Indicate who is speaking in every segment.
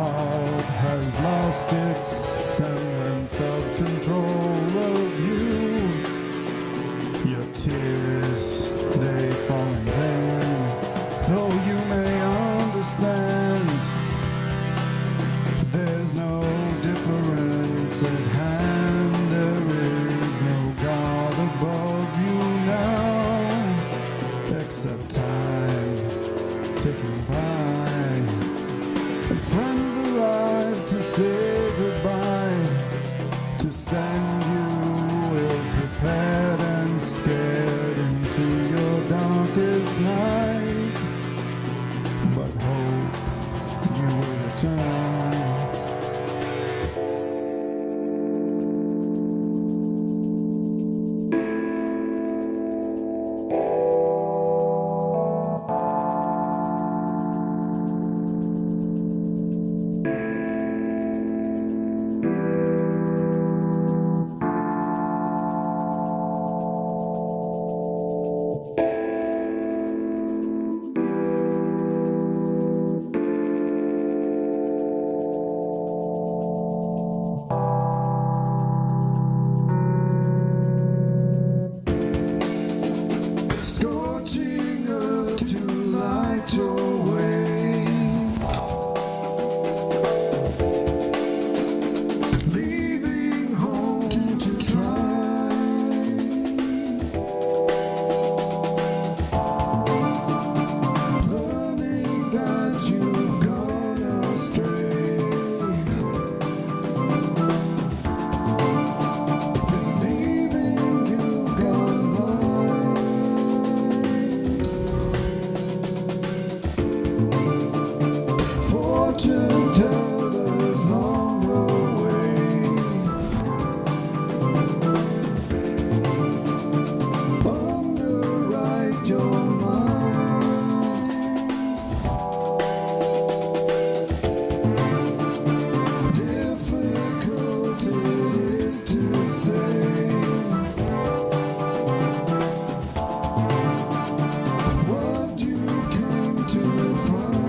Speaker 1: heart has lost its semblance of control of you. Your tears, they fall in vain, though you may understand. There's no difference at hand. There is no God above you now, except time ticking by, and friends arrive to say goodbye, to send you ill-prepared and scared into your darkest night. But hope you will return. Scorching earth to light your way, leaving home to try, learning that you've gone astray, believing you've gone blind. Fortune tellers on the way, underwrite your mind. Difficult it is to say what you've come to find.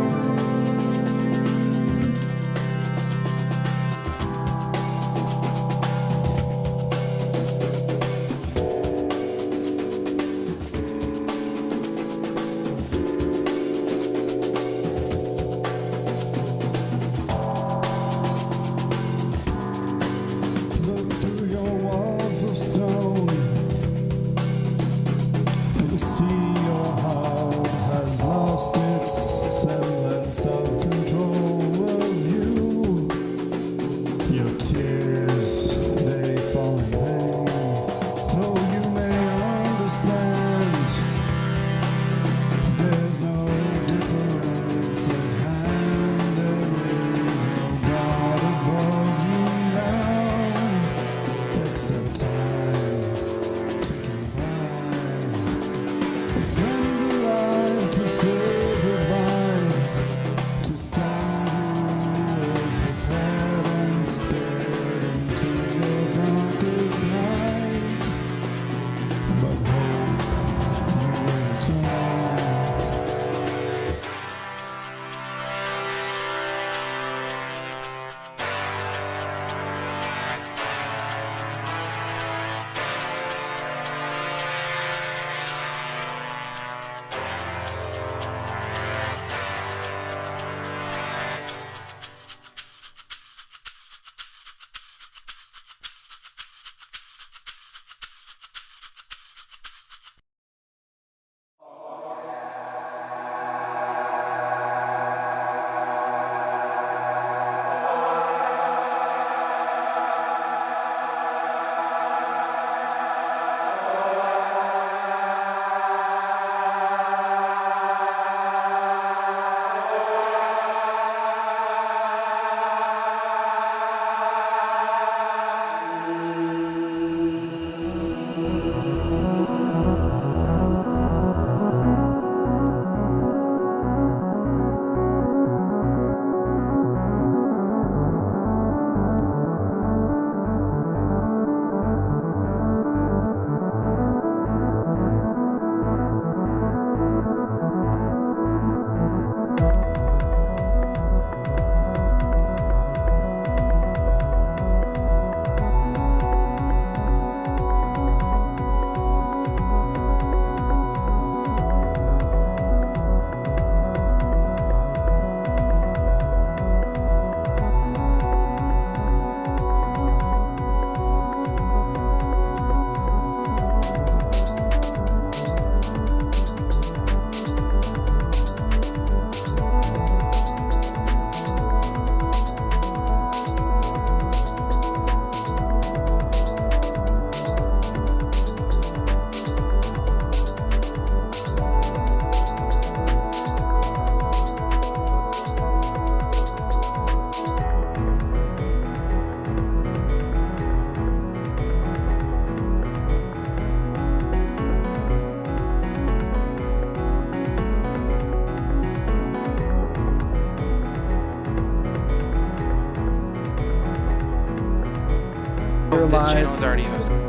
Speaker 2: This
Speaker 3: live.
Speaker 2: channel is already hosted.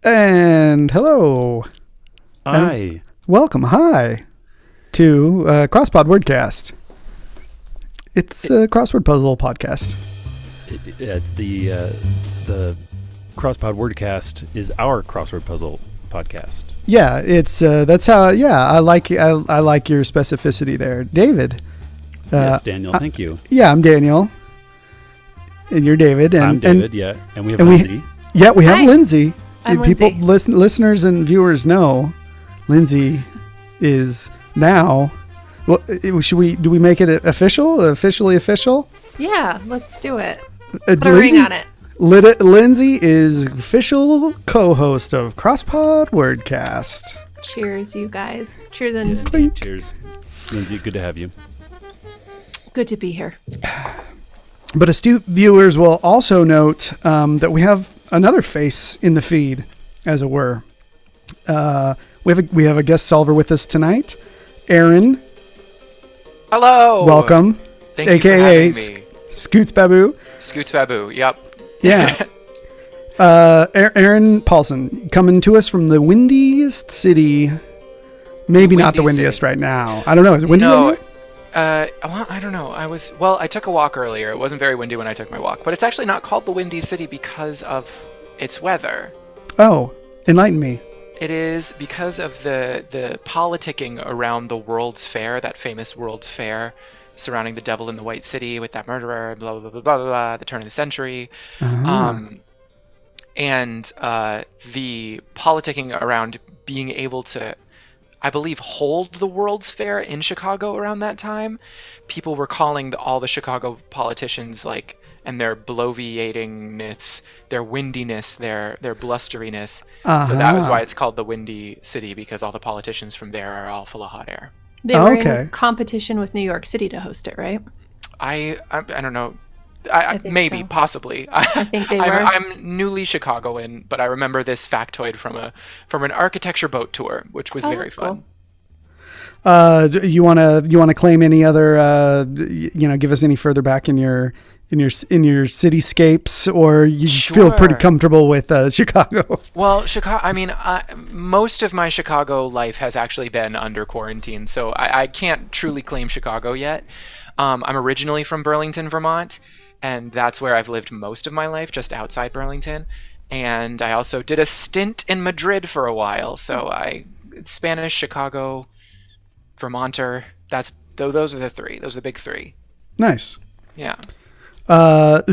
Speaker 3: And hello.
Speaker 4: Hi.
Speaker 3: And welcome. Hi to Crosspod Wordcast. It's a crossword puzzle podcast.
Speaker 4: It's the Crosspod Wordcast is our crossword puzzle podcast.
Speaker 3: Yeah, it's that's how. Yeah, I like your specificity there, David.
Speaker 4: Yes, Daniel. Thank you.
Speaker 3: Yeah, I'm Daniel, and you're David. And
Speaker 4: I'm David. Yeah, and we have
Speaker 3: and
Speaker 4: Lindsey.
Speaker 3: we have
Speaker 5: Hi.
Speaker 3: Lindsey.
Speaker 5: I'm
Speaker 3: People,
Speaker 5: Lindsey.
Speaker 3: listeners and viewers know Lindsey is now. Well, do we make it officially official?
Speaker 5: Yeah, let's do it.
Speaker 3: Put
Speaker 5: Put a ring on it.
Speaker 3: Lindsey is official co-host of Crosspod Wordcast.
Speaker 5: Cheers, you guys. Cheers,
Speaker 4: Yeah,
Speaker 5: and
Speaker 4: indeed.
Speaker 3: Clink.
Speaker 4: Cheers, Lindsey. Good to have you.
Speaker 5: good to be here.
Speaker 3: But astute viewers will also note that we have another face in the feed, as it were. We have a guest solver with us tonight, Aaron.
Speaker 2: Hello.
Speaker 3: Welcome,
Speaker 2: Thank
Speaker 3: AKA
Speaker 2: you for having me.
Speaker 3: Scoots Babu.
Speaker 2: Scoots Babu. Yep.
Speaker 3: Yeah. Aaron Paulson coming to us from the windiest city. Maybe not the
Speaker 2: Windy
Speaker 3: windiest
Speaker 2: city.
Speaker 3: right now. I don't know. Is it windy?
Speaker 2: No.
Speaker 3: right now?
Speaker 2: Well, I don't know. I took a walk earlier. It wasn't very windy when I took my walk, but it's actually not called the Windy City because of its weather.
Speaker 3: Oh, enlighten me.
Speaker 2: It is because of the politicking around the World's Fair, that famous World's Fair surrounding the Devil in the White City with that murderer, blah, blah, blah, blah, blah, blah, the turn of the century. And the politicking around being able to, I believe, hold the World's Fair in Chicago around that time. People were calling all the Chicago politicians and their bloviatingness, their windiness, their blusteriness. So that was why it's called the Windy City, because all the politicians from there are all full of hot air.
Speaker 5: They were
Speaker 3: okay.
Speaker 5: in competition with New York City to host it, right?
Speaker 2: I don't know.
Speaker 5: I think
Speaker 2: Maybe,
Speaker 5: so.
Speaker 2: possibly.
Speaker 5: I think they were.
Speaker 2: I'm newly Chicagoan, but I remember this factoid from an architecture boat tour, which was
Speaker 5: Oh,
Speaker 2: very
Speaker 5: that's
Speaker 2: fun.
Speaker 5: cool.
Speaker 3: You wanna claim any other? Give us any further back in your cityscapes, or you feel pretty
Speaker 2: Sure.
Speaker 3: comfortable with Chicago?
Speaker 2: Well, Chicago. I mean, most of my Chicago life has actually been under quarantine, so I can't truly claim Chicago yet. I'm originally from Burlington, Vermont, and that's where I've lived most of my life, just outside Burlington. And I also did a stint in Madrid for a while, so Spanish, Chicago, Vermonter. Those are the three. Those are the big three.
Speaker 3: Nice.
Speaker 2: Yeah.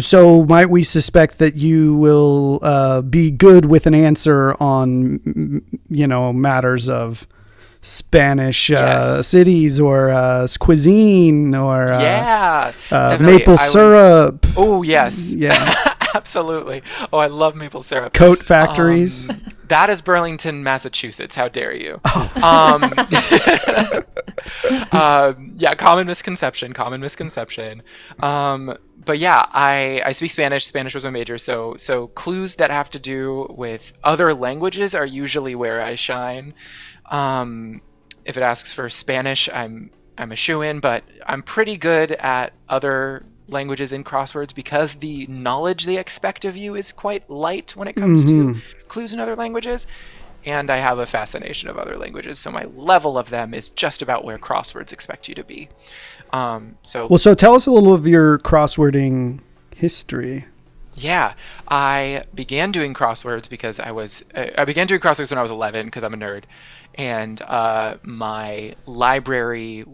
Speaker 3: So might we suspect that you will be good with an answer on matters of Spanish
Speaker 2: Yes.
Speaker 3: cities or cuisine or
Speaker 2: Yeah, definitely.
Speaker 3: maple syrup.
Speaker 2: Oh, yes.
Speaker 3: Yeah.
Speaker 2: Absolutely. Oh, I love maple syrup.
Speaker 3: Coat factories.
Speaker 2: That is Burlington, Massachusetts. How dare you? Yeah, common misconception. But yeah, I speak Spanish. Spanish was my major, so clues that have to do with other languages are usually where I shine. If it asks for Spanish, I'm a shoo-in, but I'm pretty good at other languages in crosswords because the knowledge they expect of you is quite light when it comes to clues in other languages. And I have a fascination of other languages, so my level of them is just about where crosswords expect you to be.
Speaker 3: So tell us a little of your crosswording history.
Speaker 2: Yeah, I began doing crosswords because I began doing crosswords when I was 11 because I'm a nerd, and my library,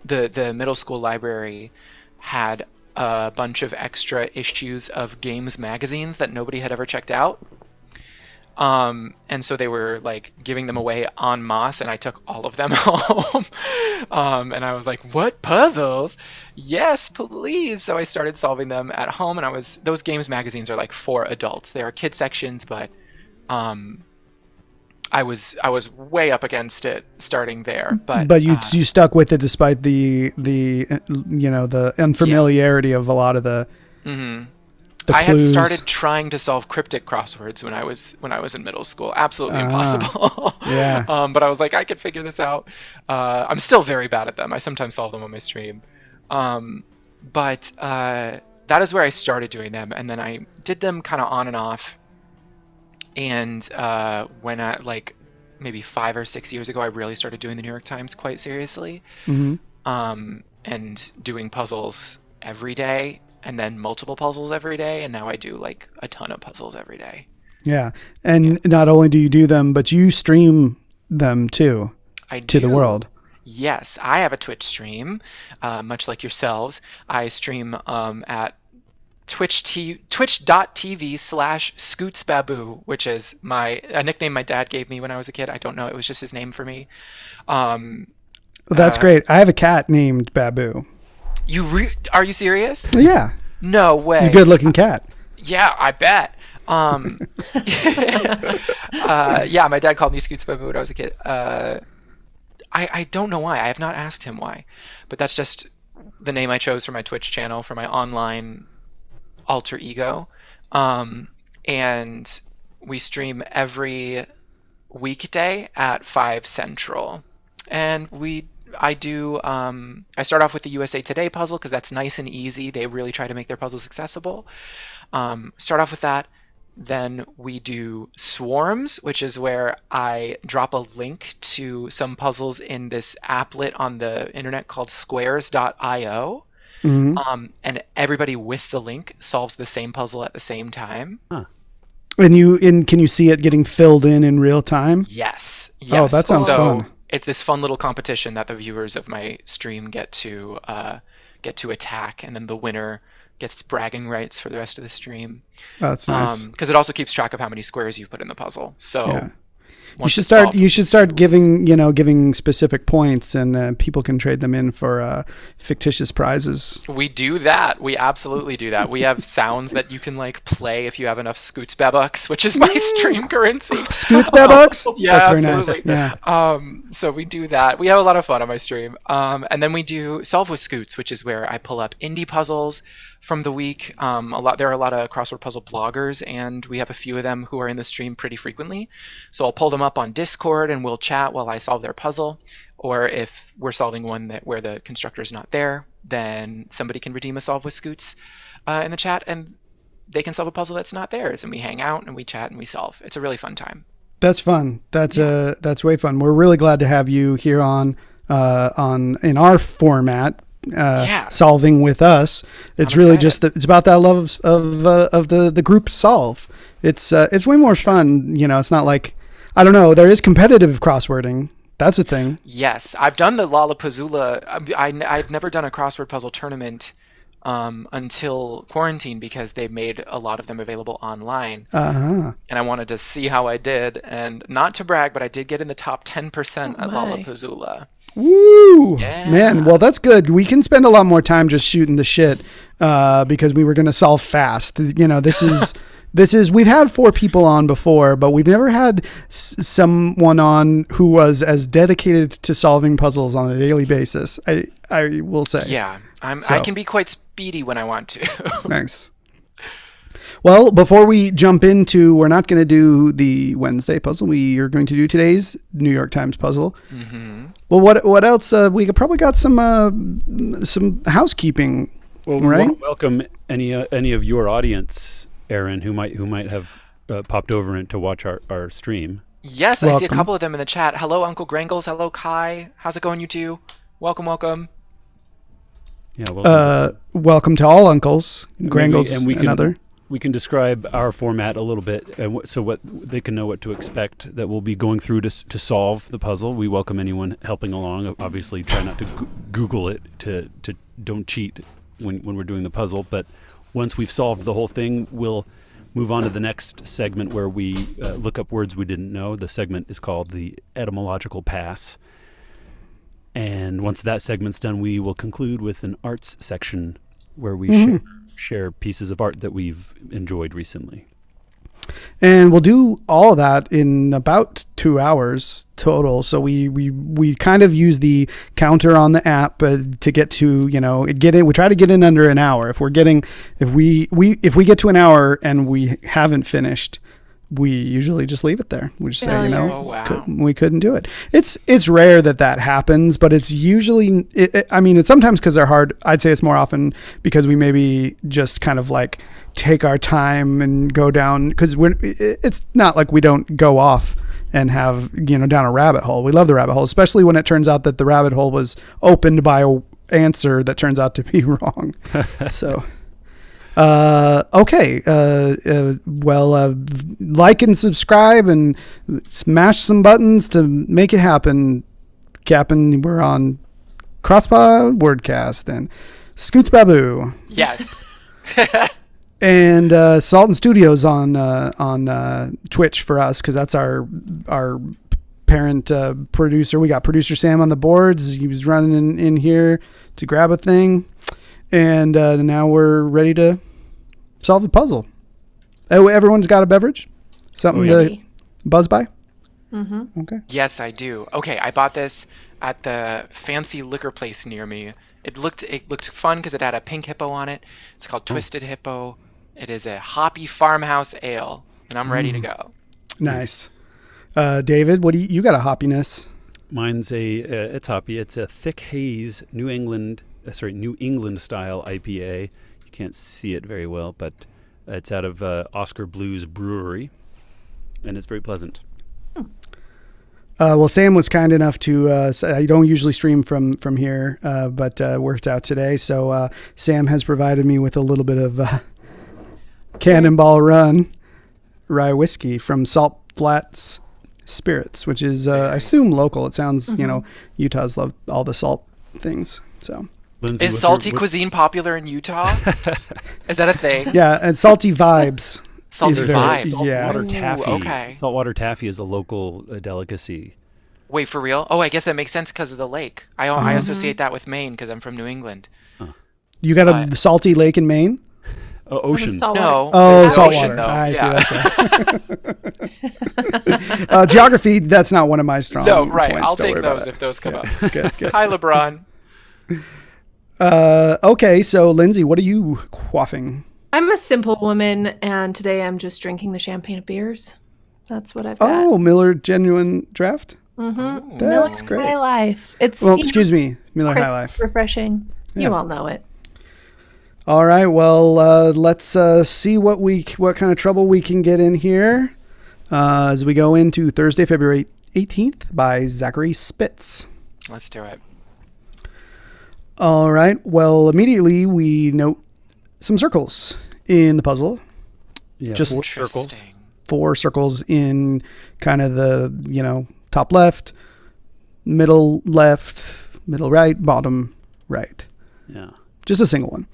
Speaker 2: the middle school library, had a bunch of extra issues of games magazines that nobody had ever checked out. And so they were like giving them away en masse, and I took all of them home. And I was like, what, puzzles? Yes, please. So I started solving them at home, and those games magazines are like for adults. They are kid sections, but I was way up against it starting there. But
Speaker 3: you stuck with it despite the unfamiliarity of a lot of the
Speaker 2: I had
Speaker 3: clues.
Speaker 2: started trying to solve cryptic crosswords when I was in middle school. Absolutely impossible.
Speaker 3: Yeah.
Speaker 2: But I was like, I could figure this out. I'm still very bad at them. I sometimes solve them on my stream. But that is where I started doing them, and then I did them kind of on and off. And when I maybe 5 or 6 years ago, I really started doing the New York Times quite seriously, and doing puzzles every day, and then multiple puzzles every day, and now I do like a ton of puzzles every day.
Speaker 3: Yeah, and not only do you do them, but you stream them too to the world.
Speaker 2: Yes, I have a Twitch stream, much like yourselves. I stream at twitch.tv/scootsbaboo, which is a nickname my dad gave me when I was a kid. I don't know, it was just his name for me.
Speaker 3: Well, that's great. I have a cat named Babu.
Speaker 2: Are you serious?
Speaker 3: Yeah.
Speaker 2: No way.
Speaker 3: He's a good looking cat.
Speaker 2: Yeah, I bet. Yeah, my dad called me Scoots Babu when I was a kid. I don't know why. I have not asked him why, but that's just the name I chose for my Twitch channel, for my online alter ego. And we stream every weekday at 5 Central. And I start off with the USA Today puzzle because that's nice and easy. They really try to make their puzzles accessible. Start off with that. Then we do Swarms, which is where I drop a link to some puzzles in this applet on the internet called squares.io. And everybody with the link solves the same puzzle at the same time.
Speaker 4: Huh.
Speaker 3: And can you see it getting filled in real time?
Speaker 2: Yes.
Speaker 3: Oh, that sounds fun.
Speaker 2: It's this fun little competition that the viewers of my stream get to attack, and then the winner gets bragging rights for the rest of the stream.
Speaker 3: Oh, that's nice.
Speaker 2: Because it also keeps track of how many squares you've put in the puzzle. So
Speaker 3: yeah. You should start giving specific points, and people can trade them in for fictitious prizes.
Speaker 2: We do that. We absolutely do that. We have sounds that you can play if you have enough Scoots Babucks, which is my stream currency.
Speaker 3: Scoots Babucks?
Speaker 2: Yeah,
Speaker 3: that's very
Speaker 2: absolutely.
Speaker 3: nice. Yeah.
Speaker 2: So we do that. We have a lot of fun on my stream. And then we do Solve with Scoots, which is where I pull up indie puzzles from the week. There are a lot of crossword puzzle bloggers, and we have a few of them who are in the stream pretty frequently. So I'll pull them up on Discord, and we'll chat while I solve their puzzle. Or if we're solving one where the constructor's not there, then somebody can redeem a Solve with Scoots in the chat, and they can solve a puzzle that's not theirs, and we hang out and we chat and we solve. It's a really fun time.
Speaker 3: That's fun. That's way fun. We're really glad to have you here in our format. Solving with us. It's really just it's about that love of the group solve. It's way more fun. It's not like, I don't know, there is competitive crosswording. That's a thing.
Speaker 2: Yes, I've done the Lollapuzzoola. I've never done a crossword puzzle tournament until quarantine because they made a lot of them available online.
Speaker 3: Uh-huh.
Speaker 2: And I wanted to see how I did. And not to brag, but I did get in the top 10%
Speaker 5: Oh
Speaker 2: at
Speaker 5: my.
Speaker 2: Lollapuzzoola.
Speaker 3: Woo!
Speaker 2: Yeah.
Speaker 3: Man, well, that's good. We can spend a lot more time just shooting the shit because we were going to solve fast. You know, this is we've had 4 people on before, but we've never had someone on who was as dedicated to solving puzzles on a daily basis. I will say.
Speaker 2: Yeah, I
Speaker 3: So.
Speaker 2: can be quite speedy when I want to.
Speaker 3: Nice. Well, before we jump into, we're not going to do the Wednesday puzzle. We are going to do today's New York Times puzzle.
Speaker 2: Mm-hmm.
Speaker 3: Well, what else? We probably got some housekeeping.
Speaker 4: Well, we
Speaker 3: right?
Speaker 4: want to welcome any of your audience, Aaron, who might have popped over to watch our stream.
Speaker 2: Yes, I see a
Speaker 3: Welcome.
Speaker 2: couple of them in the chat. Hello, Uncle Grangles. Hello, Kai. How's it going, you two? Welcome, welcome.
Speaker 4: Yeah, welcome.
Speaker 3: Welcome to all uncles, Grangles,
Speaker 4: and we can,
Speaker 3: another.
Speaker 4: We can describe our format a little bit, and so what they can know what to expect. That we'll be going through to solve the puzzle. We welcome anyone helping along. Obviously, try not to Google it. To don't cheat when we're doing the puzzle. But once we've solved the whole thing, we'll move on to the next segment where we look up words we didn't know. The segment is called the etymological pass. And once that segment's done, we will conclude with an arts section where we share pieces of art that we've enjoyed recently.
Speaker 3: And we'll do all of that in about 2 hours total. So we kind of use the counter on the app to get to, get in. We try to get in under an hour. If we get to an hour and we haven't finished, we usually just leave it there. We just say,
Speaker 5: Failures.
Speaker 2: Oh, wow.
Speaker 3: we couldn't do it. It's rare that happens, but it's usually, it's sometimes because they're hard. I'd say it's more often because we maybe just kind of like take our time and go down, because it's not like we don't go off and have, down a rabbit hole. We love the rabbit hole, especially when it turns out that the rabbit hole was opened by an answer that turns out to be wrong. So... okay. Like and subscribe and smash some buttons to make it happen. Cap'n, we're on Crosspod Wordcast and Scoots Babu
Speaker 2: Yes.
Speaker 3: and Salt and Studios on Twitch for us, because that's our parent producer. We got producer Sam on the boards. He was running in here to grab a thing. And now we're ready to solve the puzzle. Everyone's got a beverage? Something to buzz by? Mm-hmm. Okay.
Speaker 2: Yes, I do. Okay, I bought this at the fancy liquor place near me. It looked fun because it had a pink hippo on it. It's called Twisted Hippo. It is a hoppy farmhouse ale, and I'm ready to go.
Speaker 3: Nice. David, what do you got a hoppiness?
Speaker 4: Mine's it's hoppy. It's a thick haze New England style IPA. You can't see it very well, but it's out of Oscar Blues Brewery, and it's very pleasant.
Speaker 3: Well, Sam was kind enough to say, I don't usually stream from here, but worked out today. So Sam has provided me with a little bit of Cannonball Run rye whiskey from Salt Flats Spirits, which is, I assume, local. It sounds, Utah's love all the salt things. So,
Speaker 4: Lindsay,
Speaker 2: Is salty cuisine popular in Utah? Is that a thing?
Speaker 3: yeah, and salty vibes.
Speaker 2: Salty
Speaker 3: is very-
Speaker 2: vibes.
Speaker 3: yeah.
Speaker 4: Saltwater
Speaker 2: Ooh,
Speaker 4: taffy.
Speaker 2: okay.
Speaker 4: Saltwater taffy is a local delicacy.
Speaker 2: Wait, for real? Oh, I guess that makes sense because of the lake. I associate that with Maine because I'm from New England.
Speaker 3: You got a salty lake in Maine?
Speaker 4: Ocean.
Speaker 2: No.
Speaker 3: Oh,
Speaker 2: there's
Speaker 3: saltwater.
Speaker 2: ocean, though.
Speaker 3: I
Speaker 2: Yeah.
Speaker 3: see. That's right. Geography, that's not one of my strong
Speaker 2: No, right.
Speaker 3: points.
Speaker 2: I'll
Speaker 3: Don't
Speaker 2: take
Speaker 3: worry about
Speaker 2: those
Speaker 3: it.
Speaker 2: if those come up.
Speaker 3: Good, good.
Speaker 2: Hi, LeBron.
Speaker 3: Okay, so Lindsay, what are you quaffing?
Speaker 5: I'm a simple woman, and today I'm just drinking the champagne of beers. That's what I've got.
Speaker 3: Oh, Miller Genuine Draft?
Speaker 5: Mm-hmm.
Speaker 3: That's great.
Speaker 5: High Life. It's
Speaker 3: Well, excuse me, Miller
Speaker 5: crisp,
Speaker 3: High Life.
Speaker 5: refreshing.
Speaker 3: Yeah.
Speaker 5: You all know it.
Speaker 3: All right, well, let's see what kind of trouble we can get in here as we go into Thursday, February 18th by Zachary Spitz.
Speaker 2: Let's do it.
Speaker 3: All right, well, immediately we note some circles in the puzzle.
Speaker 4: Yeah,
Speaker 3: Just
Speaker 4: 4 circles.
Speaker 2: Interesting.
Speaker 3: 4 circles in kind of the, top left, middle right, bottom right.
Speaker 4: Yeah.
Speaker 3: Just a single one.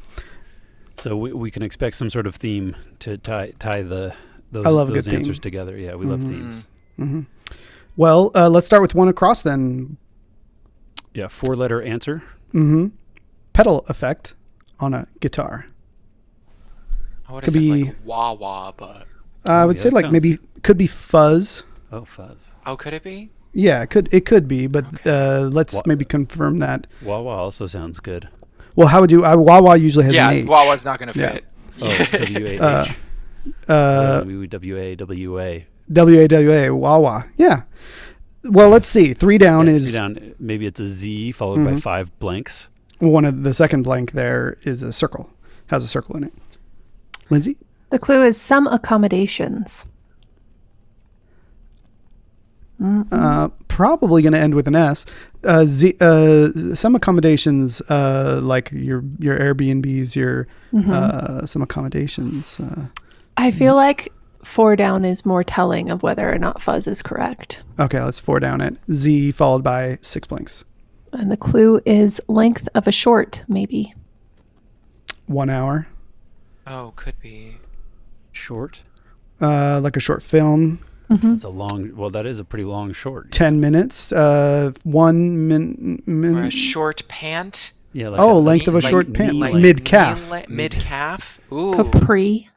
Speaker 4: So we can expect some sort of theme to tie those
Speaker 3: I love a
Speaker 4: those
Speaker 3: good
Speaker 4: answers
Speaker 3: theme.
Speaker 4: together. Yeah, we love themes.
Speaker 3: Well, let's start with one across then.
Speaker 4: Yeah, 4-letter answer.
Speaker 3: Pedal effect on a guitar.
Speaker 2: I would
Speaker 3: Could
Speaker 2: have said
Speaker 3: be-
Speaker 2: like wah wah, but
Speaker 3: I would
Speaker 4: yeah,
Speaker 3: say
Speaker 4: that
Speaker 3: like
Speaker 4: sounds-
Speaker 3: maybe could be fuzz.
Speaker 4: Oh, fuzz.
Speaker 2: oh, could it be?
Speaker 3: Yeah, it could be, but let's
Speaker 4: Wha-
Speaker 3: maybe confirm that.
Speaker 4: Wah wah also sounds good.
Speaker 3: Well, how would you? Wah wah usually has
Speaker 2: Yeah,
Speaker 3: an H.
Speaker 2: wah wah's not gonna
Speaker 3: Yeah.
Speaker 2: fit.
Speaker 4: Oh, W-A-H. W-A-W-A.
Speaker 3: WAWA, wah wah. Yeah. Well, let's see. 3 down
Speaker 4: Yeah,
Speaker 3: is
Speaker 4: 3 down. Maybe it's a Z followed by 5 blanks.
Speaker 3: one of the second blank. There is a circle. Has a circle in it. Lindsay.
Speaker 5: The clue is some accommodations.
Speaker 3: Probably going to end with an S. Some accommodations, like your Airbnbs, your some accommodations.
Speaker 5: I feel like 4 down is more telling of whether or not fuzz is correct.
Speaker 3: Okay, let's 4 down it. Z followed by 6 blanks.
Speaker 5: And the clue is length of a short, maybe.
Speaker 3: 1 hour,
Speaker 2: Oh, could be.
Speaker 4: Short.
Speaker 3: like a short film.
Speaker 4: It's a long. Well, that is a pretty long short.
Speaker 3: 10 minutes. 1
Speaker 2: Or a short pant.
Speaker 4: Yeah. Like
Speaker 3: Oh,
Speaker 4: a-
Speaker 3: length of a
Speaker 4: like
Speaker 3: short pant,
Speaker 4: knee
Speaker 3: like
Speaker 4: length.
Speaker 3: mid-calf.
Speaker 2: Mid calf. Ooh.
Speaker 5: Capri.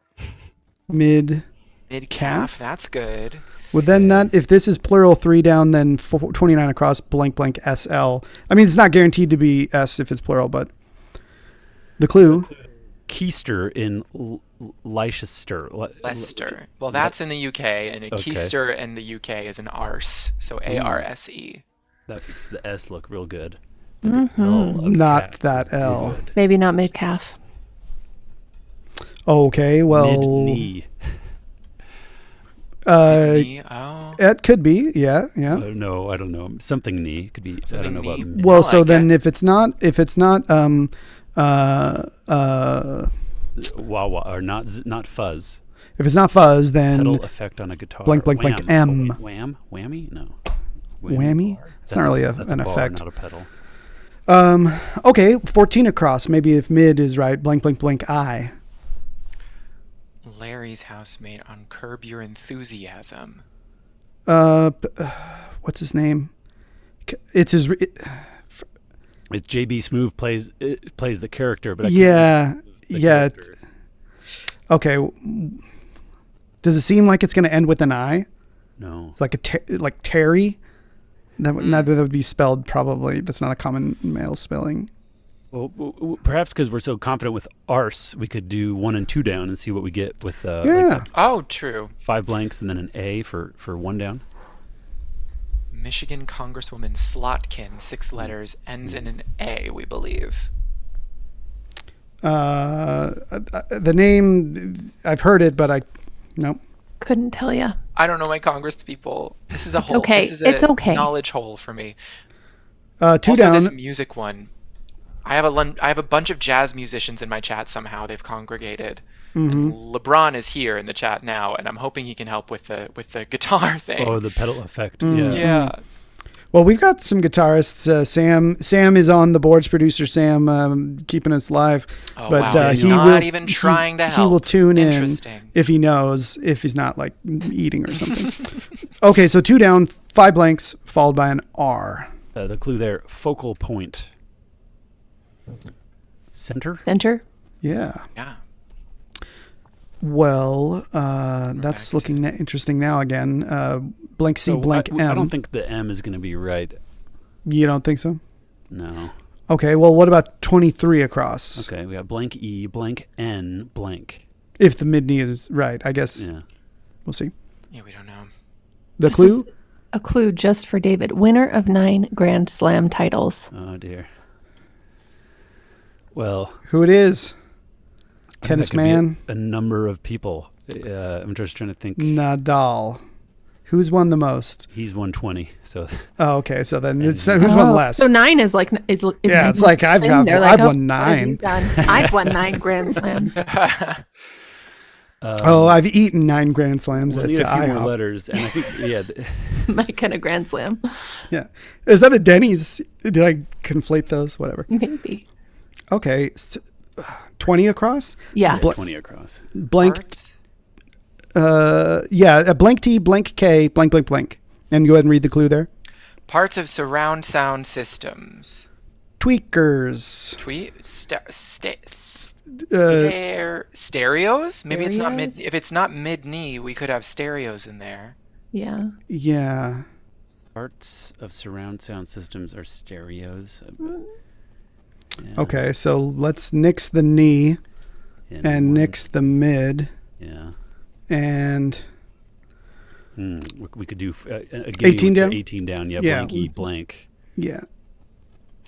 Speaker 3: Mid.
Speaker 2: Mid
Speaker 3: calf?
Speaker 2: calf. That's good.
Speaker 3: Well, then that if this is plural 3 down, then 29 across blank blank SL. I mean, it's not guaranteed to be S if it's plural, but the clue.
Speaker 4: Keister in Leicester.
Speaker 2: Leicester. Well, that's in the UK, and a
Speaker 4: Okay.
Speaker 2: keister in the UK is an arse. So ARSE.
Speaker 4: That makes the S look real good.
Speaker 3: Not that L.
Speaker 5: Maybe not mid calf.
Speaker 3: Okay, well,
Speaker 4: Mid-knee.
Speaker 2: Knee. Oh.
Speaker 3: it could be. Yeah.
Speaker 4: No, I don't know. Something knee could be. I don't know about.
Speaker 2: knee.
Speaker 4: mid.
Speaker 3: Well,
Speaker 2: I
Speaker 3: so
Speaker 2: like
Speaker 3: then
Speaker 2: it.
Speaker 3: if it's not
Speaker 4: Wah or not fuzz.
Speaker 3: if it's not fuzz, then
Speaker 4: Pedal effect on a guitar.
Speaker 3: blank, blank, blank,
Speaker 4: Wham.
Speaker 3: M.
Speaker 4: Oh, wait, wham? Whammy? No.
Speaker 3: Whammy?
Speaker 4: bar.
Speaker 3: It's not really
Speaker 4: That's
Speaker 3: an
Speaker 4: a bar,
Speaker 3: effect.
Speaker 4: not a pedal.
Speaker 3: Okay, 14 across. Maybe if mid is right, blank blank blank I.
Speaker 2: Larry's housemate on Curb Your Enthusiasm.
Speaker 3: What's his name? It's his.
Speaker 4: It's JB Smoove plays the character, but I
Speaker 3: Yeah,
Speaker 4: can't remember the
Speaker 3: yeah.
Speaker 4: character.
Speaker 3: Okay. Does it seem like it's going to end with an I?
Speaker 4: No.
Speaker 3: It's like like Terry. That neither that would be spelled probably. That's not a common male spelling.
Speaker 4: Well, perhaps because we're so confident with arse, we could do 1 and 2 down and see what we get with
Speaker 3: Yeah.
Speaker 2: Oh, true.
Speaker 4: 5 blanks and then an A for 1 down.
Speaker 2: Michigan Congresswoman Slotkin, 6 letters, ends in an A, we believe.
Speaker 3: The name I've heard it, but nope.
Speaker 5: Couldn't tell you.
Speaker 2: I don't know my Congress people. This is a
Speaker 5: It's
Speaker 2: hole.
Speaker 5: okay.
Speaker 2: This is a
Speaker 5: It's okay.
Speaker 2: knowledge hole for me.
Speaker 3: 2
Speaker 2: Also,
Speaker 3: down.
Speaker 2: this music one. I have a bunch of jazz musicians in my chat somehow. They've congregated. And LeBron is here in the chat now, and I'm hoping he can help with the guitar thing.
Speaker 4: Oh, the pedal effect.
Speaker 3: Mm.
Speaker 2: Yeah.
Speaker 3: Well, we've got some guitarists. Sam is on the boards. Producer Sam, keeping us live.
Speaker 2: Oh,
Speaker 3: but
Speaker 2: wow.
Speaker 3: he
Speaker 2: Not
Speaker 3: will
Speaker 2: even trying to
Speaker 3: He will
Speaker 2: help.
Speaker 3: tune in
Speaker 2: Interesting.
Speaker 3: if he knows, if he's not like eating or something. Okay, so 2 down, 5 blanks, followed by an R.
Speaker 4: The clue there, focal point. Center?
Speaker 5: Center.
Speaker 3: Yeah.
Speaker 2: Yeah.
Speaker 3: Well, that's
Speaker 2: Correct.
Speaker 3: looking interesting now again. Blank C,
Speaker 4: So
Speaker 3: blank
Speaker 4: I
Speaker 3: M.
Speaker 4: don't think the M is going to be right.
Speaker 3: You don't think so?
Speaker 4: No.
Speaker 3: Okay, well, what about 23 across?
Speaker 4: Okay, we got blank E, blank N, blank.
Speaker 3: If the mid knee is right, I guess
Speaker 4: Yeah.
Speaker 3: we'll see.
Speaker 2: Yeah, we don't know.
Speaker 3: The
Speaker 5: This
Speaker 3: clue?
Speaker 5: is a clue just for David. Winner of 9 Grand Slam titles.
Speaker 4: Oh, dear. Well,
Speaker 3: Who it is?
Speaker 4: that
Speaker 3: Tennis
Speaker 4: could be
Speaker 3: man?
Speaker 4: A number of people. I'm just trying to think.
Speaker 3: Nadal. Who's won the most?
Speaker 4: He's 120, so
Speaker 3: Oh, okay. So then it's who's won less?
Speaker 5: So 9 is like is
Speaker 3: Yeah,
Speaker 5: nine
Speaker 3: it's like I've
Speaker 5: Slam.
Speaker 3: got-
Speaker 5: They're
Speaker 3: I've
Speaker 5: oh,
Speaker 3: won
Speaker 5: what have you
Speaker 3: 9.
Speaker 5: done? I've won 9 Grand Slams.
Speaker 3: Oh, I've eaten 9 Grand Slams
Speaker 4: we'll
Speaker 3: at
Speaker 4: need a few more
Speaker 3: IHOP.
Speaker 4: letters. And I think, yeah,
Speaker 5: My kind of Grand Slam.
Speaker 3: Yeah. Is that a Denny's? Did I conflate those? Whatever.
Speaker 5: Maybe.
Speaker 3: Okay. 20 across.
Speaker 5: Yes.
Speaker 4: 20 across.
Speaker 3: Blank.
Speaker 2: Part-
Speaker 3: Yeah, blank T, blank K, blank, blank, blank. And go ahead and read the clue there.
Speaker 2: Parts of surround sound systems.
Speaker 3: Tweakers.
Speaker 2: Stereos? Maybe it's not mid.
Speaker 5: Stereos?
Speaker 2: If it's not mid knee, we could have stereos in there.
Speaker 5: Yeah.
Speaker 3: Yeah.
Speaker 4: Parts of surround sound systems are stereos. Yeah.
Speaker 3: Okay, so let's nix the knee and
Speaker 4: one.
Speaker 3: nix the mid.
Speaker 4: Yeah.
Speaker 3: And
Speaker 4: We could do a
Speaker 3: 18 down?
Speaker 4: 18 down. Yeah.
Speaker 3: Yeah.
Speaker 4: Blanky blank.
Speaker 3: yeah.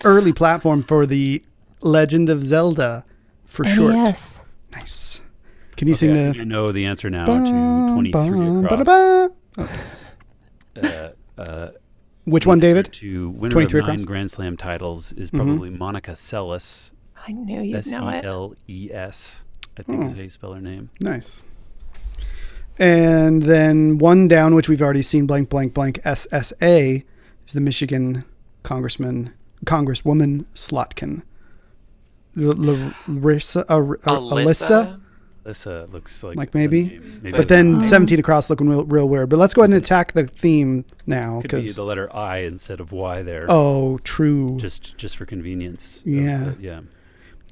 Speaker 3: Early platform for the Legend of Zelda for short.
Speaker 5: NES.
Speaker 3: Nice. Can you sing
Speaker 4: Okay,
Speaker 3: the
Speaker 4: I know the answer now to 23 across.
Speaker 3: ba-da-ba. Which one, David?
Speaker 4: To winner
Speaker 3: 23
Speaker 4: of 9
Speaker 3: across?
Speaker 4: Grand Slam titles is probably Monica Seles.
Speaker 5: I knew you'd know it.
Speaker 4: Selles, I think is how you spell her name.
Speaker 3: Nice. And then one down, which we've already seen, blank, blank, blank, SSA, is the Michigan Congresswoman Slotkin. Alyssa?
Speaker 4: Alyssa looks like
Speaker 3: Like maybe?
Speaker 4: a name.
Speaker 3: But then
Speaker 2: Um,
Speaker 3: 17 across looking real weird. But let's go ahead and attack the theme now.
Speaker 4: could be
Speaker 3: Because
Speaker 4: the letter I instead of Y there.
Speaker 3: oh, true.
Speaker 4: Just for convenience.
Speaker 3: Yeah.
Speaker 4: Yeah.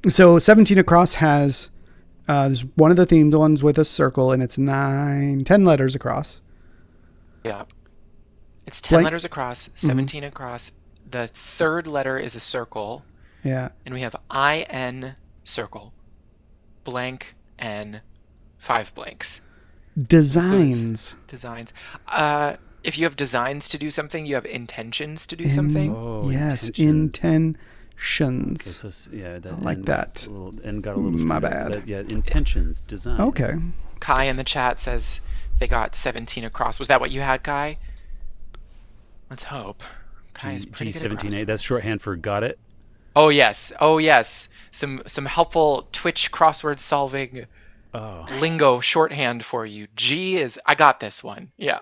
Speaker 3: So 17 across has there's one of the themed ones with a circle, and it's 10 letters across.
Speaker 2: Yeah. It's 10
Speaker 3: Blank-
Speaker 2: letters across, 17 across. The third letter is a circle,
Speaker 3: Yeah.
Speaker 2: and we have IN circle, blank, N, 5 blanks.
Speaker 3: Designs.
Speaker 2: Designs. If you have designs to do something, you have intentions to do something.
Speaker 4: Oh,
Speaker 3: Yes,
Speaker 4: intentions.
Speaker 3: intentions.
Speaker 4: Okay, so yeah, that
Speaker 3: I like
Speaker 4: N
Speaker 3: that.
Speaker 4: was a little, N got a little
Speaker 3: My
Speaker 4: screwed up,
Speaker 3: bad.
Speaker 4: but yeah, intentions, design.
Speaker 3: Okay.
Speaker 2: Kai in the chat says they got 17 across. Was that what you had, Kai? Let's hope. Kai is pretty good at
Speaker 4: G17A.
Speaker 2: crosswords.
Speaker 4: That's shorthand for got it.
Speaker 2: Oh yes. Oh yes. Some helpful Twitch crossword solving
Speaker 4: Oh,
Speaker 2: lingo shorthand for you. G is I got this one. Yeah.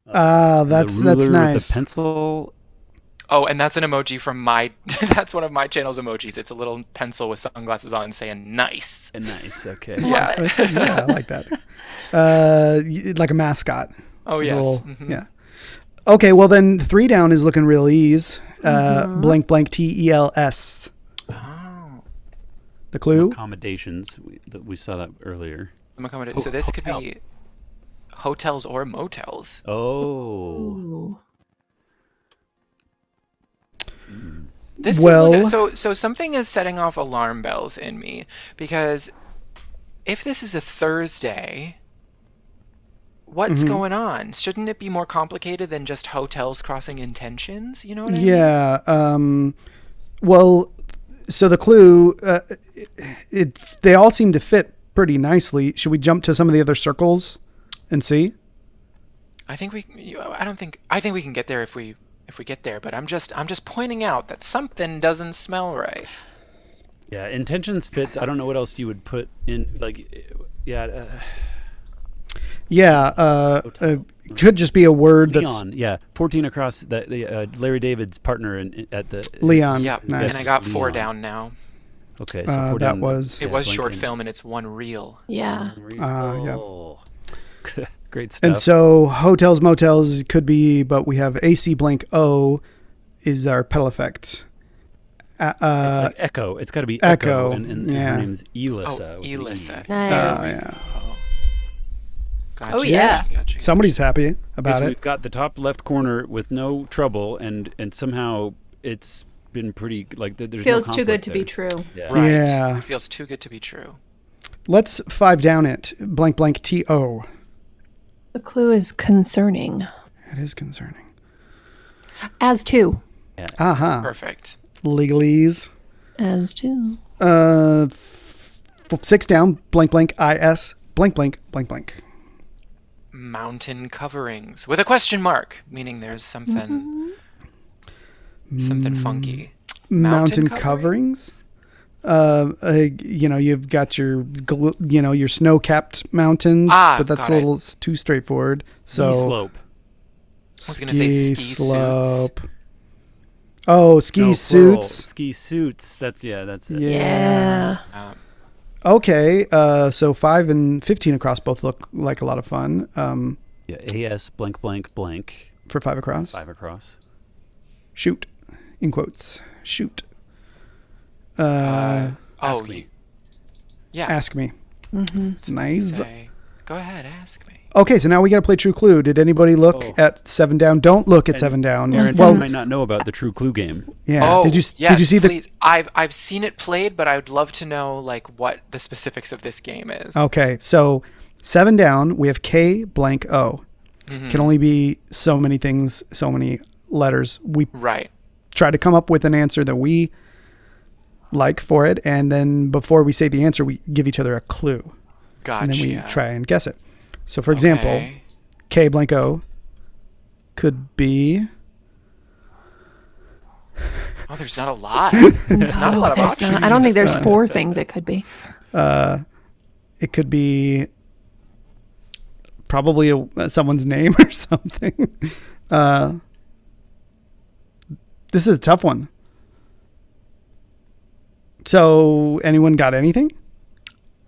Speaker 3: That's
Speaker 4: the ruler with
Speaker 3: nice.
Speaker 4: the pencil.
Speaker 2: Oh, and that's an emoji from my that's one of my channel's emojis. It's a little pencil with sunglasses on saying nice.
Speaker 4: Nice. Okay.
Speaker 2: Yeah.
Speaker 3: Yeah, I like that. Like a mascot.
Speaker 2: Oh yes.
Speaker 3: Little-
Speaker 2: Mhm.
Speaker 3: Yeah. Okay, well then 3 down is looking real ease. Blank, blank, TELS.
Speaker 2: Oh.
Speaker 3: The clue?
Speaker 4: Accommodations. We saw that earlier.
Speaker 2: So this could be hotels or motels.
Speaker 4: Oh.
Speaker 5: Ooh.
Speaker 2: This
Speaker 3: Well-
Speaker 2: so something is setting off alarm bells in me because if this is a Thursday, what's going on? Shouldn't it be more complicated than just hotels crossing intentions? You know what I mean?
Speaker 3: Yeah. Well, so the clue, they all seem to fit pretty nicely. Should we jump to some of the other circles and see?
Speaker 2: I think we can get there if we get there, but I'm just pointing out that something doesn't smell right.
Speaker 4: Yeah, intentions fits. I don't know what else you would put in. Like, yeah.
Speaker 3: Yeah. Could just be a word that's
Speaker 4: Leon. Yeah, 14 across. The Larry David's partner at the
Speaker 3: Leon.
Speaker 2: Yep.
Speaker 3: Nice.
Speaker 2: And I got 4
Speaker 4: Leon.
Speaker 2: down now.
Speaker 4: Okay, so 4
Speaker 3: that
Speaker 4: down.
Speaker 3: was-
Speaker 2: It was
Speaker 4: blank
Speaker 2: short
Speaker 4: in.
Speaker 2: film and it's one reel.
Speaker 5: Yeah.
Speaker 3: yeah.
Speaker 4: Great stuff.
Speaker 3: And so hotels, motels could be, but we have AC blank O is our pedal effect.
Speaker 4: it's like Echo. It's got to be Echo.
Speaker 3: Echo,
Speaker 4: And
Speaker 3: yeah.
Speaker 4: her name's Elissa.
Speaker 2: Oh,
Speaker 4: with the E.
Speaker 2: Elissa.
Speaker 5: Nice.
Speaker 3: Yeah.
Speaker 2: Oh. Gotcha.
Speaker 5: Oh, yeah.
Speaker 2: Gotcha.
Speaker 3: Somebody's happy
Speaker 4: Okay,
Speaker 3: about
Speaker 4: so
Speaker 3: it.
Speaker 4: we've got the top left corner with no trouble, and somehow it's been pretty like there's
Speaker 5: Feels
Speaker 4: no
Speaker 5: too good
Speaker 4: conflict
Speaker 5: to be
Speaker 4: there.
Speaker 5: true.
Speaker 4: Yeah.
Speaker 2: Right.
Speaker 3: Yeah.
Speaker 2: It feels too good to be true.
Speaker 3: Let's 5 down it. Blank blank TO.
Speaker 5: The clue is concerning.
Speaker 3: It is concerning.
Speaker 5: As to.
Speaker 3: Aha.
Speaker 2: Perfect.
Speaker 3: Legalese.
Speaker 5: As to.
Speaker 3: 6 down. Blank blank IS. Blank blank blank blank.
Speaker 2: Mountain coverings with a question mark, meaning there's something funky.
Speaker 3: Mountain coverings. You've got your your snow-capped mountains, but that's
Speaker 2: got
Speaker 3: a
Speaker 2: it.
Speaker 3: little too straightforward. So
Speaker 4: Ski slope.
Speaker 2: I was gonna say ski
Speaker 3: slope. Oh, ski
Speaker 4: No, plural.
Speaker 3: suits.
Speaker 4: Ski suits. That's it.
Speaker 3: Yeah.
Speaker 5: Yeah.
Speaker 3: Okay. So 5 and 15 across both look like a lot of fun.
Speaker 4: Yeah. AS blank blank blank.
Speaker 3: For 5 across.
Speaker 4: 5 across.
Speaker 3: Shoot. In quotes. Shoot.
Speaker 4: Ask me.
Speaker 2: Yeah.
Speaker 3: Ask me. Nice.
Speaker 2: Okay. Go ahead, ask me.
Speaker 3: Okay, so now we got to play True Clue. Did anybody look
Speaker 4: Oh.
Speaker 3: at 7 Down? Don't look at
Speaker 4: And
Speaker 3: 7 Down.
Speaker 4: Aaron
Speaker 3: Well,
Speaker 4: might not know about the True Clue game.
Speaker 3: yeah.
Speaker 2: Oh,
Speaker 3: Did you
Speaker 2: yes,
Speaker 3: see the?
Speaker 2: please. I've seen it played, but I would love to know like what the specifics of this game is.
Speaker 3: Okay, so 7 Down. We have K blank O. Can only be so many things, so many letters. We
Speaker 2: Right.
Speaker 3: try to come up with an answer that we like for it, and then before we say the answer, we give each other a clue,
Speaker 2: Gotcha.
Speaker 3: and then we try and guess it. So, for example,
Speaker 2: Okay.
Speaker 3: K blank O could be.
Speaker 2: Oh, there's not a lot. There's not a lot of
Speaker 5: There's
Speaker 2: options.
Speaker 5: not. I don't think there's 4 things it could be.
Speaker 3: It could be probably someone's name or something. This is a tough one. So, anyone got anything?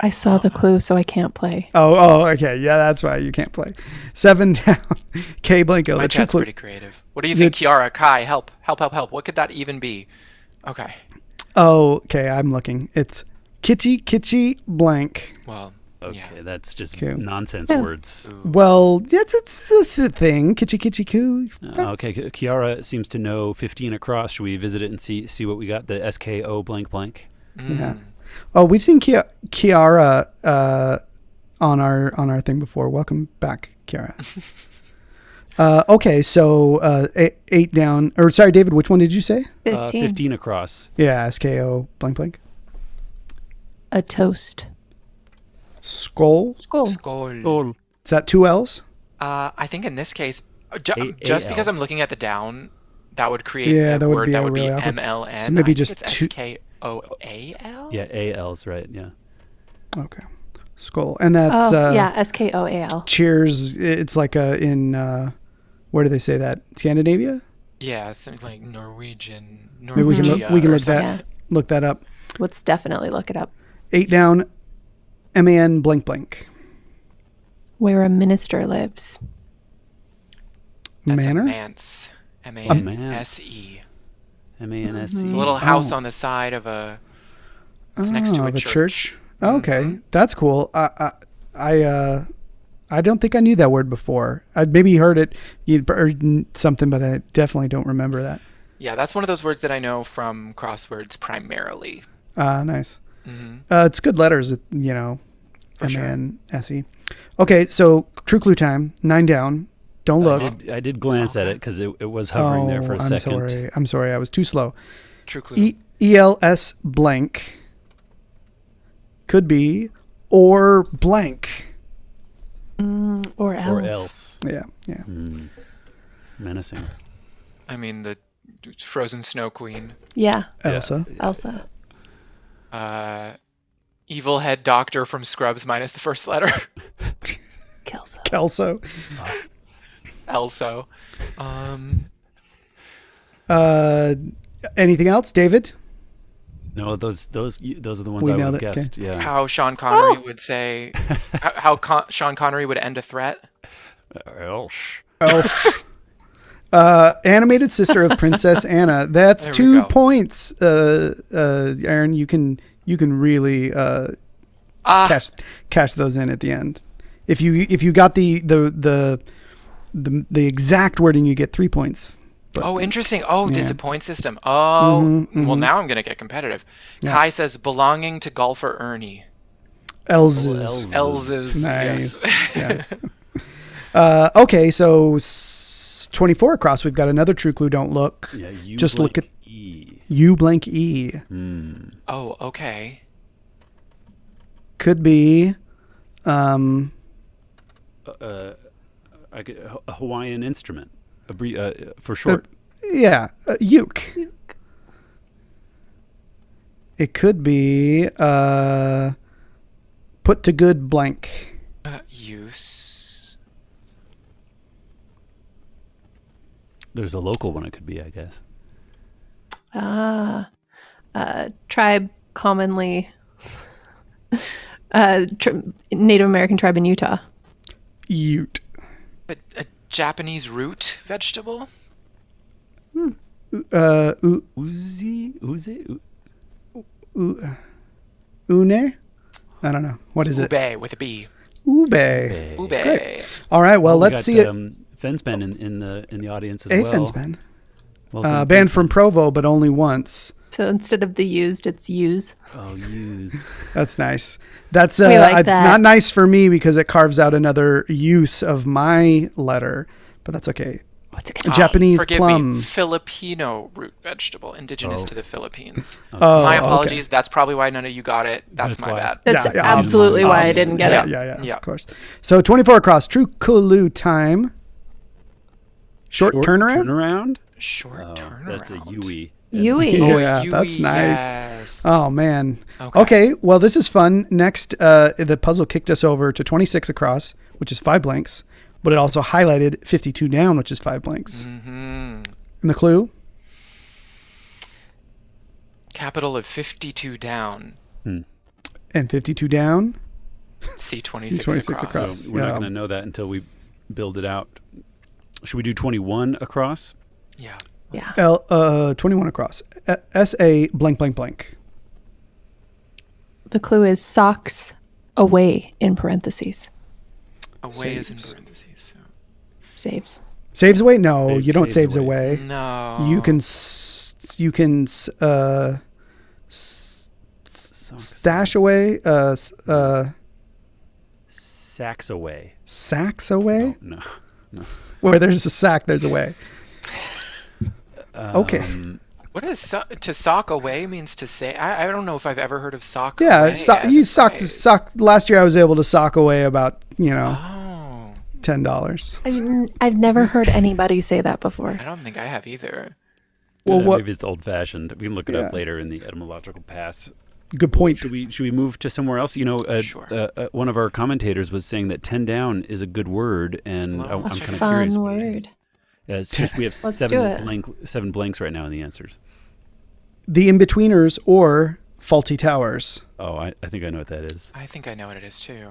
Speaker 5: I saw the clue, so I can't play.
Speaker 3: Oh, okay. Yeah, that's why you can't play. 7 Down. K blank O.
Speaker 2: My
Speaker 3: The true
Speaker 2: chat's
Speaker 3: clue.
Speaker 2: pretty creative. What do you think, Kiara? Kai, help. What could that even be? Okay.
Speaker 3: Oh, okay. I'm looking. It's kitschy blank.
Speaker 2: Well,
Speaker 4: Okay,
Speaker 2: yeah.
Speaker 4: that's just
Speaker 3: Cool.
Speaker 4: nonsense
Speaker 5: Yeah.
Speaker 4: words.
Speaker 3: Well, it's a thing. Kitschy coo.
Speaker 4: Okay, Kiara seems to know 15 across. Should we visit it and see what we got? The SKO blank blank.
Speaker 3: Yeah. Oh, we've seen Kiara on our thing before. Welcome back, Kiara. Okay, so 8 down. Or sorry, David. Which one did you say?
Speaker 5: 15.
Speaker 4: 15 across.
Speaker 3: Yeah, SKO blank blank.
Speaker 5: A toast.
Speaker 3: Skull.
Speaker 5: Skull.
Speaker 2: Skål.
Speaker 3: Is that 2 L's?
Speaker 2: I think in this case,
Speaker 4: A-
Speaker 2: just
Speaker 4: AL.
Speaker 2: because I'm looking at the down, that would create
Speaker 3: Yeah,
Speaker 2: a
Speaker 3: that would
Speaker 2: word
Speaker 3: be
Speaker 2: that
Speaker 3: a
Speaker 2: would be
Speaker 3: really awkward-
Speaker 2: MLN.
Speaker 3: so maybe
Speaker 2: I
Speaker 3: just
Speaker 2: think it's
Speaker 3: two-
Speaker 2: SKOAL?
Speaker 4: Yeah, AL's right. Yeah.
Speaker 3: Okay. Skull. And that's
Speaker 5: Oh, yeah, SKOAL.
Speaker 3: Cheers. It's like in where do they say that? Scandinavia?
Speaker 2: Yeah, something like Norwegian.
Speaker 3: Maybe we can look
Speaker 2: Norwegia or
Speaker 3: look
Speaker 2: something.
Speaker 3: that look that up.
Speaker 5: Let's definitely look it up.
Speaker 3: 8 down. MAN blank blank.
Speaker 5: Where a minister lives.
Speaker 2: That's
Speaker 3: Manor?
Speaker 2: a manse. M-A-N-S-E.
Speaker 4: MANSE.
Speaker 2: It's a little house
Speaker 3: Oh.
Speaker 2: on the side of a. It's next to a
Speaker 3: of a
Speaker 2: church.
Speaker 3: Okay, that's cool. I don't think I knew that word before. I maybe heard it or something, but I definitely don't remember that.
Speaker 2: Yeah, that's one of those words that I know from crosswords primarily.
Speaker 3: Nice.
Speaker 2: Hmm.
Speaker 3: It's good letters,
Speaker 2: For sure.
Speaker 3: MANSE. Okay, so True Clue time. 9 down. Don't look.
Speaker 4: I did glance at it because it was hovering there for a second.
Speaker 3: I'm sorry. I was too slow.
Speaker 2: True clue.
Speaker 3: ELS blank could be or blank.
Speaker 5: Or else.
Speaker 4: Or else.
Speaker 3: Yeah.
Speaker 4: Menacing.
Speaker 2: I mean, the frozen snow queen.
Speaker 5: Yeah,
Speaker 3: Elsa.
Speaker 5: Elsa.
Speaker 2: Evil head doctor from Scrubs minus the first letter.
Speaker 5: Kelso.
Speaker 3: Kelso.
Speaker 2: Elso.
Speaker 3: Anything else, David?
Speaker 4: No, those are the ones
Speaker 3: We
Speaker 4: I would
Speaker 3: nailed
Speaker 4: have
Speaker 3: it,
Speaker 4: guessed. Yeah.
Speaker 2: How Sean Connery would say. Sean Connery would end a threat.
Speaker 4: Else.
Speaker 3: Elf. Animated sister of Princess Anna. That's
Speaker 2: There we
Speaker 3: 2
Speaker 2: go.
Speaker 3: points. Aaron, you can really cash those in at the end. If you got the exact wording, you get 3 points. But,
Speaker 2: Oh, interesting. Oh, there's
Speaker 3: Yeah.
Speaker 2: a point system. Oh,
Speaker 3: Mhm,
Speaker 2: well,
Speaker 3: mhm.
Speaker 2: now I'm going to get competitive.
Speaker 3: Yeah.
Speaker 2: Kai says, belonging to golfer Ernie.
Speaker 3: Elzes.
Speaker 2: Elzes.
Speaker 3: Nice.
Speaker 2: Yes.
Speaker 3: Yeah. Okay, so 24 across. We've got another True Clue. Don't look.
Speaker 4: Yeah. You
Speaker 3: Just look
Speaker 4: blank
Speaker 3: at
Speaker 4: E.
Speaker 3: U blank E.
Speaker 2: Oh, okay.
Speaker 3: Could be.
Speaker 4: A Hawaiian instrument. For short.
Speaker 3: Yeah, uke. It could be put to good blank.
Speaker 2: Use.
Speaker 4: There's a local one it could be, I guess.
Speaker 5: Tribe commonly Native American tribe in Utah.
Speaker 3: Ute.
Speaker 2: A Japanese root vegetable?
Speaker 4: Uzi?
Speaker 3: Une? I don't know. What is it?
Speaker 2: Ube with a B.
Speaker 3: Ube.
Speaker 2: Ube.
Speaker 3: Great. All right. Well, let's see it.
Speaker 4: Fenspen in the audience as
Speaker 3: A
Speaker 4: well.
Speaker 3: Fenspen.
Speaker 4: Welcome,
Speaker 3: Banned from
Speaker 4: Fenspen.
Speaker 3: Provo, but only once.
Speaker 5: So instead of the used, it's use.
Speaker 4: Oh, use.
Speaker 3: That's nice. That's
Speaker 5: We like
Speaker 3: it's
Speaker 5: that.
Speaker 3: not nice for me because it carves out another use of my letter, but that's okay.
Speaker 5: What's it gonna
Speaker 3: Japanese
Speaker 2: Forgive
Speaker 3: plum.
Speaker 2: me, Filipino root vegetable, indigenous to the Philippines.
Speaker 3: Oh,
Speaker 2: My
Speaker 3: okay.
Speaker 2: apologies. That's probably why none of you got it. That's
Speaker 4: That's
Speaker 2: my
Speaker 4: why.
Speaker 2: bad.
Speaker 5: That's
Speaker 3: Yeah,
Speaker 5: absolutely why I
Speaker 3: obviously.
Speaker 5: didn't get
Speaker 3: Yeah,
Speaker 5: it.
Speaker 3: yeah,
Speaker 2: Yeah.
Speaker 3: of course. So 24 across. True clue time. Short turnaround?
Speaker 4: Turnaround?
Speaker 2: Short
Speaker 4: Oh,
Speaker 2: turnaround.
Speaker 4: that's a Yui.
Speaker 5: Yui.
Speaker 3: Oh,
Speaker 2: a
Speaker 3: yeah,
Speaker 2: Yui,
Speaker 3: that's nice.
Speaker 2: yes.
Speaker 3: Oh, man.
Speaker 2: Okay.
Speaker 3: Okay, well, this is fun. Next, the puzzle kicked us over to 26 across, which is 5 blanks, but it also highlighted 52 down, which is 5 blanks.
Speaker 2: Mm-hmm.
Speaker 3: And the clue?
Speaker 2: Capital of 52 down.
Speaker 3: And 52 down?
Speaker 2: C26
Speaker 3: C26
Speaker 2: across.
Speaker 3: across.
Speaker 4: So we're not
Speaker 3: Yeah.
Speaker 4: going to know that until we build it out. Should we do 21 across?
Speaker 2: Yeah.
Speaker 5: Yeah.
Speaker 3: 21 across. S-A blank, blank, blank.
Speaker 5: The clue is socks away in parentheses.
Speaker 2: Away is in
Speaker 3: Saves.
Speaker 2: parentheses. So.
Speaker 5: Saves.
Speaker 3: Saves away? No,
Speaker 4: Saves-
Speaker 3: you don't
Speaker 4: saves
Speaker 3: saves away.
Speaker 2: No.
Speaker 3: You can stash away,
Speaker 4: Sacks away.
Speaker 3: sacks away.
Speaker 4: No.
Speaker 3: Where there's a sack, there's a way. Okay.
Speaker 2: What is to sock away means to say? I don't know if I've ever heard of sock
Speaker 3: Yeah,
Speaker 2: away. as
Speaker 3: you
Speaker 2: a
Speaker 3: socked.
Speaker 2: phrase.
Speaker 3: Last year, I was able to sock away about
Speaker 2: Oh.
Speaker 3: $10.
Speaker 5: I've never heard anybody say that before.
Speaker 2: I don't think I have either.
Speaker 3: Well, what?
Speaker 4: Maybe it's old fashioned. We can look it up
Speaker 3: Yeah.
Speaker 4: later in the etymological pass.
Speaker 3: Good point.
Speaker 4: Should we move to somewhere else?
Speaker 2: Sure.
Speaker 4: One of our commentators was saying that 10 down is a good word, and
Speaker 2: Well,
Speaker 4: I'm
Speaker 2: that's
Speaker 4: kind of
Speaker 5: Fun
Speaker 4: curious. what it
Speaker 5: word.
Speaker 4: is. Yeah, it's just we have
Speaker 5: Let's do it.
Speaker 4: seven blanks right now in the answers.
Speaker 3: The in-betweeners or faulty towers.
Speaker 4: Oh, I think I know what that is.
Speaker 2: I think I know what it is too.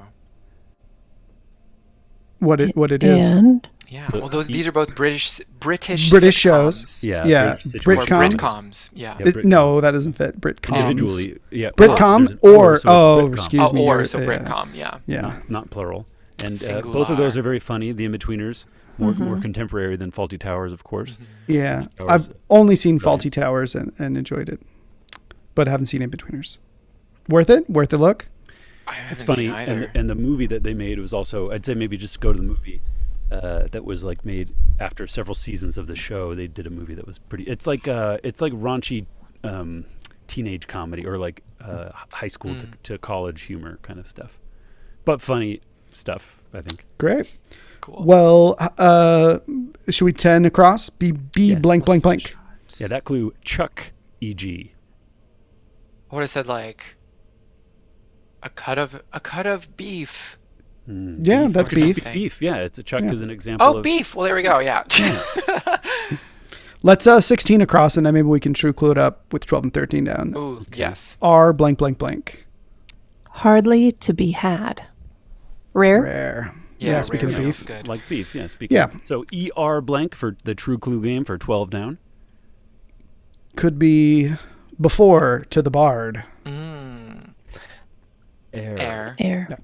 Speaker 3: What it is?
Speaker 5: And
Speaker 2: Yeah. Well, these are both British
Speaker 3: shows.
Speaker 2: sitcoms.
Speaker 4: Yeah,
Speaker 3: Yeah,
Speaker 4: British
Speaker 2: Or
Speaker 3: Britcoms.
Speaker 2: Britcoms. Yeah.
Speaker 4: Yeah, Britcoms.
Speaker 3: No, that doesn't fit. Britcoms.
Speaker 4: Individually, yeah.
Speaker 3: Britcom
Speaker 4: there's an
Speaker 3: or
Speaker 4: so it's Britcom.
Speaker 3: excuse me.
Speaker 2: Or
Speaker 3: you're-
Speaker 2: so Britcom. Yeah.
Speaker 3: Yeah.
Speaker 4: Not plural. And
Speaker 2: Singular.
Speaker 4: both of those are very funny. The in-betweeners, more contemporary than Faulty Towers, of course.
Speaker 3: Yeah.
Speaker 4: Towers.
Speaker 3: I've only seen Faulty Towers and enjoyed it, but I haven't seen In-Betweeners. Worth it? Worth a look?
Speaker 2: I haven't
Speaker 4: It's funny,
Speaker 2: seen either.
Speaker 4: and the movie that they made was also. I'd say maybe just go to the movie that was like made after several seasons of the show. They did a movie that was pretty. It's like raunchy teenage comedy or like high school to college humor kind of stuff, but funny stuff. I think.
Speaker 3: Great.
Speaker 2: Cool.
Speaker 3: Well, should we 10 across? B
Speaker 4: Yeah.
Speaker 3: blank blank blank.
Speaker 4: Yeah, that clue. Chuck, e.g.
Speaker 2: I would have said like a cut of beef.
Speaker 3: Yeah, that's
Speaker 2: Could just
Speaker 3: beef.
Speaker 2: be-
Speaker 4: Beef. Yeah, it's a Chuck is an example.
Speaker 2: Oh,
Speaker 4: of,
Speaker 2: beef. Well, there we go. Yeah.
Speaker 3: Let's 16 across, and then maybe we can true clue it up with 12 and 13 down.
Speaker 2: Ooh, yes.
Speaker 3: R blank blank blank.
Speaker 5: hardly to be had. Rare.
Speaker 3: Rare.
Speaker 2: Yeah,
Speaker 3: Yeah, speaking of
Speaker 2: rare
Speaker 3: beef.
Speaker 2: feels good.
Speaker 4: Like beef. Yeah. Speaking.
Speaker 3: Yeah.
Speaker 4: So ER blank for the true clue game for 12 down.
Speaker 3: Could be before to the bard.
Speaker 2: Air.
Speaker 5: Air.
Speaker 3: Yeah.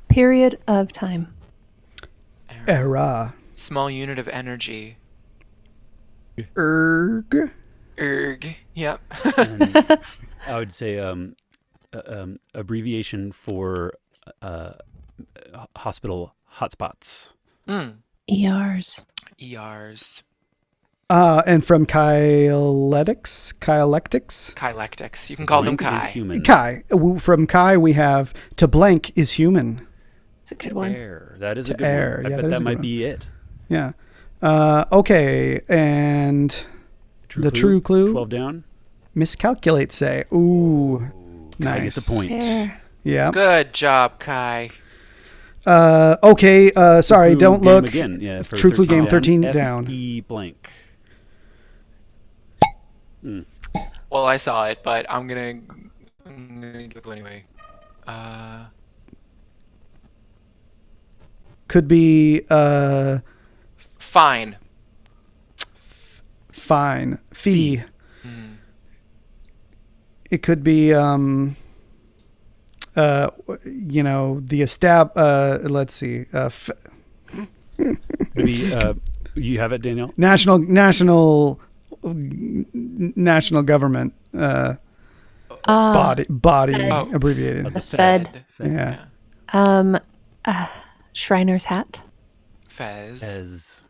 Speaker 5: Period of time.
Speaker 3: Era.
Speaker 2: Small unit of energy.
Speaker 3: Erg.
Speaker 2: Erg. Yep.
Speaker 4: And I would say abbreviation for hospital hotspots.
Speaker 5: ERs.
Speaker 2: ERs.
Speaker 3: And from Kyletics.
Speaker 2: Kylectics. You can call them
Speaker 4: Blank is
Speaker 2: Kai.
Speaker 4: human.
Speaker 3: Kai. From Kai, we have to blank is human.
Speaker 5: It's a good one.
Speaker 4: Air. That is a
Speaker 3: To
Speaker 4: good
Speaker 3: air.
Speaker 4: one.
Speaker 3: Yeah,
Speaker 4: I
Speaker 3: that
Speaker 4: bet
Speaker 3: is a
Speaker 4: that
Speaker 3: good
Speaker 4: might
Speaker 3: one.
Speaker 4: be it.
Speaker 3: Yeah. Okay. And the true clue?
Speaker 4: 12 down.
Speaker 3: Miscalculate, say. Ooh.
Speaker 4: Kai
Speaker 3: Nice.
Speaker 4: gets a point.
Speaker 5: Air.
Speaker 3: Yeah.
Speaker 2: Good job, Kai.
Speaker 3: Okay. Sorry.
Speaker 4: Clue
Speaker 3: Don't
Speaker 4: game
Speaker 3: look.
Speaker 4: again. Yeah, for
Speaker 3: True clue game 13
Speaker 4: down.
Speaker 3: down.
Speaker 4: FE blank.
Speaker 2: Well, I saw it, but I'm gonna go anyway.
Speaker 3: Could be
Speaker 2: Fine.
Speaker 3: fine. Fee. It could be the let's see.
Speaker 4: Maybe you have it, Danielle.
Speaker 3: National government body
Speaker 5: Oh.
Speaker 3: abbreviated.
Speaker 4: The
Speaker 5: Fed.
Speaker 3: Yeah.
Speaker 5: Shriner's hat.
Speaker 2: Fez.
Speaker 4: As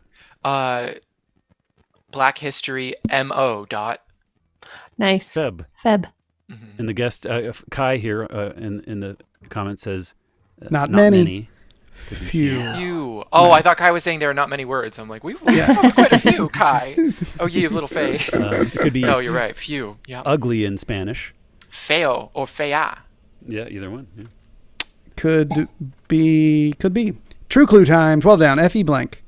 Speaker 2: Black History MO dot.
Speaker 5: Nice.
Speaker 4: Feb.
Speaker 5: Feb.
Speaker 4: And the guest Kai here in the comment says
Speaker 3: Not many.
Speaker 4: Could be
Speaker 3: Few.
Speaker 2: Few. Oh, I thought Kai was saying there are not many words. I'm like, we have quite a few, Kai. Oh, ye of little faith.
Speaker 4: It could be
Speaker 2: No, you're right. Few. Yeah.
Speaker 4: ugly in Spanish.
Speaker 2: Feo or fea.
Speaker 4: Yeah, either one. Yeah.
Speaker 3: Could be. True Clue time. 12 down. FE blank.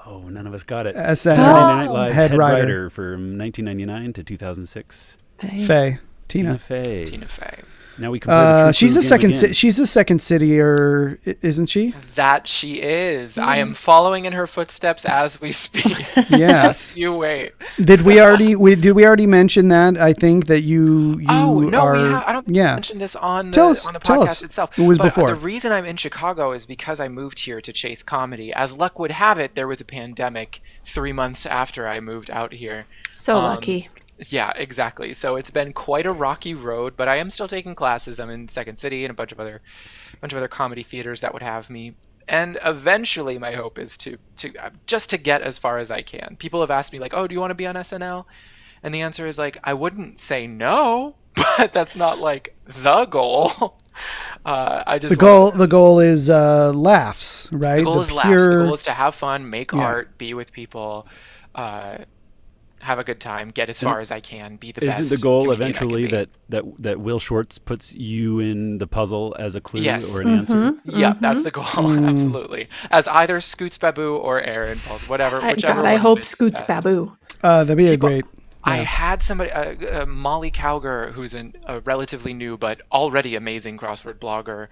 Speaker 4: Oh, none of us got it.
Speaker 3: SNL.
Speaker 4: Saturday Night Live
Speaker 3: Head
Speaker 4: head
Speaker 3: writer.
Speaker 4: writer from 1999 to 2006.
Speaker 3: Faye. Tina.
Speaker 4: Fey.
Speaker 2: Tina Fey.
Speaker 4: Now we compare the True
Speaker 3: She's
Speaker 4: Clue
Speaker 3: a second.
Speaker 4: game again.
Speaker 3: She's a second citier, isn't she?
Speaker 2: That she is. I am following in her footsteps as we speak.
Speaker 3: Yeah.
Speaker 2: Just you wait.
Speaker 3: Did we already mention that? I think that you
Speaker 2: Oh no,
Speaker 3: are.
Speaker 2: I don't think we mentioned this on the
Speaker 3: Tell us.
Speaker 2: podcast itself.
Speaker 3: It was
Speaker 2: But
Speaker 3: before.
Speaker 2: The reason I'm in Chicago is because I moved here to chase comedy. As luck would have it, there was a pandemic 3 months after I moved out here.
Speaker 5: So lucky.
Speaker 2: Yeah, exactly. So it's been quite a rocky road, but I am still taking classes. I'm in Second City and a bunch of other comedy theaters that would have me. And eventually, my hope is to just to get as far as I can. People have asked me like, "Oh, do you want to be on SNL?" And the answer is like, I wouldn't say no, but that's not like the goal. I just
Speaker 3: The goal is laughs, right?
Speaker 2: The goal is laughs. The goal is to have fun, make art, be with people, have a good time, get as far as I can, be the best.
Speaker 4: Isn't the goal
Speaker 2: comedian I can
Speaker 4: eventually
Speaker 2: be.
Speaker 4: that Will Shortz puts you in the puzzle as a clue
Speaker 2: Yes.
Speaker 4: or an answer?
Speaker 2: Yeah, that's the goal. Absolutely. As either Scoots Babu or Aaron Pauls, whichever.
Speaker 5: God, I
Speaker 2: one
Speaker 5: hope
Speaker 2: is
Speaker 5: Scoots
Speaker 2: best.
Speaker 5: Babu.
Speaker 3: That'd be a great.
Speaker 2: I had somebody, Molly Cowger, who's a relatively new but already amazing crossword blogger,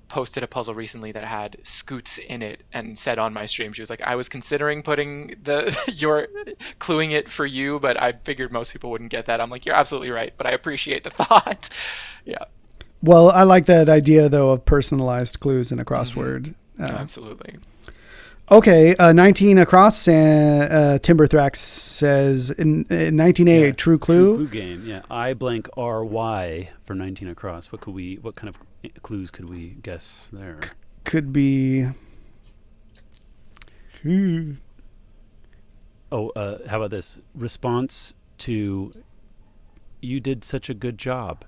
Speaker 2: posted a puzzle recently that had Scoots in it and said on my stream, she was like, I was considering putting your cluing it for you, but I figured most people wouldn't get that. I'm like, you're absolutely right, but I appreciate the thought. Yeah.
Speaker 3: Well, I like that idea though of personalized clues in a crossword.
Speaker 2: Absolutely.
Speaker 3: Okay, 19 across. Timberthrax says in 1988, True Clue.
Speaker 4: True Clue game. Yeah, I blank RY for 19 across. What kind of clues could we guess there?
Speaker 3: Could be.
Speaker 4: Oh, how about this? Response to "You did such a good job."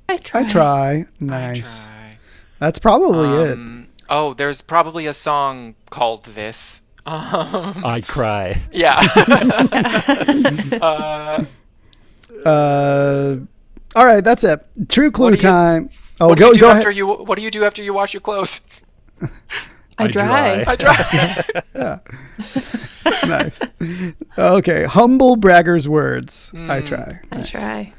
Speaker 5: I try.
Speaker 3: I try. Nice.
Speaker 2: I try.
Speaker 3: That's probably it.
Speaker 2: Oh, there's probably a song called this.
Speaker 4: I cry.
Speaker 2: Yeah.
Speaker 3: All right, that's it. True Clue
Speaker 2: What do you-
Speaker 3: time. Oh,
Speaker 2: What do you do
Speaker 3: go
Speaker 2: after
Speaker 3: ahead.
Speaker 2: What do you do after you wash your clothes?
Speaker 5: I dry.
Speaker 2: I try.
Speaker 3: Nice. Okay, humble bragger's words. I try.
Speaker 5: I try.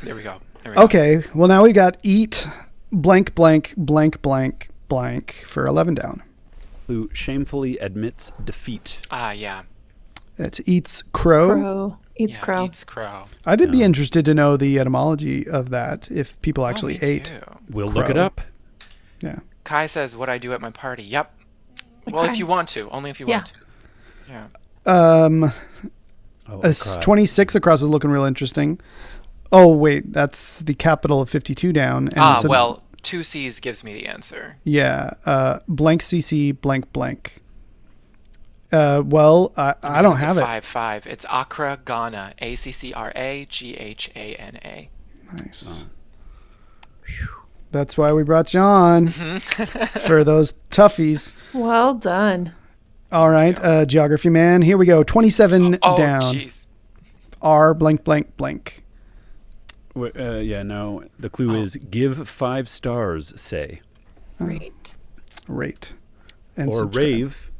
Speaker 2: There we go.
Speaker 3: Okay, well now we got eat blank blank blank blank blank for 11 down.
Speaker 4: Who shamefully admits defeat.
Speaker 2: Ah, yeah.
Speaker 3: It's eats crow.
Speaker 5: Crow. Eats
Speaker 2: Yeah,
Speaker 5: crow.
Speaker 2: Eats crow.
Speaker 3: I did be interested to know the etymology of that, if people actually
Speaker 2: Me
Speaker 3: ate.
Speaker 2: too.
Speaker 4: We'll look it
Speaker 3: Crow.
Speaker 4: up.
Speaker 3: Yeah.
Speaker 2: Kai says, "What I do at my party." Yep. Well, if
Speaker 5: Okay.
Speaker 2: you want to, only if you want to. Yeah.
Speaker 4: Oh, I
Speaker 3: It's
Speaker 4: cry.
Speaker 3: 26 across is looking real interesting. Oh, wait, that's the capital of 52 down. And it's
Speaker 2: Well, 2 C's gives me the answer.
Speaker 3: Yeah, blank CC blank blank. Well, I don't have it.
Speaker 2: 5-5. It's Accra, Ghana. ACCRA GHANA.
Speaker 3: Nice. That's why we brought you on for those toughies.
Speaker 5: Well done.
Speaker 3: All right, geography man. Here we go. 27
Speaker 2: Oh,
Speaker 3: down.
Speaker 2: jeez.
Speaker 3: R blank blank blank.
Speaker 4: Yeah, no. The clue is give 5 stars, say.
Speaker 5: Great.
Speaker 3: Rate. And
Speaker 4: Or
Speaker 3: subscribe.
Speaker 4: rave.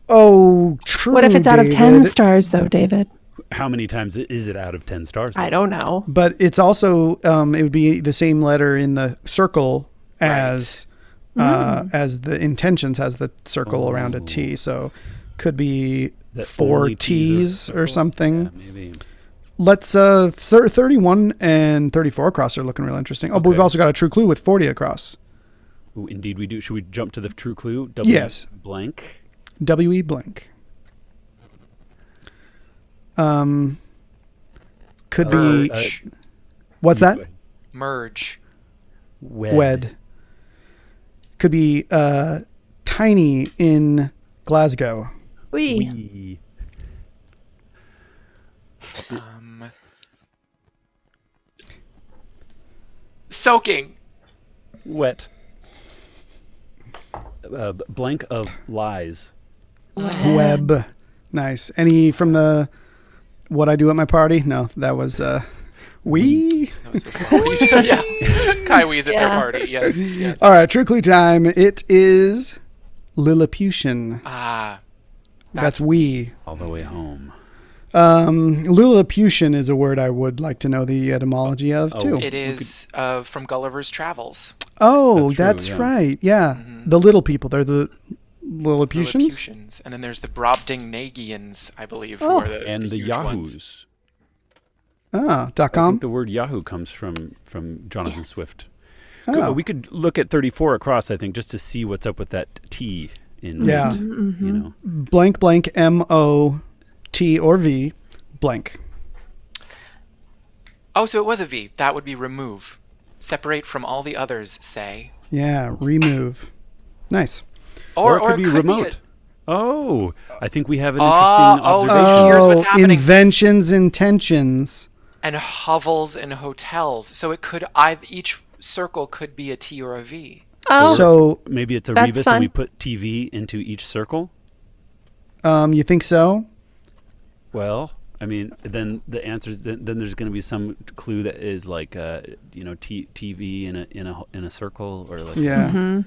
Speaker 3: Oh, true.
Speaker 5: What if it's out of 10
Speaker 3: David.
Speaker 5: stars, though, David?
Speaker 4: how many times is it out of 10 stars?
Speaker 5: I don't know.
Speaker 3: But it's also it would be the same letter in the circle as the intentions has the circle around a T. So could be
Speaker 4: That
Speaker 3: 4
Speaker 4: only
Speaker 3: T's or
Speaker 4: circles?
Speaker 3: something.
Speaker 4: Yeah, maybe.
Speaker 3: Let's 31 and 34 across are looking real interesting. Oh, but we've
Speaker 4: Okay.
Speaker 3: also got a true clue with 40 across.
Speaker 4: Ooh, indeed we do. Should we jump to the true clue? W
Speaker 3: Yes.
Speaker 4: blank.
Speaker 3: W-E blank. Could be what's that?
Speaker 2: Merge.
Speaker 3: Wed. Could be tiny in Glasgow.
Speaker 5: We.
Speaker 2: Soaking.
Speaker 4: Wet. Blank of lies.
Speaker 3: Web. Nice. Any from the What I Do at My Party? No, that was we.
Speaker 2: That was before. Yeah. Kaiwi's at their
Speaker 5: Yeah.
Speaker 2: party. Yes. Yes.
Speaker 3: All right, true clue time. It is Lilliputian.
Speaker 2: Ah.
Speaker 3: That's we.
Speaker 4: All the way home.
Speaker 3: Lilliputian is a word I would like to know the etymology of too.
Speaker 2: It is from Gulliver's Travels.
Speaker 3: Oh,
Speaker 4: That's true,
Speaker 3: that's
Speaker 4: yeah.
Speaker 3: right. Yeah. The little people. They're the Lilliputians.
Speaker 2: Lilliputians. And then there's the Brobdingnagians, I believe, who
Speaker 5: Oh.
Speaker 2: are the
Speaker 4: And the
Speaker 2: huge ones.
Speaker 4: Yahoos.
Speaker 3: Ah,
Speaker 4: I
Speaker 3: .com.
Speaker 4: think the word Yahoo comes from Jonathan
Speaker 5: Yes.
Speaker 4: Swift.
Speaker 3: Oh.
Speaker 4: We could look at 34 across, I think, just to see what's up with that T in
Speaker 3: Yeah.
Speaker 4: it, you know.
Speaker 3: Blank blank MOT or V blank.
Speaker 2: Oh, so it was a V. That would be remove. Separate from all the others, say.
Speaker 3: Yeah, remove. Nice.
Speaker 4: Or it could be remote. Oh, I think we have an interesting observation.
Speaker 2: Here's what's
Speaker 3: Oh,
Speaker 2: happening.
Speaker 3: inventions, intentions.
Speaker 2: And hovels and hotels. So it could each circle could be a T or a V.
Speaker 5: Oh,
Speaker 3: So,
Speaker 4: Maybe it's a
Speaker 5: That's
Speaker 4: rebus
Speaker 5: fun.
Speaker 4: and we put TV into each circle?
Speaker 3: you think so?
Speaker 4: Well, I mean, then the answer is then there's going to be some clue that is like, TV in a circle or like.
Speaker 3: Yeah.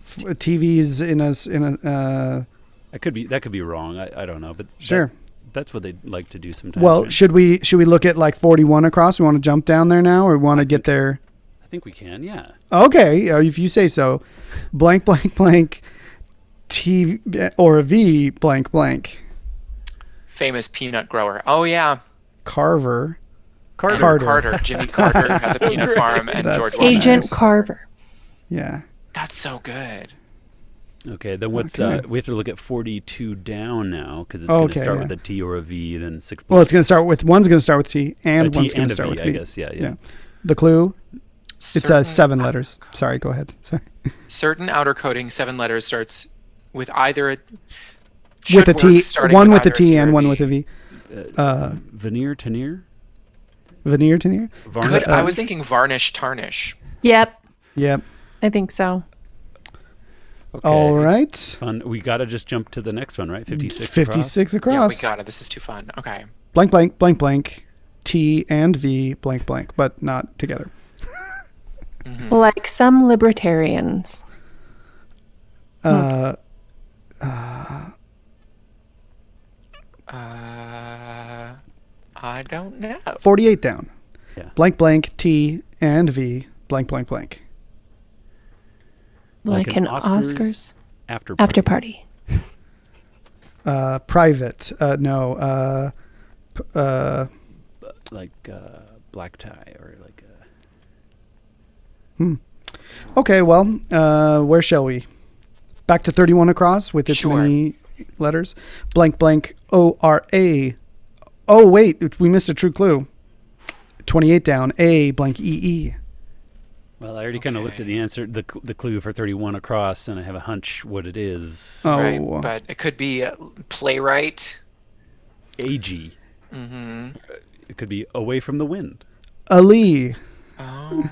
Speaker 3: TVs in a.
Speaker 4: That could be wrong. I don't know, but
Speaker 3: Sure.
Speaker 4: that's what they like to do sometimes.
Speaker 3: Well,
Speaker 4: right?
Speaker 3: should we look at like 41 across? We want to jump down there now, or want to get there?
Speaker 4: I think we can. Yeah.
Speaker 3: Okay, if you say so. Blank blank blank. T or a V blank blank.
Speaker 2: Famous peanut grower. Oh, yeah.
Speaker 3: Carver.
Speaker 2: Carter. Jimmy Carter has a peanut farm, and
Speaker 3: That's
Speaker 2: George
Speaker 3: so
Speaker 2: Washington.
Speaker 5: Agent
Speaker 3: nice.
Speaker 5: Carver.
Speaker 3: Yeah.
Speaker 2: That's so good.
Speaker 4: Okay. Then what's
Speaker 3: Okay.
Speaker 4: we have to look at 42 down now because it's going to
Speaker 3: Okay,
Speaker 4: start
Speaker 3: yeah.
Speaker 4: with a T or a V, then 6.
Speaker 3: Well, it's going to start with one's going to start with T, and
Speaker 4: a T
Speaker 3: one's going
Speaker 4: and
Speaker 3: to
Speaker 4: a
Speaker 3: start
Speaker 4: V,
Speaker 3: with
Speaker 4: I
Speaker 3: V.
Speaker 4: guess. Yeah.
Speaker 3: The clue. It's
Speaker 2: Certain-
Speaker 3: 7 letters. Sorry, go ahead. Sorry.
Speaker 2: Certain outer coding, 7 letters, starts with either a...
Speaker 3: With a
Speaker 2: should
Speaker 3: T,
Speaker 2: work starting
Speaker 3: one with a
Speaker 2: either
Speaker 3: T
Speaker 2: or
Speaker 3: and one
Speaker 2: V.
Speaker 3: with a V.
Speaker 4: Veneer, teneer,
Speaker 3: Veneer, teneer.
Speaker 4: varnish.
Speaker 2: I was thinking varnish, tarnish.
Speaker 5: Yep,
Speaker 3: Yep.
Speaker 5: I think so.
Speaker 4: Okay.
Speaker 3: All right.
Speaker 4: Fun. We got to just jump to the next one, right? 56.
Speaker 3: 56
Speaker 2: Yeah,
Speaker 3: across.
Speaker 2: we got it. This is too fun. Okay.
Speaker 3: Blank, blank, blank, blank. T and V, blank, blank, but not together.
Speaker 5: Like some libertarians.
Speaker 2: I don't know.
Speaker 3: 48 down.
Speaker 4: Yeah.
Speaker 3: Blank, blank, T and V, blank, blank, blank.
Speaker 5: Like an Oscars
Speaker 4: after
Speaker 5: party.
Speaker 3: Private. No.
Speaker 4: like black tie or like.
Speaker 3: Okay, well, where shall we? Back to 31 across with its
Speaker 2: Sure.
Speaker 3: many letters. Blank, blank, O-R-A. Oh, wait, we missed a true clue. 28 down, A, blank, E-E.
Speaker 4: Well, I already kind of looked at the answer, the clue for 31 across, and I have a hunch what it is.
Speaker 3: Oh,
Speaker 2: Right, but it could be playwright.
Speaker 4: AG.
Speaker 2: Mm-hmm.
Speaker 4: It could be away from the wind.
Speaker 3: Ali.
Speaker 2: Oh.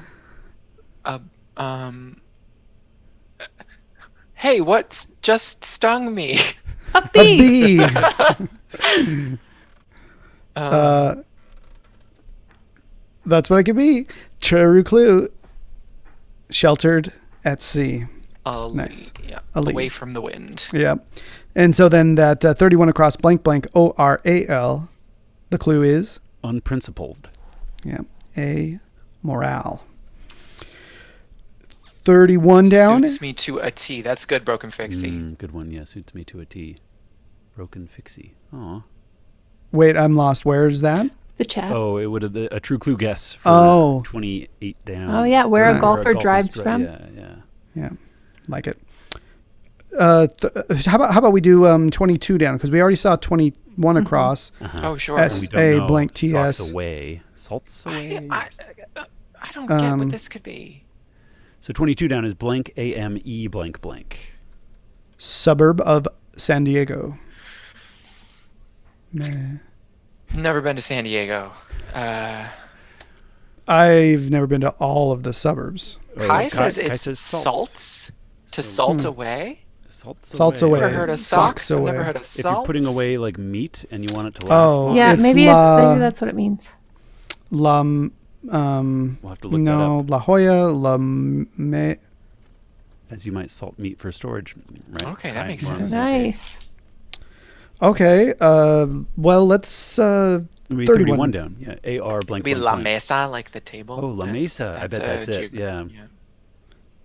Speaker 2: Hey, what just stung me?
Speaker 5: A
Speaker 3: A
Speaker 5: bee.
Speaker 3: B. That's what it could be. True clue. Sheltered at sea. Nice.
Speaker 2: Yeah.
Speaker 3: Ali.
Speaker 2: Away from the wind.
Speaker 3: Yeah. And so then that 31 across, blank, blank, O-R-A-L, The clue is
Speaker 4: Unprincipled.
Speaker 3: a morale. 31 down.
Speaker 2: Suits me to a T. That's good, Broken Fixie.
Speaker 4: Good one. Yeah, suits me to a T. Broken Fixie. Aw.
Speaker 3: Wait, I'm lost. Where is that?
Speaker 5: The chat.
Speaker 4: Oh, it would have a true clue guess for 28 down.
Speaker 5: Oh, yeah, where a
Speaker 3: Right.
Speaker 5: golfer drives from.
Speaker 4: Yeah.
Speaker 3: Yeah, like it. How about we do 22 down, because we already saw 21 across.
Speaker 2: Oh, sure.
Speaker 3: S-
Speaker 4: We don't
Speaker 3: A
Speaker 4: know.
Speaker 3: blank TS.
Speaker 4: Salts away. Salts away.
Speaker 2: I don't get what this could be.
Speaker 4: So 22 down is blank AME blank blank.
Speaker 3: Suburb of San Diego. Meh.
Speaker 2: Never been to San Diego.
Speaker 3: I've never been to all of the suburbs.
Speaker 2: Kai says
Speaker 4: Kai
Speaker 2: it's
Speaker 4: says
Speaker 2: salts. To
Speaker 4: So-
Speaker 2: salt away?
Speaker 3: Salts away.
Speaker 2: Never heard of
Speaker 3: Socks
Speaker 2: socks. I've
Speaker 3: away.
Speaker 2: never heard of
Speaker 4: If
Speaker 2: salt.
Speaker 4: you're putting away like meat and you want it to last
Speaker 3: Oh,
Speaker 4: long,
Speaker 5: Yeah,
Speaker 3: It's
Speaker 5: maybe that's what it means.
Speaker 3: We'll
Speaker 4: we'll have to look that up.
Speaker 3: La Jolla, Me.
Speaker 4: As you might salt meat for storage, right?
Speaker 2: Okay, that
Speaker 4: Kai,
Speaker 2: makes
Speaker 4: we're on the
Speaker 2: sense.
Speaker 4: same page.
Speaker 5: Nice.
Speaker 3: Okay. Well, let's.
Speaker 4: We
Speaker 3: 31
Speaker 4: down. Yeah. AR blank
Speaker 2: Be
Speaker 4: blank
Speaker 2: La
Speaker 4: blank.
Speaker 2: Mesa, like the table.
Speaker 4: Oh, La Mesa. I bet that's it. Yeah.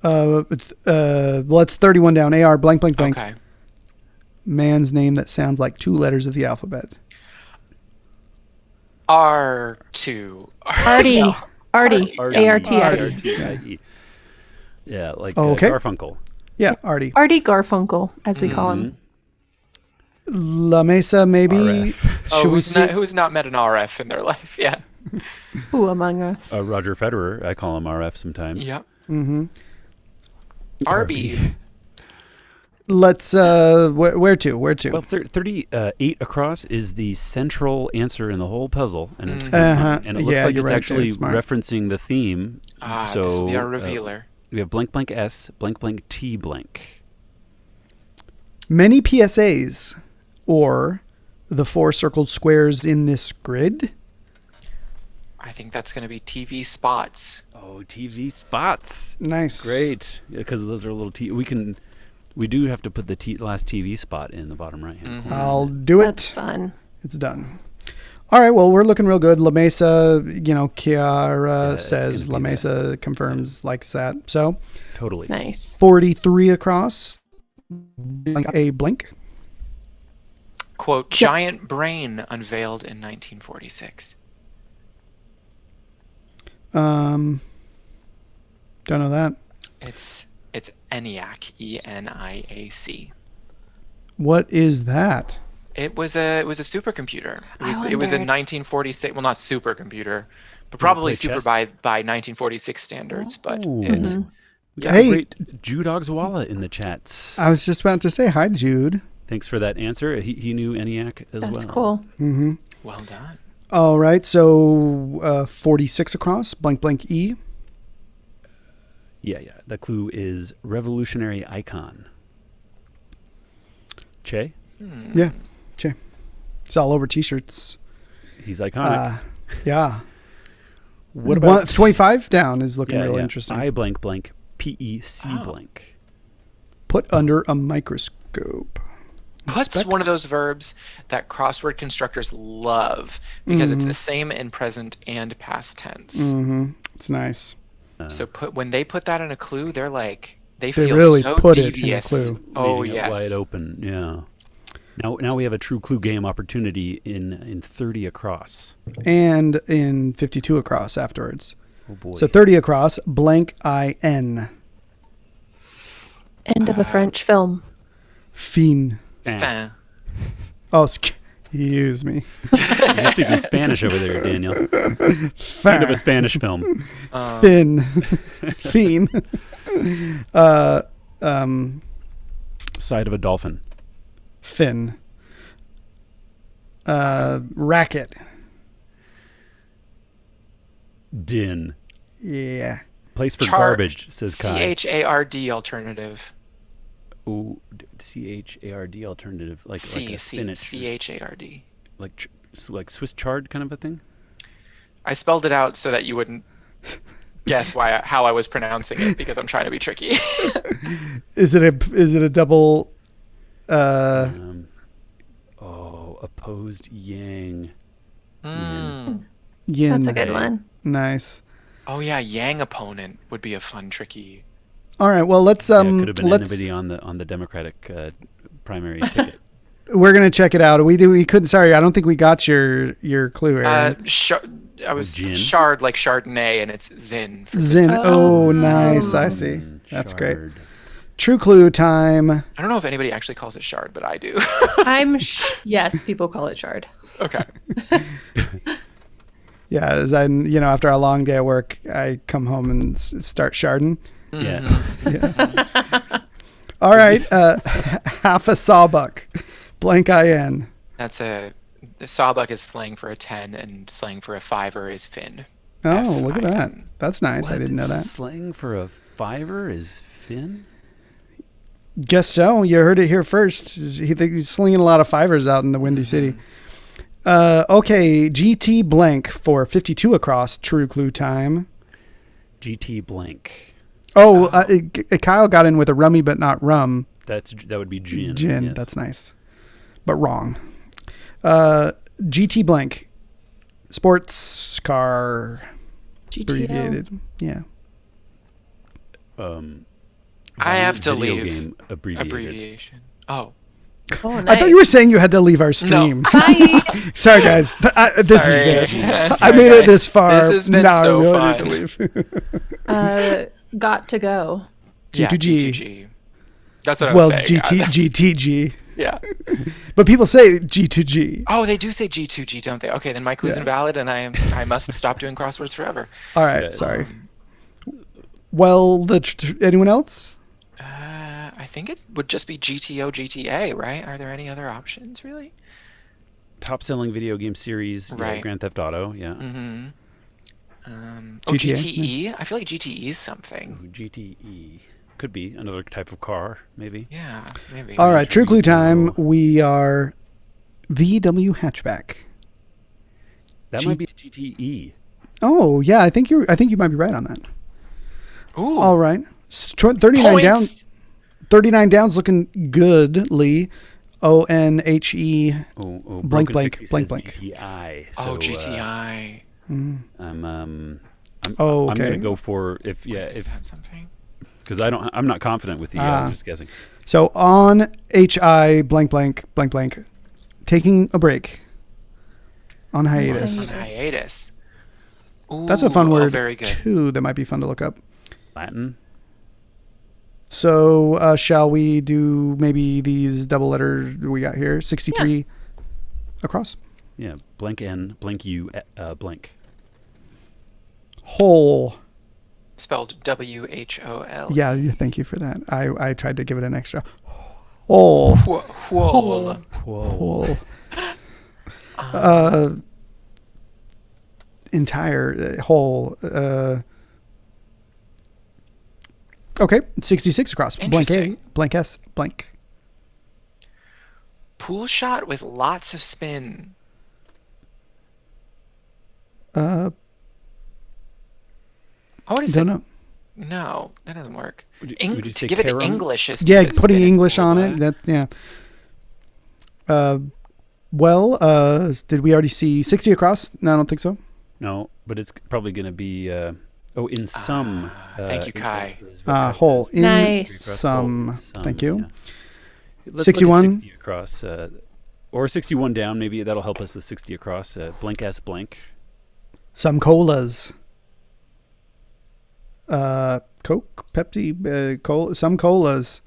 Speaker 3: Well, it's 31 down. AR blank blank blank.
Speaker 2: Okay.
Speaker 3: Man's name that sounds like two letters of the alphabet.
Speaker 2: R2.
Speaker 5: Artie.
Speaker 2: No.
Speaker 5: Artie. A-R-T-I-E.
Speaker 4: A-R-T-I-E. Yeah, like
Speaker 3: Okay.
Speaker 4: Garfunkel.
Speaker 3: Yeah, Artie.
Speaker 5: Artie Garfunkel, as we call him.
Speaker 3: La Mesa, maybe.
Speaker 4: RF.
Speaker 3: Should we see?
Speaker 2: Who's not met an RF in their life? Yeah.
Speaker 5: Who among us?
Speaker 4: Roger Federer. I call him RF sometimes.
Speaker 2: Yep.
Speaker 3: Mm-hmm.
Speaker 2: RB.
Speaker 3: Let's. Where to?
Speaker 4: Well, 38 across is the central answer in the whole puzzle, and it's
Speaker 3: Uh-huh.
Speaker 4: and it looks
Speaker 3: Yeah,
Speaker 4: like
Speaker 3: you're
Speaker 4: it's
Speaker 3: right,
Speaker 4: actually
Speaker 3: David, smart.
Speaker 4: referencing the theme.
Speaker 2: This
Speaker 4: so
Speaker 2: will be our revealer.
Speaker 4: we have blank blank S blank blank T blank.
Speaker 3: Many PSAs, or the four circled squares in this grid.
Speaker 2: I think that's going to be TV spots.
Speaker 4: Oh, TV spots.
Speaker 3: Nice.
Speaker 4: Great, because those are little T. We do have to put the last TV spot in the bottom right hand corner.
Speaker 3: I'll do it.
Speaker 5: That's fun.
Speaker 3: It's done. All right. Well, we're looking real good. La Mesa, Kiara
Speaker 4: it's
Speaker 3: says
Speaker 4: gonna
Speaker 3: La
Speaker 4: be that.
Speaker 3: Mesa confirms likes that. So
Speaker 4: Totally.
Speaker 5: Nice.
Speaker 3: 43 across. A blank.
Speaker 2: Quote, giant brain unveiled in 1946.
Speaker 3: Don't know that.
Speaker 2: It's ENIAC, E-N-I-A-C.
Speaker 3: What is that?
Speaker 2: It was a supercomputer. It was a
Speaker 5: wondered.
Speaker 2: 1946. Well, not supercomputer, but probably
Speaker 4: play
Speaker 2: super
Speaker 4: chess?
Speaker 2: by 1946 standards. But
Speaker 4: Ooh.
Speaker 2: it,
Speaker 4: Yeah,
Speaker 3: Hey.
Speaker 4: great. Judog's Walla in the chats.
Speaker 3: I was just about to say hi, Jude.
Speaker 4: Thanks for that answer. He knew ENIAC as well.
Speaker 5: That's cool.
Speaker 2: well done.
Speaker 3: All right. So 46 across. Blank blank E.
Speaker 4: Yeah. The clue is revolutionary icon. Che?
Speaker 3: Yeah. Okay. It's all over T-shirts.
Speaker 4: He's iconic.
Speaker 3: Yeah.
Speaker 4: What about
Speaker 3: 25 down is looking real interesting.
Speaker 4: I blank blank PEC
Speaker 2: Oh.
Speaker 4: blank.
Speaker 3: Put under a microscope.
Speaker 2: Put's
Speaker 3: Inspect.
Speaker 2: one of those verbs that crossword constructors love because it's the same in present and past tense.
Speaker 3: It's nice.
Speaker 2: So when they put that in a clue, they're like they
Speaker 3: They
Speaker 2: feel
Speaker 3: really
Speaker 2: so
Speaker 3: put it in a
Speaker 2: devious.
Speaker 3: clue.
Speaker 2: Oh
Speaker 4: Leaving it
Speaker 2: yes.
Speaker 4: wide open. Yeah. Now we have a true clue game opportunity in 30 across.
Speaker 3: And in 52 across afterwards.
Speaker 4: Oh boy.
Speaker 3: So 30 across. Blank IN.
Speaker 5: End of a French film.
Speaker 3: Fiend.
Speaker 2: Fin.
Speaker 3: Oh, excuse me.
Speaker 4: You're speaking Spanish over there, Daniel. End of a Spanish film.
Speaker 3: Fin. Fiend.
Speaker 4: Side of a dolphin.
Speaker 3: Fin. Racket.
Speaker 4: Din.
Speaker 3: Yeah.
Speaker 4: Place for
Speaker 2: Chard.
Speaker 4: garbage, says Kai.
Speaker 2: CHARD alternative.
Speaker 4: Ooh, CHARD alternative, like a spinach,
Speaker 2: CHARD.
Speaker 4: like Swiss chard kind of a thing.
Speaker 2: I spelled it out so that you wouldn't guess how I was pronouncing it because I'm trying to be tricky.
Speaker 3: Is it a double?
Speaker 4: Opposed yang.
Speaker 2: Mm.
Speaker 3: Yin.
Speaker 5: That's a good one.
Speaker 3: Nice.
Speaker 2: Oh yeah, Yang opponent would be a fun, tricky.
Speaker 3: All right. Well, let's
Speaker 4: Yeah, it could have been
Speaker 3: let's
Speaker 4: anybody on the Democratic primary ticket.
Speaker 3: we're gonna check it out. We couldn't. Sorry, I don't think we got your clue, Aaron.
Speaker 2: I was
Speaker 4: Gin?
Speaker 2: shard like Chardonnay, and it's Zin.
Speaker 3: Zin. Oh, nice. I see. That's great. True clue time.
Speaker 2: I don't know if anybody actually calls it shard, but I do.
Speaker 5: Yes, people call it shard.
Speaker 2: Okay.
Speaker 3: Yeah, as I, after a long day at work, I come home and start sharding.
Speaker 4: Yeah.
Speaker 3: All right, half a sawbuck, blank in.
Speaker 2: The sawbuck is slang for a 10, and slang for a fiver is fin.
Speaker 3: Oh, look at that.
Speaker 2: F-I-N.
Speaker 3: That's nice. I didn't know that.
Speaker 4: Slang for a fiver is fin?
Speaker 3: Guess so. You heard it here first. He's slinging a lot of fivers out in the Windy City. Okay, GT blank for 52 across. True clue time.
Speaker 4: GT blank.
Speaker 3: Oh, Kyle got in with a rummy, but not rum.
Speaker 4: That would be gin.
Speaker 3: Gin.
Speaker 4: Yes.
Speaker 3: That's nice, but wrong. GT blank. Sports car.
Speaker 5: GTO.
Speaker 3: Abbreviated. Yeah.
Speaker 2: I have to
Speaker 4: video
Speaker 2: leave.
Speaker 4: Game
Speaker 2: Abbreviation. Oh.
Speaker 5: Oh, nice.
Speaker 3: I thought you were saying you had to leave our stream.
Speaker 5: Bye.
Speaker 3: Sorry, guys. This is it. I made it this far.
Speaker 2: This has been
Speaker 3: now
Speaker 2: so
Speaker 3: I really
Speaker 2: fun.
Speaker 3: need to leave.
Speaker 5: Got to go.
Speaker 2: Yeah,
Speaker 3: G2G.
Speaker 2: G2G. That's what I
Speaker 3: Well,
Speaker 2: was saying.
Speaker 3: GTG.
Speaker 2: Yeah.
Speaker 3: But people say G2G.
Speaker 2: Oh, they do say G2G, don't they? Okay, then my clue's
Speaker 3: Yeah.
Speaker 2: invalid, and I must stop doing crosswords forever.
Speaker 3: All right,
Speaker 4: Yeah.
Speaker 3: sorry. Well, anyone else?
Speaker 2: I think it would just be GTO, GTA, right? Are there any other options, really?
Speaker 4: Top selling video game series. Yeah,
Speaker 2: Right.
Speaker 4: Grand Theft Auto. Yeah.
Speaker 2: Mm-hmm.
Speaker 3: GTA?
Speaker 2: GTE? I feel like GTE is something.
Speaker 4: GTE. Could be another type of car, maybe.
Speaker 2: Yeah, maybe.
Speaker 3: All right, true clue time. We are VW hatchback.
Speaker 4: That might be a GTE.
Speaker 3: Oh yeah, I think you might be right on that.
Speaker 2: Ooh.
Speaker 3: All right, 39
Speaker 2: Points.
Speaker 3: down. 39 downs, looking good. Lee, ONHE.
Speaker 4: Oh,
Speaker 3: Blank,
Speaker 4: Broken
Speaker 3: blank,
Speaker 4: Pixie
Speaker 3: blank,
Speaker 4: says
Speaker 3: blank.
Speaker 4: GTI.
Speaker 2: Oh,
Speaker 4: So,
Speaker 2: GTI.
Speaker 4: I'm
Speaker 3: Oh, okay.
Speaker 4: gonna go for if
Speaker 2: Something.
Speaker 4: because I'm not confident with the. I was just guessing.
Speaker 3: So on HI blank blank blank blank, taking a break. On hiatus.
Speaker 2: On hiatus. Ooh,
Speaker 3: That's a fun word
Speaker 2: very good.
Speaker 3: too. That might be fun to look up.
Speaker 4: Latin.
Speaker 3: So shall we do maybe these double letters we got here? 63 across.
Speaker 4: Yeah, blank N, blank U, blank.
Speaker 3: Whole.
Speaker 2: Spelled WHOL.
Speaker 3: Yeah, thank you for that. I tried to give it an extra. Whole.
Speaker 2: Whoa.
Speaker 3: Whole. Entire whole. Okay, 66 across. Blank A,
Speaker 2: Interesting.
Speaker 3: blank S, blank.
Speaker 2: Pool shot with lots of spin.
Speaker 3: Uh,
Speaker 2: Oh, what is
Speaker 3: don't
Speaker 2: it?
Speaker 3: know.
Speaker 2: No, that doesn't work.
Speaker 4: Would you
Speaker 2: To
Speaker 4: say
Speaker 2: give it
Speaker 4: carom?
Speaker 2: English is
Speaker 3: Yeah,
Speaker 2: is
Speaker 3: putting
Speaker 2: been
Speaker 3: English on
Speaker 2: cool,
Speaker 3: it. That well, did we already see 60 across? No, I don't think so.
Speaker 4: No, but it's probably going to be. In some.
Speaker 2: thank you, Kai.
Speaker 3: Whole in
Speaker 5: Nice.
Speaker 3: some. Thank you.
Speaker 4: Yeah. Let's
Speaker 3: 61?
Speaker 4: look at 60 across, or 61 down. Maybe that'll help us with 60 across. Blank S blank.
Speaker 3: Some colas. Coke, Pepsi, cola, some colas.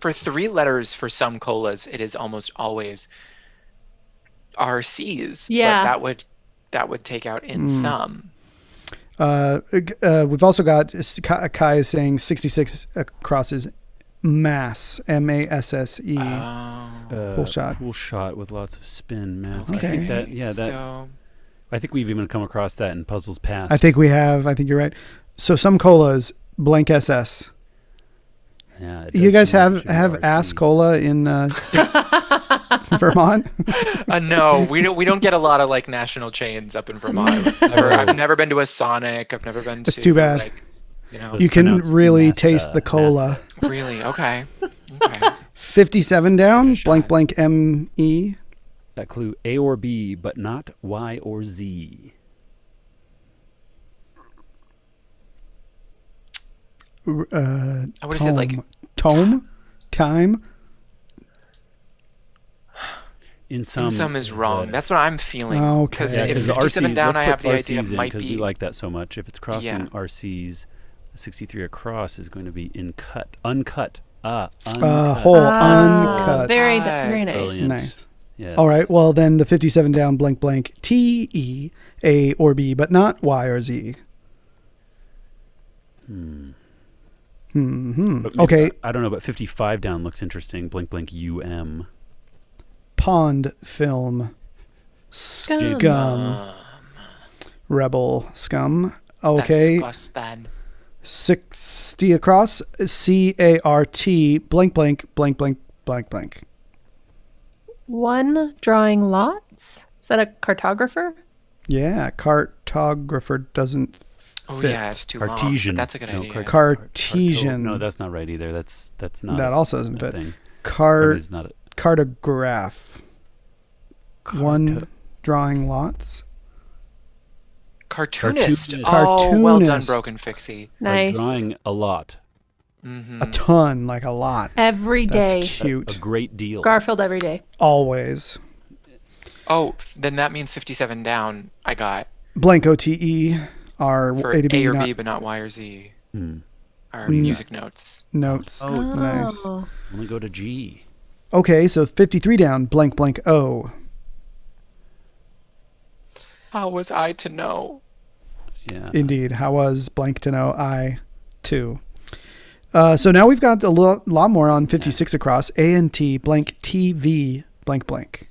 Speaker 2: For 3 letters for some colas, it is almost always RCs.
Speaker 5: Yeah.
Speaker 2: But that would take out in some.
Speaker 3: We've also got Kai is saying 66 across is mass, MASSE. Pool shot.
Speaker 4: Pool shot with lots of spin. Mass.
Speaker 3: Okay.
Speaker 4: I think that. Yeah. That.
Speaker 2: So,
Speaker 4: I think we've even come across that in puzzles past.
Speaker 3: I think we have. I think you're right. So some colas, blank SS.
Speaker 4: Yeah. it
Speaker 3: You
Speaker 4: does
Speaker 3: guys
Speaker 4: seem like
Speaker 3: have
Speaker 4: it should be
Speaker 3: have
Speaker 4: RC.
Speaker 3: ass cola in Vermont?
Speaker 2: no, we don't get a lot of like national chains up in Vermont. I've never been to a Sonic. I've never been to.
Speaker 3: That's too bad.
Speaker 2: Like,
Speaker 3: You can
Speaker 4: pronounced
Speaker 3: really
Speaker 4: massa,
Speaker 3: taste the cola.
Speaker 2: really? Okay. Okay.
Speaker 3: 57 down,
Speaker 2: Shot.
Speaker 3: blank blank ME.
Speaker 4: That clue, A or B, but not Y or Z.
Speaker 2: What is it like?
Speaker 3: Tome? Time?
Speaker 4: In some
Speaker 2: is wrong. That's what I'm feeling.
Speaker 3: Okay.
Speaker 2: Because
Speaker 4: Yeah,
Speaker 2: if
Speaker 4: because the
Speaker 2: 57
Speaker 4: RCs,
Speaker 2: down,
Speaker 4: let's
Speaker 2: I
Speaker 4: put
Speaker 2: have the idea
Speaker 4: RCs in
Speaker 2: might
Speaker 4: because
Speaker 2: be.
Speaker 4: we like that so much. If it's crossing
Speaker 2: Yeah.
Speaker 4: RCs, 63 across is going to be uncut. Uncut.
Speaker 3: Whole uncut.
Speaker 5: Very,
Speaker 2: Right.
Speaker 5: very nice.
Speaker 4: Brilliant.
Speaker 3: Nice.
Speaker 4: Yes.
Speaker 3: All right. Well, then the 57 down, blank, blank, T, E, A, or B, but not Y or Z.
Speaker 4: But
Speaker 3: Okay.
Speaker 4: I don't know, but 55 down looks interesting. Blank, blank, UM.
Speaker 3: Pond film.
Speaker 5: Scum.
Speaker 3: Scum. Rebel scum. Okay.
Speaker 2: Disgusting.
Speaker 3: 60 across. C-A-R-T, blank, blank, blank, blank, blank, blank.
Speaker 5: One drawing lots. Is that a cartographer?
Speaker 3: Yeah. Cartographer doesn't
Speaker 2: Oh
Speaker 3: fit.
Speaker 2: yeah, it's too long.
Speaker 4: Cartesian.
Speaker 2: But that's a good
Speaker 4: No,
Speaker 2: idea.
Speaker 3: Cartesian.
Speaker 4: No, that's not right either. That's not.
Speaker 3: That also doesn't
Speaker 4: a
Speaker 3: fit.
Speaker 4: thing.
Speaker 3: Cart.
Speaker 4: It's not.
Speaker 3: Cartograph. One drawing lots.
Speaker 2: Cartoonist.
Speaker 4: Cartoonist.
Speaker 2: Oh, well done,
Speaker 3: Cartoonist.
Speaker 2: Broken Fixie.
Speaker 5: Nice.
Speaker 4: Drawing a lot.
Speaker 3: A ton, like a lot.
Speaker 5: Every day.
Speaker 3: That's cute.
Speaker 4: A great deal.
Speaker 5: Garfield every day.
Speaker 3: Always.
Speaker 2: Oh, then that means 57 down. I got
Speaker 3: Blank OTE are
Speaker 2: for
Speaker 3: A to B,
Speaker 2: A or
Speaker 3: not
Speaker 2: B, but not Y or Z.
Speaker 4: Hmm.
Speaker 2: Our music notes.
Speaker 3: notes.
Speaker 4: Oh, it's
Speaker 3: Nice.
Speaker 5: Oh.
Speaker 4: only go to G.
Speaker 3: Okay, so 53 down, blank, blank, O.
Speaker 2: How was I to know?
Speaker 4: Yeah.
Speaker 3: Indeed. How was blank to know I too? So now we've got a lot more on 56 across. A and T, blank, TV, blank, blank.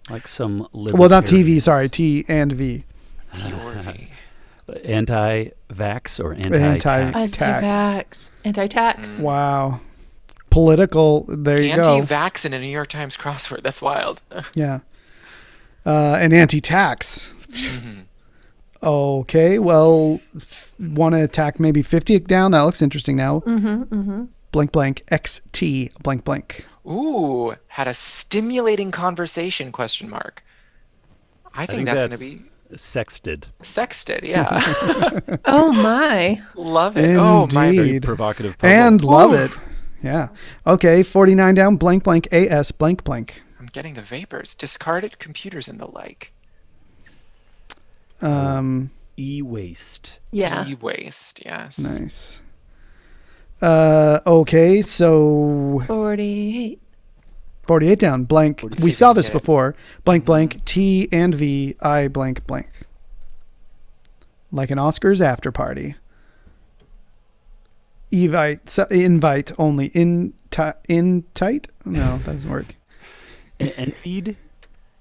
Speaker 4: Like some.
Speaker 3: Well, not TV,
Speaker 4: libertarians.
Speaker 3: sorry. T and V.
Speaker 2: T or V.
Speaker 4: Anti-vax or anti-tax?
Speaker 5: Anti-vax. Anti-tax.
Speaker 3: Wow. Political. There you go.
Speaker 2: Anti-vax in a New York Times crossword. That's wild.
Speaker 3: Yeah. And anti-tax.
Speaker 2: Mm-hmm.
Speaker 3: Okay, well, want to attack maybe 50 down? That looks interesting now. Blank, blank, XT, blank, blank.
Speaker 2: Ooh, had a stimulating conversation, question mark. I think that's going to be
Speaker 4: sexted.
Speaker 2: sexted, yeah.
Speaker 5: Oh my.
Speaker 2: Love it. Oh, my.
Speaker 3: Indeed.
Speaker 4: Very provocative puzzle.
Speaker 3: And love it. Yeah. Okay, 49 down, blank, blank, AS, blank, blank.
Speaker 2: I'm getting the vapors. Discarded computers and the like.
Speaker 4: E-waste.
Speaker 5: Yeah.
Speaker 2: E-waste, yes.
Speaker 3: Nice. Okay, so
Speaker 5: 48.
Speaker 3: 48 down, blank.
Speaker 2: 46
Speaker 3: We saw this
Speaker 2: hit.
Speaker 3: before. Blank, blank, T and V, I, blank, blank. Like an Oscars after party. Invite only. In tight? No, that doesn't work.
Speaker 4: Envied?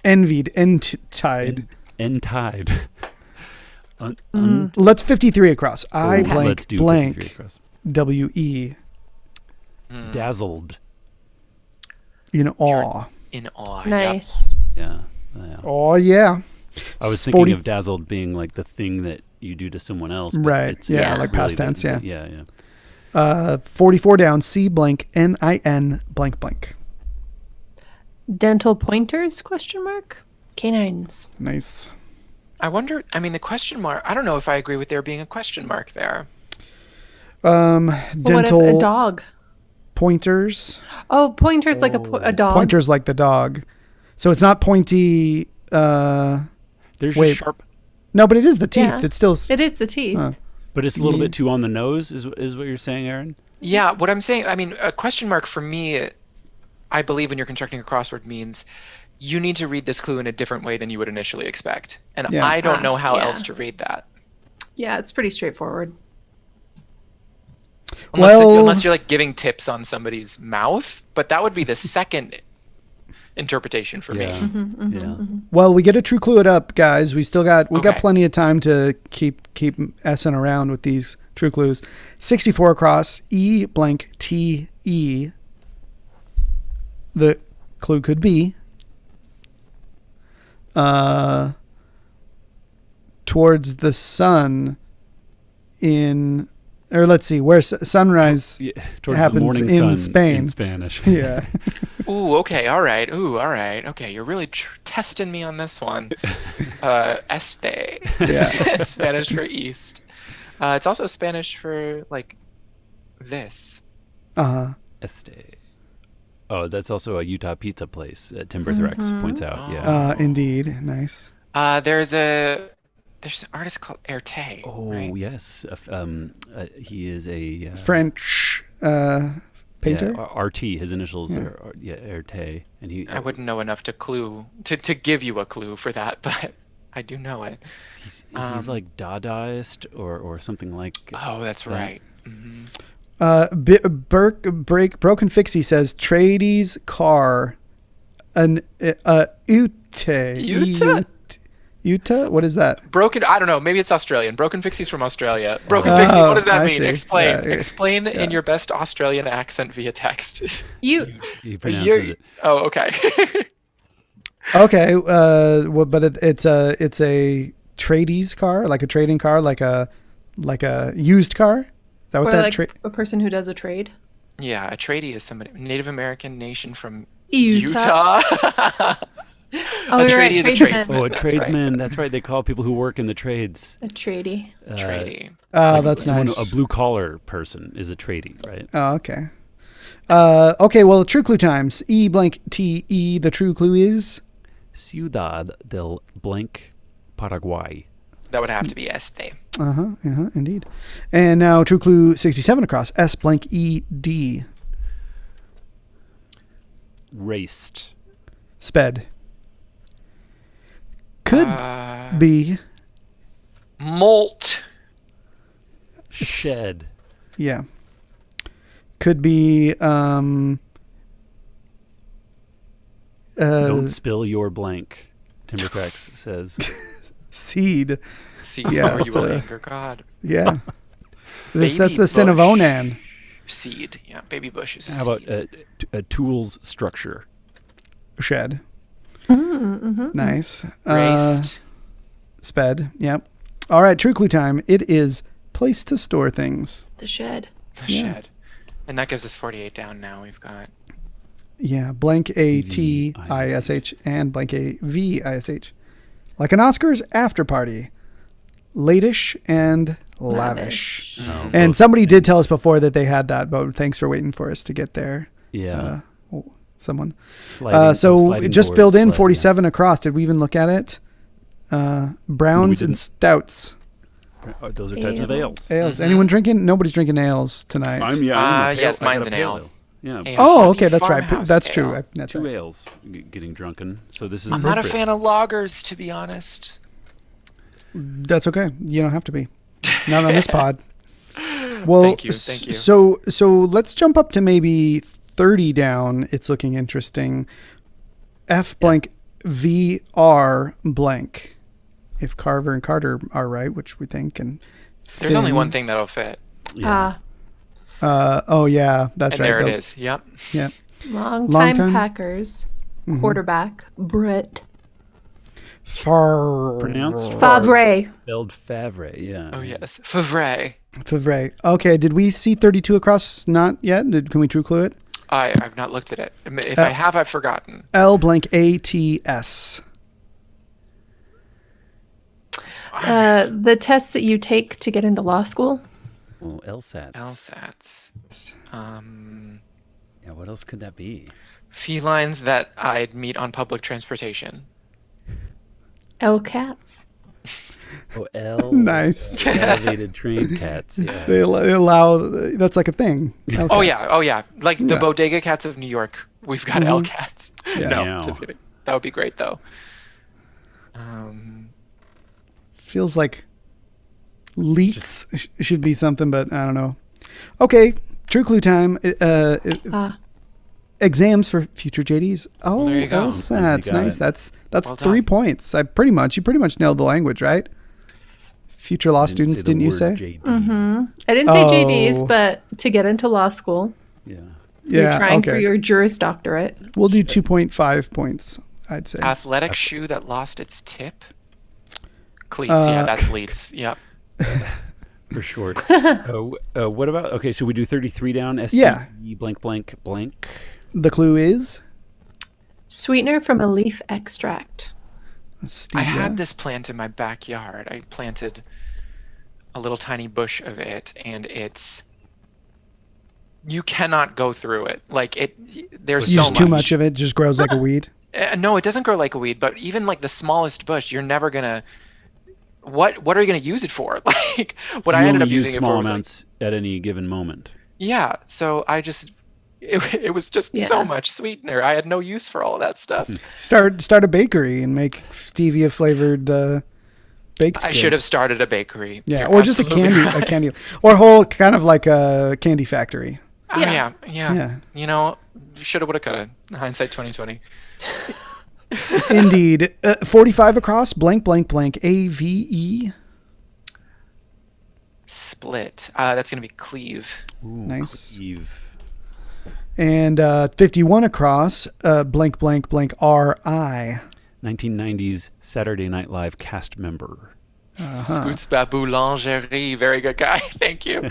Speaker 3: Envied. Entide.
Speaker 4: Entide.
Speaker 3: Let's 53 across. I,
Speaker 4: Let's
Speaker 3: blank,
Speaker 4: do 53
Speaker 3: blank,
Speaker 4: across.
Speaker 3: W-E.
Speaker 4: Dazzled.
Speaker 3: In awe.
Speaker 2: In awe.
Speaker 5: Nice.
Speaker 4: Yeah.
Speaker 3: Oh, yeah.
Speaker 4: I was
Speaker 3: 40
Speaker 4: thinking of dazzled being like the thing that you do to someone else. but
Speaker 3: Right,
Speaker 4: it's-
Speaker 3: yeah,
Speaker 4: it's
Speaker 3: like past tense, yeah.
Speaker 4: Yeah.
Speaker 3: 44 down, C, blank, N-I-N, blank, blank.
Speaker 5: Dental pointers, question mark? Canines.
Speaker 3: Nice.
Speaker 2: I wonder, I mean, the question mark, I don't know if I agree with there being a question mark there.
Speaker 5: Well, what if
Speaker 3: Dental
Speaker 5: a dog?
Speaker 3: pointers.
Speaker 5: Oh, pointers like a dog.
Speaker 3: Pointers like the dog. So it's not pointy.
Speaker 4: There's
Speaker 3: Wait.
Speaker 4: a sharp,
Speaker 3: No, but it is the teeth.
Speaker 5: Yeah.
Speaker 3: It's still.
Speaker 5: It is the teeth.
Speaker 4: but it's a little bit too on the nose, is what you're saying, Aaron?
Speaker 2: Yeah, what I'm saying, I mean, a question mark for me, I believe when you're constructing a crossword means you need to read this clue in a different way than you would initially expect. And
Speaker 3: Yeah.
Speaker 2: I don't know how
Speaker 5: yeah.
Speaker 2: else to read that.
Speaker 5: Yeah, it's pretty straightforward.
Speaker 2: Unless you're like giving tips on somebody's mouth, but that would be the second interpretation for me.
Speaker 4: Yeah.
Speaker 3: Well, we get a true clue it up, guys. We got
Speaker 2: Okay.
Speaker 3: plenty of time to keep essing around with these true clues. 64 across, E blank T E. The clue could be towards the sun or let's see, where sunrise
Speaker 4: Yeah, towards
Speaker 3: happens
Speaker 4: the morning
Speaker 3: in
Speaker 4: sun
Speaker 3: Spain.
Speaker 4: in Spanish.
Speaker 3: Yeah.
Speaker 2: Ooh, okay, all right. Ooh, all right. Okay, you're really testing me on this one. Este.
Speaker 3: Yeah.
Speaker 2: Spanish for east. It's also Spanish for like this.
Speaker 4: Este. Oh, that's also a Utah pizza place. Timber Threx points out. Yeah.
Speaker 3: Indeed. Nice.
Speaker 2: There's an artist called Erte.
Speaker 4: Oh
Speaker 2: right?
Speaker 4: yes. He is a
Speaker 3: French painter.
Speaker 4: Yeah, RT. His initials are Erte, and he.
Speaker 2: I wouldn't know enough to give you a clue for that, but I do know it.
Speaker 4: He's like Dadaist or something like.
Speaker 2: Oh, that's
Speaker 4: that.
Speaker 2: right. Mm-hmm.
Speaker 3: Broken Fixie says tradies car an Ute. Utah? What is that?
Speaker 2: Broken. I don't know. Maybe it's Australian. Broken Fixie's from Australia. Broken Fixie. What does that
Speaker 3: I
Speaker 2: mean?
Speaker 3: see.
Speaker 2: Explain.
Speaker 3: Yeah,
Speaker 2: Explain in your best Australian accent via text.
Speaker 5: You.
Speaker 4: He pronounces it.
Speaker 2: Oh, okay.
Speaker 3: Okay. Well, but it's a tradies car, like a trading car, like a used car. Is that what
Speaker 5: Or
Speaker 3: that
Speaker 5: like a person who does a trade.
Speaker 2: Yeah, a tradie is somebody Native American nation from
Speaker 5: Utah.
Speaker 2: Utah.
Speaker 5: Oh,
Speaker 2: A
Speaker 5: you're right.
Speaker 2: tradie is a
Speaker 5: Tradesman.
Speaker 2: tradesman.
Speaker 4: Oh, a
Speaker 2: That's
Speaker 4: tradesman. That's right. They call people who work in the trades.
Speaker 5: A tradie.
Speaker 2: Tradie.
Speaker 3: Oh, that's
Speaker 4: Someone-
Speaker 3: nice.
Speaker 4: A blue collar person is a tradie, right?
Speaker 3: Oh, okay. Okay. Well, true clue times. E blank T E. The true clue is
Speaker 4: Ciudad del Blank, Paraguay.
Speaker 2: That would have to be este.
Speaker 3: indeed. And now true clue 67 across. S blank E D.
Speaker 4: Raced.
Speaker 3: Sped. Could be.
Speaker 2: Molt.
Speaker 4: Shed.
Speaker 3: Yeah. Could be.
Speaker 4: Don't spill your blank, Timbercrax says.
Speaker 3: Seed.
Speaker 2: See,
Speaker 3: Yeah,
Speaker 2: or you
Speaker 3: it's
Speaker 2: will
Speaker 3: a-
Speaker 2: anger God.
Speaker 3: Yeah. That's
Speaker 2: Baby
Speaker 3: the sin of
Speaker 2: bush.
Speaker 3: Onan.
Speaker 2: Seed. Yeah, baby bush is a
Speaker 4: How about
Speaker 2: seed.
Speaker 4: a tool's structure?
Speaker 3: Shed. Nice.
Speaker 2: Raced.
Speaker 3: Sped. Yep. All right. True clue time. It is place to store things.
Speaker 5: The shed.
Speaker 2: The shed. And that gives us 48 down now. We've got
Speaker 3: Yeah. Blank A T I S H and blank A V I S H. Like an Oscars after party. Latish and lavish.
Speaker 4: Oh,
Speaker 3: And
Speaker 4: both
Speaker 3: somebody did
Speaker 4: names.
Speaker 3: tell us before that they had that, but thanks for waiting for us to get there.
Speaker 4: Yeah.
Speaker 3: Someone.
Speaker 4: Sliding-
Speaker 3: So
Speaker 4: sliding
Speaker 3: it just
Speaker 4: doors,
Speaker 3: filled in
Speaker 4: sliding,
Speaker 3: 47 across. Did we even look at it? Browns and
Speaker 4: didn't.
Speaker 3: stouts.
Speaker 4: yeah. Oh, those are types of ales.
Speaker 3: Ales. Anyone drinking? Nobody's drinking ales tonight.
Speaker 4: I'm a
Speaker 2: yes,
Speaker 4: I got
Speaker 2: mine's
Speaker 4: a
Speaker 2: an
Speaker 4: pale
Speaker 2: ale.
Speaker 4: Yeah.
Speaker 2: A
Speaker 3: Oh,
Speaker 2: honey
Speaker 3: okay. That's right.
Speaker 2: farmhouse
Speaker 3: That's
Speaker 2: ale.
Speaker 3: true. That's
Speaker 4: Two
Speaker 3: right.
Speaker 4: ales getting drunken. So this is
Speaker 2: I'm not a
Speaker 4: appropriate.
Speaker 2: fan of lagers, to be honest.
Speaker 3: That's okay. You don't have to be. Not on this pod. Well,
Speaker 2: Thank you, thank you.
Speaker 3: So let's jump up to maybe 30 down. It's looking interesting. F blank V R blank. If Carver and Carter are right, which we think, and
Speaker 2: There's only
Speaker 3: Finn-
Speaker 2: one thing that'll fit.
Speaker 4: Yeah.
Speaker 3: Oh yeah, that's
Speaker 2: And
Speaker 3: right.
Speaker 2: there it
Speaker 3: They'll-
Speaker 2: is. Yep.
Speaker 3: Yeah.
Speaker 5: Long
Speaker 3: Long
Speaker 5: time
Speaker 3: time.
Speaker 5: Packers. Quarterback. Brett
Speaker 3: Far.
Speaker 4: Pronounced
Speaker 5: Favre.
Speaker 4: spelled Favre. Yeah.
Speaker 2: Oh, yes. Favre.
Speaker 3: Favre. Okay. Did we see 32 across? Not yet. Can we true clue it?
Speaker 2: I've not looked at it. If I have, I've forgotten.
Speaker 3: L blank A T S.
Speaker 5: The test that you take to get into law school.
Speaker 4: Well, LSATs.
Speaker 2: LSATs.
Speaker 4: Yeah. What else could that be?
Speaker 2: Felines that I'd meet on public transportation.
Speaker 5: L cats.
Speaker 4: Oh, L.
Speaker 3: Nice.
Speaker 4: Elevated train cats. Yeah.
Speaker 3: They allow. That's like a thing.
Speaker 2: Oh yeah. Like the bodega cats of New York. We've got L cats.
Speaker 3: Yeah.
Speaker 2: No,
Speaker 4: Meow.
Speaker 2: just kidding. That would be great though.
Speaker 3: Feels like leets should be something, but I don't know. Okay, true clue time. Exams for future JDs. Oh,
Speaker 2: There you go.
Speaker 3: LSATs.
Speaker 4: got
Speaker 3: Nice.
Speaker 4: it.
Speaker 3: That's
Speaker 2: Well
Speaker 3: 3
Speaker 2: done.
Speaker 3: points. You pretty much nailed the language, right? Future law students, didn't you say?
Speaker 5: I didn't say JDs,
Speaker 3: Oh.
Speaker 5: but to get into law school,
Speaker 4: Yeah.
Speaker 5: you're
Speaker 3: Yeah.
Speaker 5: trying
Speaker 3: Okay.
Speaker 5: for your Juris Doctorate.
Speaker 3: We'll do 2.5 points. I'd say.
Speaker 2: Athletic shoe that lost its tip. Cleats. Yeah, that's cleats. Yep.
Speaker 4: For short. What about? Okay, so we do 33 down. STE
Speaker 3: Yeah.
Speaker 4: blank blank blank.
Speaker 3: The clue is
Speaker 5: Sweetener from a leaf extract.
Speaker 2: I
Speaker 3: Stevia.
Speaker 2: had this plant in my backyard. I planted a little tiny bush of it, and you cannot go through it. Like there's
Speaker 3: Use
Speaker 2: so
Speaker 3: too much of it, just grows like a weed.
Speaker 2: No, it doesn't grow like a weed, but even like the smallest bush, you're never gonna. What are you gonna use it for? Like what I
Speaker 4: You
Speaker 2: ended
Speaker 4: only
Speaker 2: up
Speaker 4: use
Speaker 2: using it
Speaker 4: small
Speaker 2: for was
Speaker 4: amounts at any given moment.
Speaker 2: yeah. So it was just
Speaker 5: Yeah.
Speaker 2: so much sweetener. I had no use for all of that stuff.
Speaker 3: Start a bakery and make stevia flavored baked.
Speaker 2: I should have
Speaker 3: goods.
Speaker 2: started a bakery.
Speaker 3: Yeah,
Speaker 2: You're
Speaker 3: or just a
Speaker 2: absolutely right.
Speaker 3: candy, or a whole kind of like a candy factory.
Speaker 2: Oh,
Speaker 5: Yeah.
Speaker 2: yeah. You know, shoulda, woulda, coulda. Hindsight 2020.
Speaker 3: Indeed. 45 across, blank, blank, blank, AVE.
Speaker 2: Split. That's gonna be cleave.
Speaker 4: Ooh,
Speaker 3: Nice.
Speaker 4: Cleave.
Speaker 3: And 51 across, blank, blank, blank, RI.
Speaker 4: 1990s Saturday Night Live cast member.
Speaker 2: Scoots Babou Lingerie. Very good guy. Thank you.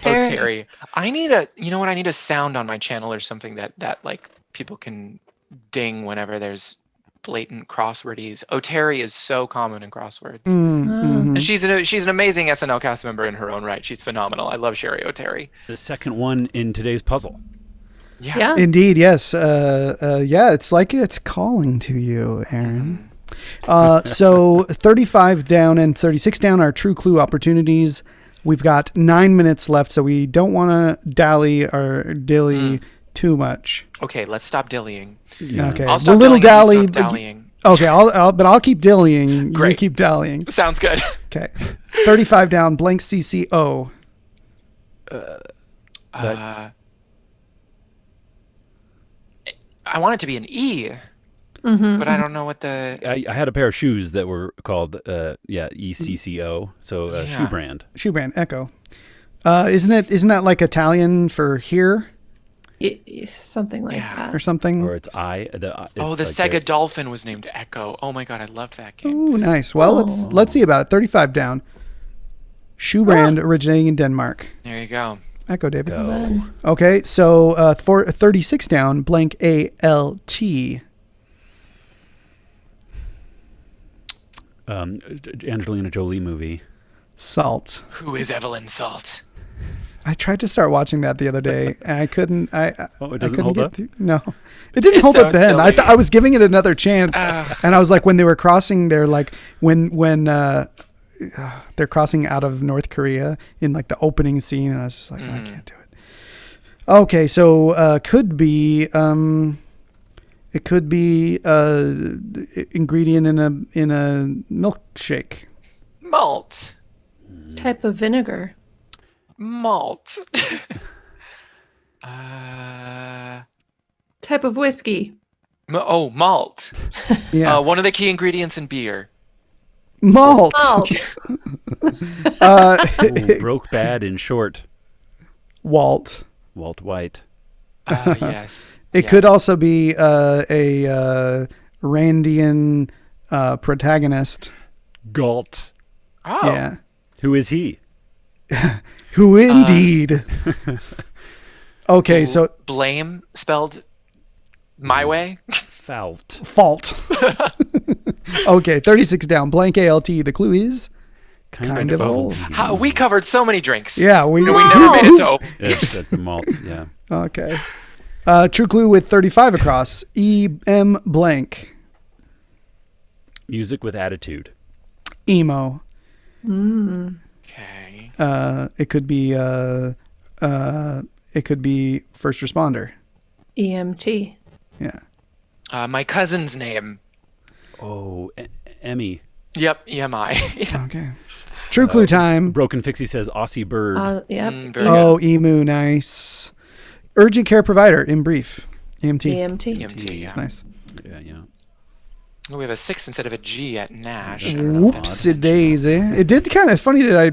Speaker 2: Terry. I need a sound on my channel or something that like people can ding whenever there's blatant crosswordies. Terry is so common in crosswords. And she's an amazing SNL cast member in her own right. She's phenomenal. I love Sherry O'Terry.
Speaker 4: The second one in today's puzzle.
Speaker 5: Yeah.
Speaker 3: Indeed, yes. Yeah, it's like it's calling to you, Aaron. So 35 down and 36 down are true clue opportunities. We've got 9 minutes left, so we don't want to dally or dilly too much.
Speaker 2: Okay, let's stop dillying.
Speaker 3: Okay,
Speaker 2: I'll
Speaker 3: the
Speaker 2: stop
Speaker 3: little
Speaker 2: dillying, you
Speaker 3: dally.
Speaker 2: stop dallying.
Speaker 3: Okay, I'll keep dillying.
Speaker 2: Great.
Speaker 3: You keep dallying.
Speaker 2: Sounds good.
Speaker 3: Okay, 35 down. Blank CCO.
Speaker 2: I want it to be an E, but I don't know what the.
Speaker 4: I had a pair of shoes that were called ECCO, so shoe brand.
Speaker 3: Shoe brand Echo. Isn't that like Italian for here
Speaker 5: Something like that.
Speaker 3: or something?
Speaker 4: Or it's I.
Speaker 2: The
Speaker 4: like
Speaker 2: Sega Dolphin was named Echo. Oh my god, I loved that game.
Speaker 3: Ooh, nice. Well, let's see about it. 35 down. Shoe brand originating in Denmark.
Speaker 2: There you go.
Speaker 3: Echo, David.
Speaker 4: Go.
Speaker 3: Okay, so for 36 down, blank ALT.
Speaker 4: Angelina Jolie movie.
Speaker 3: Salt.
Speaker 2: Who is Evelyn Salt?
Speaker 3: I tried to start watching that the other day, and I couldn't.
Speaker 4: Oh, it
Speaker 3: I
Speaker 4: doesn't
Speaker 3: couldn't
Speaker 4: hold
Speaker 3: get
Speaker 4: up?
Speaker 3: through- No, it didn't
Speaker 2: It's
Speaker 3: hold
Speaker 2: so
Speaker 3: up then.
Speaker 2: silly.
Speaker 3: I was giving it another chance, and I was like, when they were crossing, they're like when they're crossing out of North Korea in like the opening scene, and I was just like, I can't do it. Okay, so could be it could be ingredient in a milkshake.
Speaker 2: Malt.
Speaker 5: Type of vinegar.
Speaker 2: Malt.
Speaker 5: Type of whiskey.
Speaker 2: Malt.
Speaker 3: Yeah,
Speaker 2: One of the key ingredients in beer.
Speaker 3: malt.
Speaker 5: Salt.
Speaker 4: Ooh, broke bad in short.
Speaker 3: Walt.
Speaker 4: Walt White.
Speaker 2: Yes.
Speaker 3: It could also be a Randian protagonist.
Speaker 4: Galt.
Speaker 2: Oh.
Speaker 3: Yeah.
Speaker 4: Who is he?
Speaker 3: Who indeed? Okay, so
Speaker 2: Blame spelled my way.
Speaker 4: Falt.
Speaker 3: fault. Okay, 36 down. Blank ALT. The clue is kind of old.
Speaker 2: We covered so many drinks.
Speaker 3: Yeah, we
Speaker 2: We never made it to.
Speaker 4: That's a malt, yeah.
Speaker 3: Okay. True clue with 35 across. EM blank.
Speaker 4: Music with attitude.
Speaker 3: Emo.
Speaker 2: Okay.
Speaker 3: It could be first responder.
Speaker 5: EMT.
Speaker 3: Yeah.
Speaker 2: My cousin's name.
Speaker 4: Oh, Emmy.
Speaker 2: Yep, EMI.
Speaker 3: Okay. True clue time.
Speaker 4: Broken Fixie says Aussie bird.
Speaker 5: Yep.
Speaker 2: Very
Speaker 3: Oh, emu, nice. Urgent care provider, in brief. EMT.
Speaker 5: EMT.
Speaker 2: good. EMT,
Speaker 3: It's
Speaker 2: yeah.
Speaker 3: nice.
Speaker 4: Yeah.
Speaker 2: We have a 6 instead of a G at Nash.
Speaker 4: That's
Speaker 3: Whoopsie daisy. It did kind of funny that I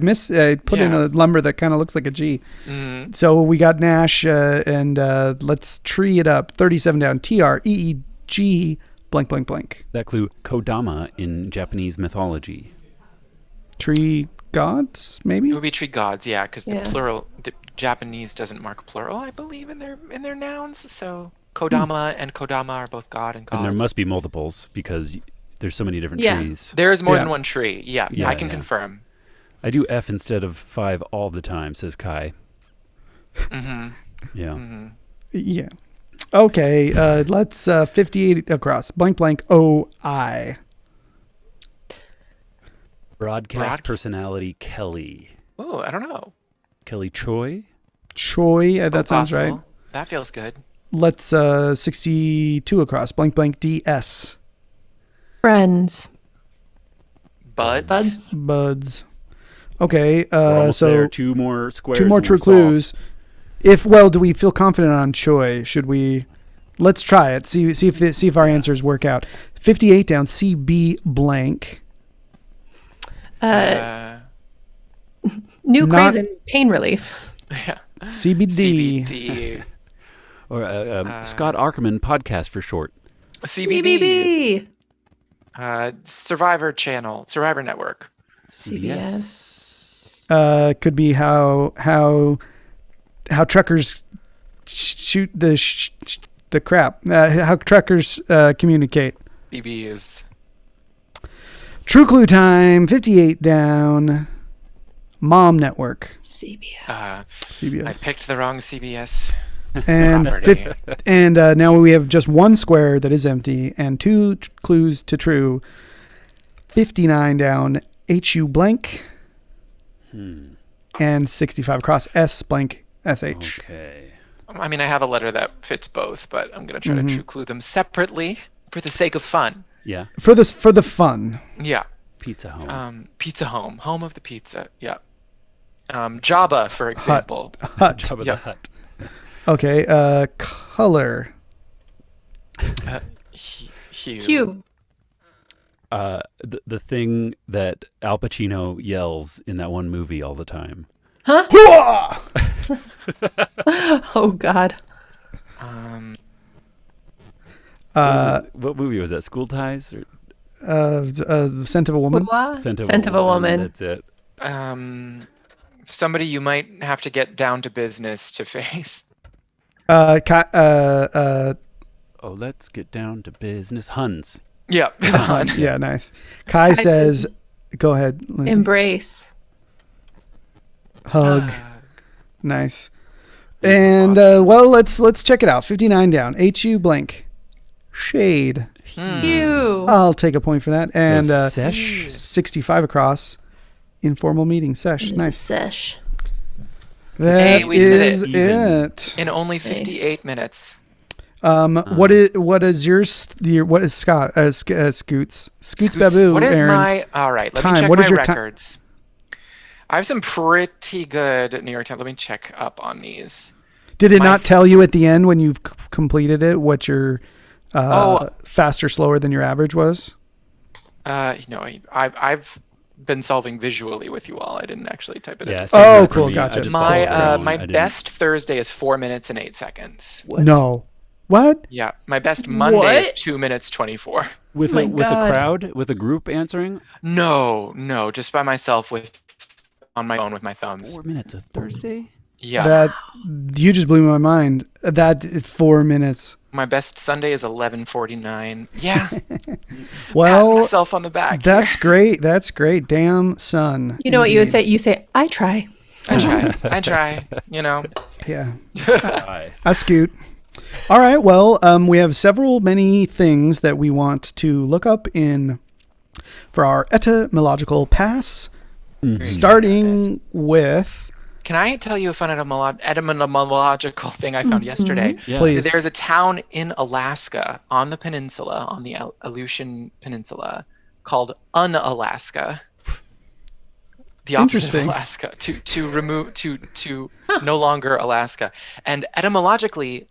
Speaker 3: put in
Speaker 2: Yeah.
Speaker 3: a number that kind of looks like a G.
Speaker 2: Mhm.
Speaker 3: So we got Nash, and let's tree it up. 37 down. TREEG blank blank blank.
Speaker 4: That clue, Kodama in Japanese mythology.
Speaker 3: Tree gods, maybe?
Speaker 2: It would be tree gods, yeah, because
Speaker 5: Yeah.
Speaker 2: the Japanese doesn't mark plural, I believe, in their nouns. So Kodama and Kodama are both god and gods.
Speaker 4: And there must be multiples because there's so many different
Speaker 5: Yeah.
Speaker 4: trees.
Speaker 2: There is more
Speaker 3: Yeah.
Speaker 2: than one tree. Yeah,
Speaker 4: Yeah,
Speaker 2: I can
Speaker 4: yeah.
Speaker 2: confirm.
Speaker 4: I do F instead of 5 all the time, says Kai.
Speaker 2: Mm-hmm.
Speaker 4: Yeah.
Speaker 2: Mm-hmm.
Speaker 3: Yeah. Okay, let's 58 across. Blank blank OI.
Speaker 4: Broadcast personality Kelly.
Speaker 2: Oh, I don't know.
Speaker 4: Kelly Choi?
Speaker 3: Choi, that sounds right.
Speaker 2: Possible. That feels good.
Speaker 3: Let's 62 across. Blank blank DS.
Speaker 5: Friends.
Speaker 2: Buds.
Speaker 3: Buds. Okay,
Speaker 4: We're almost
Speaker 3: so
Speaker 4: there. 2 more squares.
Speaker 3: two more
Speaker 4: and
Speaker 3: true
Speaker 4: we're solved.
Speaker 3: clues. Do we feel confident on Choi? Should we? Let's try it. See if our answers work out. 58 down. CB blank.
Speaker 5: New
Speaker 3: Not-
Speaker 5: craze and pain relief.
Speaker 2: Yeah.
Speaker 3: CBD.
Speaker 2: CBD.
Speaker 4: Or Scott Ackerman podcast for short.
Speaker 2: CBB.
Speaker 5: CBB.
Speaker 2: Survivor Channel. Survivor Network.
Speaker 5: CBS.
Speaker 3: Could be how truckers shoot the crap. How truckers communicate.
Speaker 2: BB is.
Speaker 3: True clue time. 58 down. Mom Network.
Speaker 5: CBS.
Speaker 3: CBS.
Speaker 2: I picked the wrong CBS.
Speaker 3: And
Speaker 2: property.
Speaker 3: now we have just one square that is empty and 2 clues to true. 59 down. HU blank. And 65 across. S blank SH.
Speaker 4: Okay.
Speaker 2: I mean, I have a letter that fits both, but I'm going to try to true clue them separately for the sake of fun.
Speaker 4: Yeah.
Speaker 3: For the fun.
Speaker 2: Yeah.
Speaker 4: Pizza Home.
Speaker 2: Pizza Home. Home of the pizza. Yeah. Jabba, for example.
Speaker 3: Hut.
Speaker 4: Top of
Speaker 2: yeah.
Speaker 4: the Hut.
Speaker 3: Okay. Color.
Speaker 2: Hue.
Speaker 5: Q.
Speaker 4: The thing that Al Pacino yells in that one movie all the time.
Speaker 5: Oh God.
Speaker 4: What movie was that? School Ties? Or
Speaker 3: Scent of a woman.
Speaker 5: Scent of a woman.
Speaker 4: That's it.
Speaker 2: Somebody you might have to get down to business to face.
Speaker 4: Oh, let's get down to business. Huns.
Speaker 2: Yeah.
Speaker 3: Yeah, nice. Kai says, "Go ahead, Lindsay.
Speaker 5: Embrace.
Speaker 3: Hug." Nice. And well, let's check it out. 59 down. HU blank. Shade.
Speaker 5: Q.
Speaker 3: I'll take a point for that. And
Speaker 4: Sesh?
Speaker 3: 65 across. Informal meeting sesh.
Speaker 5: It's a
Speaker 3: Nice.
Speaker 5: sesh.
Speaker 3: That
Speaker 2: Hey, we did
Speaker 3: is
Speaker 4: it.
Speaker 3: it.
Speaker 2: In only 58 minutes.
Speaker 3: What is Scott Scoots Babu?
Speaker 2: What is
Speaker 3: Aaron.
Speaker 2: my... All right, let
Speaker 3: Time.
Speaker 2: me check
Speaker 3: What
Speaker 2: my
Speaker 3: is your
Speaker 2: records. I have some pretty good New York Times. Let me check up on these.
Speaker 3: Did it
Speaker 2: my-
Speaker 3: not tell you at the end when you've completed it what your faster, slower than your average was?
Speaker 2: No, I've been solving visually with you all. I didn't actually type it
Speaker 4: Yeah.
Speaker 2: in.
Speaker 4: same
Speaker 3: Oh,
Speaker 4: here for
Speaker 3: cool,
Speaker 4: me.
Speaker 3: gotcha.
Speaker 4: I just followed
Speaker 2: My
Speaker 4: along.
Speaker 2: my
Speaker 4: I didn't-
Speaker 2: best Thursday is 4 minutes and 8 seconds.
Speaker 3: No. What?
Speaker 2: Yeah, my best Monday
Speaker 5: What?
Speaker 2: is 2 minutes 24.
Speaker 4: with
Speaker 5: my
Speaker 4: a
Speaker 5: God.
Speaker 4: crowd, with a group answering.
Speaker 2: No, just by myself on my phone with my thumbs.
Speaker 4: 4 minutes a Thursday.
Speaker 2: Yeah,
Speaker 3: That you just blew my mind. That 4 minutes.
Speaker 2: my best Sunday is 11:49. Yeah, pat
Speaker 3: Well,
Speaker 2: myself on the back.
Speaker 3: that's great. That's great. Damn, son.
Speaker 5: You know what you would
Speaker 3: Indeed.
Speaker 5: say? You say, I try.
Speaker 2: I try. You know.
Speaker 3: Yeah.
Speaker 4: Hi.
Speaker 3: I scoot. All right. Well, we have many things that we want to look up for our etymological pass, starting with.
Speaker 2: Can I tell you a fun etymological thing I found yesterday?
Speaker 4: Yeah.
Speaker 3: Please.
Speaker 2: There's a town in Alaska on the peninsula, on the Aleutian Peninsula, called Unalaska. The opposite
Speaker 3: Interesting.
Speaker 2: of Alaska. To no longer Alaska. And etymologically,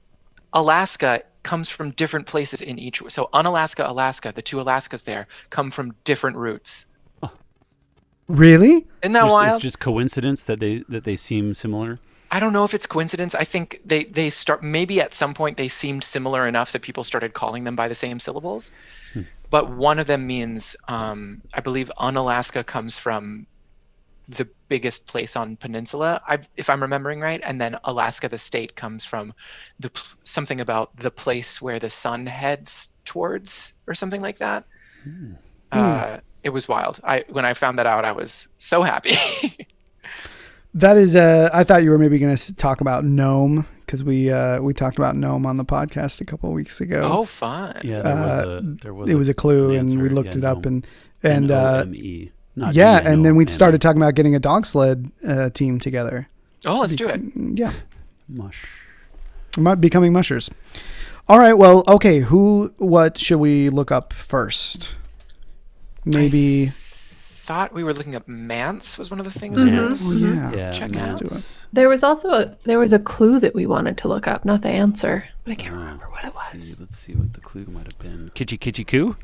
Speaker 2: Alaska comes from different places in each. So Unalaska, Alaska, the two Alaskas there come from different roots.
Speaker 3: Really?
Speaker 2: Isn't that
Speaker 4: It's
Speaker 2: wild?
Speaker 4: just coincidence that they seem similar.
Speaker 2: I don't know if it's coincidence. I think they start, maybe at some point they seemed similar enough that people started calling them by the same syllables. But one of them means, I believe Unalaska comes from the biggest place on peninsula, if I'm remembering right. And then Alaska, the state, comes from something about the place where the sun heads towards, or something like that. It was wild. When I found that out, I was so happy.
Speaker 3: That is, I thought you were maybe going to talk about Nome, because we talked about Nome on the podcast a couple of weeks ago.
Speaker 2: Oh, fun.
Speaker 4: Yeah, there was
Speaker 3: it was a clue,
Speaker 4: an
Speaker 3: and we
Speaker 4: answer.
Speaker 3: looked
Speaker 4: Yeah,
Speaker 3: it up,
Speaker 4: Nome.
Speaker 3: and
Speaker 4: N-O-M-E, not
Speaker 3: yeah,
Speaker 4: N-O-M-E.
Speaker 3: and then we started talking about getting a dog sled team together.
Speaker 2: Oh, let's do it.
Speaker 3: Yeah,
Speaker 4: Mush.
Speaker 3: becoming mushers. All right, well, okay. What should we look up first? Maybe.
Speaker 2: Thought we were looking up Mance was one of the things.
Speaker 4: Mance.
Speaker 3: Yeah.
Speaker 2: Check
Speaker 4: Mance.
Speaker 2: out.
Speaker 3: do it.
Speaker 5: There was also a clue that we wanted to look up, not the answer, but I can't remember what it was.
Speaker 4: Let's see what the clue might have been. Kitschy Kitschy Coo?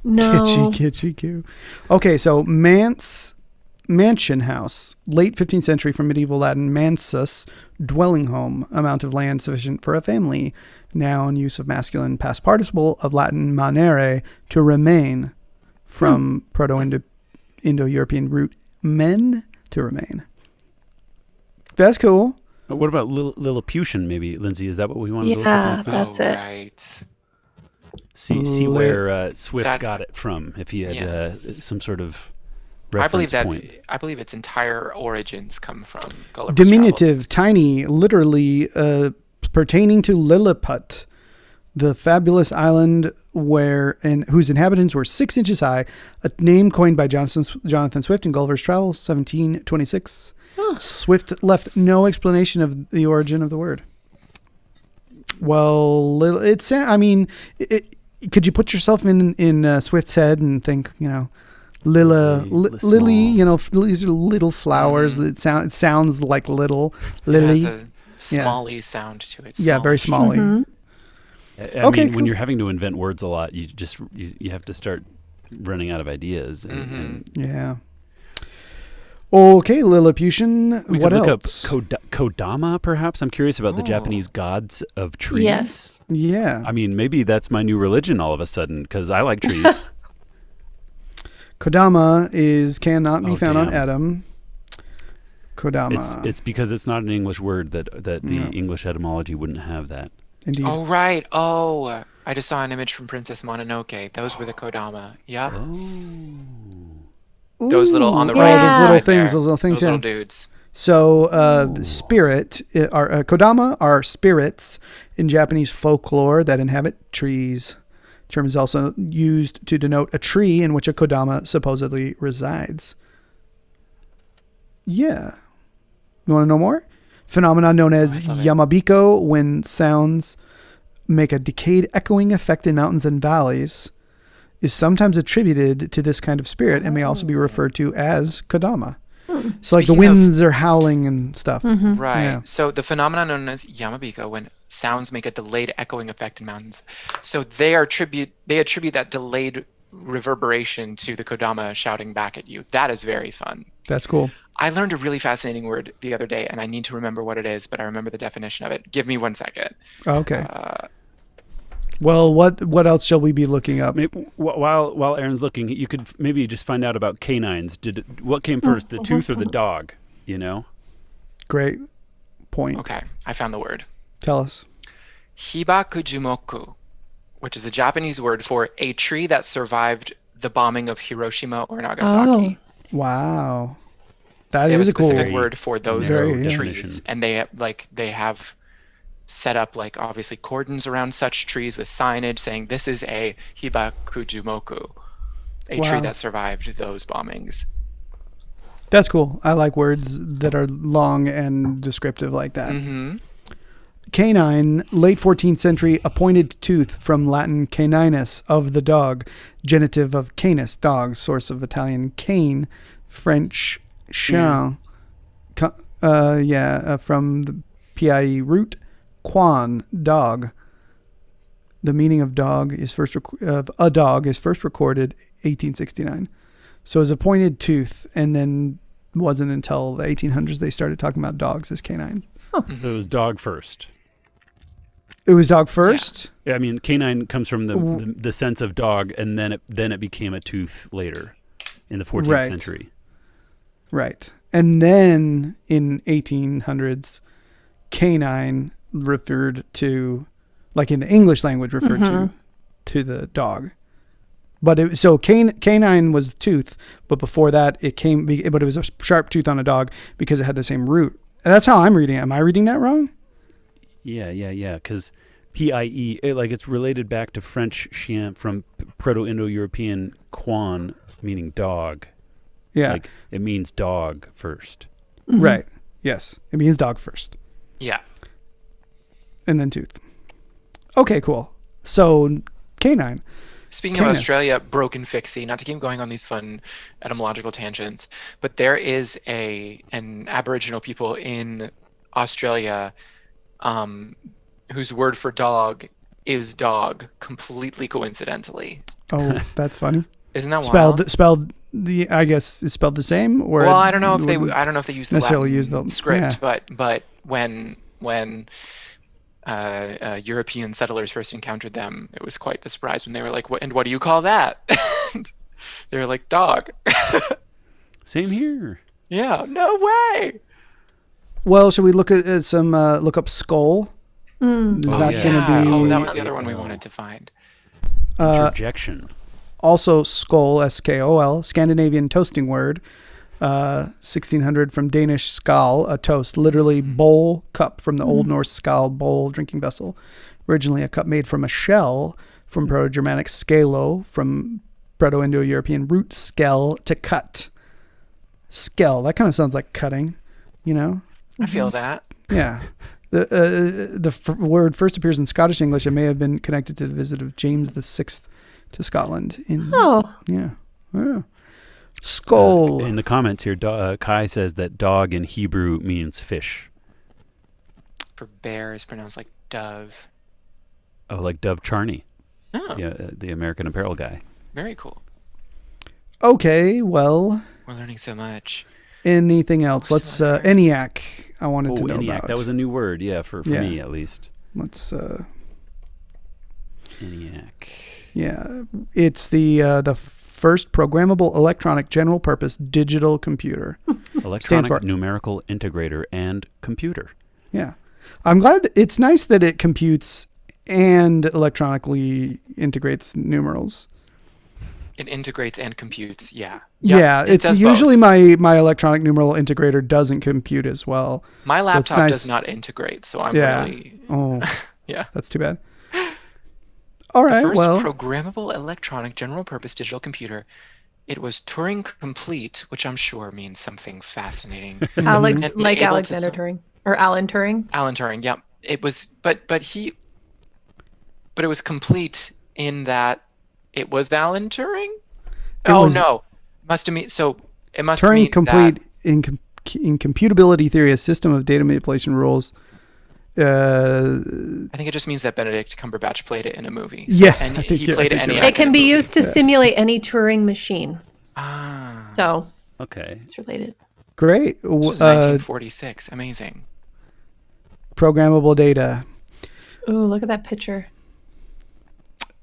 Speaker 5: No.
Speaker 3: Kitschy coo. Okay, so mansion house, late 15th century from medieval Latin mansus, dwelling home, amount of land sufficient for a family. Noun, use of masculine past participle of Latin manere, to remain, from Proto-Indo-European root men, to remain. That's cool.
Speaker 4: What about Lilliputian, maybe, Lindsay? Is that what we want to look
Speaker 5: Yeah,
Speaker 4: up?
Speaker 5: that's it.
Speaker 2: Right.
Speaker 4: See where Swift got it from, if he had
Speaker 2: Yes.
Speaker 4: some sort of
Speaker 2: I believe
Speaker 4: reference point.
Speaker 2: I believe its entire origins come from Gulliver's
Speaker 3: Diminutive, tiny, literally pertaining to Lilliput, the fabulous island whose inhabitants were 6 inches high, a name coined by Jonathan Swift in Gulliver's Travels, 1726. Swift left no explanation of the origin of the word. Well, could you put yourself in Swift's head and think, Lily, these are little flowers.
Speaker 2: Mm-hmm.
Speaker 3: It sounds like little
Speaker 2: It
Speaker 3: lily.
Speaker 2: has a smally sound to it.
Speaker 3: Yeah, very smally.
Speaker 4: I
Speaker 3: Okay,
Speaker 4: mean, when
Speaker 3: cool.
Speaker 4: you're having to invent words a lot, you have to start running out of ideas. And
Speaker 3: Yeah. Okay, Lilliputian.
Speaker 4: we
Speaker 3: What
Speaker 4: could look
Speaker 3: else?
Speaker 4: up Kodama, perhaps. I'm curious about the
Speaker 2: Oh.
Speaker 4: Japanese gods of trees.
Speaker 5: Yes.
Speaker 3: Yeah.
Speaker 4: I mean, maybe that's my new religion all of a sudden, because I like trees.
Speaker 3: Kodama cannot be
Speaker 4: Oh,
Speaker 3: found on
Speaker 4: damn.
Speaker 3: Edom. Kodama.
Speaker 4: It's because it's not an English word that the English etymology wouldn't have that.
Speaker 3: Indeed.
Speaker 2: Oh, right. Oh, I just saw an image from Princess Mononoke. Those were the Kodama. Yep. Those little on the
Speaker 3: Ooh,
Speaker 2: right.
Speaker 3: those little
Speaker 2: right
Speaker 3: things.
Speaker 2: there.
Speaker 3: Those little things.
Speaker 2: Those
Speaker 3: Yeah.
Speaker 2: little dudes.
Speaker 3: So, spirit are Kodama are spirits in Japanese folklore that inhabit trees. The term is also used to denote a tree in which a Kodama supposedly resides. Yeah. You want to know more? Phenomenon known as Yamabiko, when sounds make a decayed echoing effect in mountains and valleys, is sometimes attributed to this kind of spirit and may also be referred to as Kodama. So like the
Speaker 2: Speaking
Speaker 3: winds are howling and stuff.
Speaker 2: Right.
Speaker 3: Yeah.
Speaker 2: So the phenomenon known as Yamabiko, when sounds make a delayed echoing effect in mountains. So they attribute that delayed reverberation to the Kodama shouting back at you. That is very fun.
Speaker 3: That's cool.
Speaker 2: I learned a really fascinating word the other day, and I need to remember what it is, but I remember the definition of it. Give me 1 second.
Speaker 3: Okay. Well, what else shall we be looking up?
Speaker 4: Maybe, while Aaron's looking, you could maybe just find out about canines. What came first, the tooth or the dog?
Speaker 3: Great point.
Speaker 2: Okay, I found the word.
Speaker 3: Tell us.
Speaker 2: Hibakujumoku, which is a Japanese word for a tree that survived the bombing of Hiroshima or Nagasaki.
Speaker 3: Wow. That
Speaker 2: They have
Speaker 3: is
Speaker 2: a
Speaker 3: a cool
Speaker 2: specific word for those
Speaker 3: Very, yeah.
Speaker 2: trees, and they have set up obviously cordons around such trees with signage saying this is a hibakujumoku, a
Speaker 3: Wow.
Speaker 2: tree that survived those bombings.
Speaker 3: That's cool. I like words that are long and descriptive like that.
Speaker 2: Mm-hmm.
Speaker 3: Canine, late 14th century, appointed tooth from Latin caninus, of the dog, genitive of canis, dog, source of Italian cane, French chien, from the PIE root, quan, dog. The meaning of dog is first recorded 1869. So it was a pointed tooth, and then wasn't until the 1800s they started talking about dogs as canine.
Speaker 4: So it was dog first.
Speaker 3: It was dog first?
Speaker 4: Yeah, I mean, canine comes from the sense of dog, and then it became a tooth later in the 14th
Speaker 3: Right.
Speaker 4: century.
Speaker 3: Right. And then in 1800s, canine referred to, like in the English language, referred to the dog. But canine was tooth, but before that but it was a sharp tooth on a dog because it had the same root. And that's how I'm reading it. Am I reading that wrong?
Speaker 4: Yeah. Because PIE, it's related back to French chien from Proto-Indo-European quan, meaning dog.
Speaker 3: Yeah.
Speaker 4: Like it means dog first.
Speaker 3: Right. Yes. It means dog first.
Speaker 2: Yeah.
Speaker 3: And then tooth. Okay, cool. So canine.
Speaker 2: Speaking
Speaker 3: Canis.
Speaker 2: of Australia, broken fixie, not to keep going on these fun etymological tangents, but there is an Aboriginal people in Australia whose word for dog is dog, completely coincidentally.
Speaker 3: Oh, that's funny.
Speaker 2: Isn't that wild?
Speaker 3: I guess it's spelled the same, or
Speaker 2: Well, I don't know if they use the
Speaker 3: necessarily
Speaker 2: Latin
Speaker 3: use the
Speaker 2: script,
Speaker 3: yeah.
Speaker 2: but when European settlers first encountered them, it was quite the surprise when they were like, what do you call that? They were like, dog.
Speaker 4: Same here.
Speaker 2: Yeah, no way.
Speaker 3: Well, should we look at some look up skull? Is that going to be?
Speaker 2: Oh, that was the other one we wanted to find.
Speaker 4: Interjection.
Speaker 3: Also, skål, skol, Scandinavian toasting word. 1600 from Danish skal, a toast, literally bowl, cup from the Old Norse skal, bowl, drinking vessel. Originally a cup made from a shell, from Proto-Germanic skalo, from Proto-Indo-European root skell, to cut. Skell, that kind of sounds like cutting, you know?
Speaker 2: I feel that.
Speaker 3: Yeah. The word first appears in Scottish English. It may have been connected to the visit of James VI to Scotland. Yeah. Skull.
Speaker 4: In the comments here, Kai says that dog in Hebrew means fish.
Speaker 2: For bear is pronounced like dove.
Speaker 4: Oh, like Dove Charney.
Speaker 2: Oh,
Speaker 4: Yeah, the American Apparel guy.
Speaker 2: very cool.
Speaker 3: Okay, well,
Speaker 2: We're learning so much.
Speaker 3: anything else? Let's ENIAC. I wanted to know
Speaker 4: ENIAC.
Speaker 3: about.
Speaker 4: That was a new word, for
Speaker 3: Yeah.
Speaker 4: me at least.
Speaker 3: Let's
Speaker 4: ENIAC.
Speaker 3: yeah, it's the first programmable electronic general purpose digital computer.
Speaker 4: Electronic
Speaker 3: for-
Speaker 4: numerical integrator and computer.
Speaker 3: Yeah. I'm glad it's nice that it computes and electronically integrates numerals.
Speaker 2: It integrates and computes. Yeah.
Speaker 3: Yeah,
Speaker 2: it
Speaker 3: it's
Speaker 2: does
Speaker 3: usually
Speaker 2: both.
Speaker 3: my electronic numeral integrator doesn't compute as well.
Speaker 2: My
Speaker 3: it's
Speaker 2: laptop
Speaker 3: nice.
Speaker 2: does not integrate, so I'm
Speaker 3: Yeah.
Speaker 2: really
Speaker 3: Oh,
Speaker 2: yeah.
Speaker 3: that's too bad. All right,
Speaker 2: First
Speaker 3: well,
Speaker 2: programmable electronic general purpose digital computer. It was Turing complete, which I'm sure means something fascinating.
Speaker 5: Alex,
Speaker 2: And
Speaker 5: like
Speaker 2: able to
Speaker 5: Alexander Turing or Alan Turing.
Speaker 2: Alan Turing, yeah. It was, but it was complete in that it was Alan Turing. No, must have mean so. It must mean
Speaker 3: Turing complete
Speaker 2: that,
Speaker 3: in computability theory, a system of data manipulation rules.
Speaker 2: I think it just means that Benedict Cumberbatch played it in a movie.
Speaker 3: Yeah,
Speaker 2: and
Speaker 3: I think
Speaker 2: he
Speaker 3: you're-
Speaker 2: played
Speaker 3: I
Speaker 2: it
Speaker 3: think you're
Speaker 2: ENIAC
Speaker 3: right.
Speaker 5: It can
Speaker 2: in a
Speaker 5: be
Speaker 2: movie.
Speaker 5: used to simulate any Turing machine.
Speaker 2: Ah,
Speaker 5: So
Speaker 4: Okay.
Speaker 5: it's related.
Speaker 3: Great.
Speaker 2: this was 1946. Amazing.
Speaker 3: Programmable data.
Speaker 5: Ooh, look at that picture.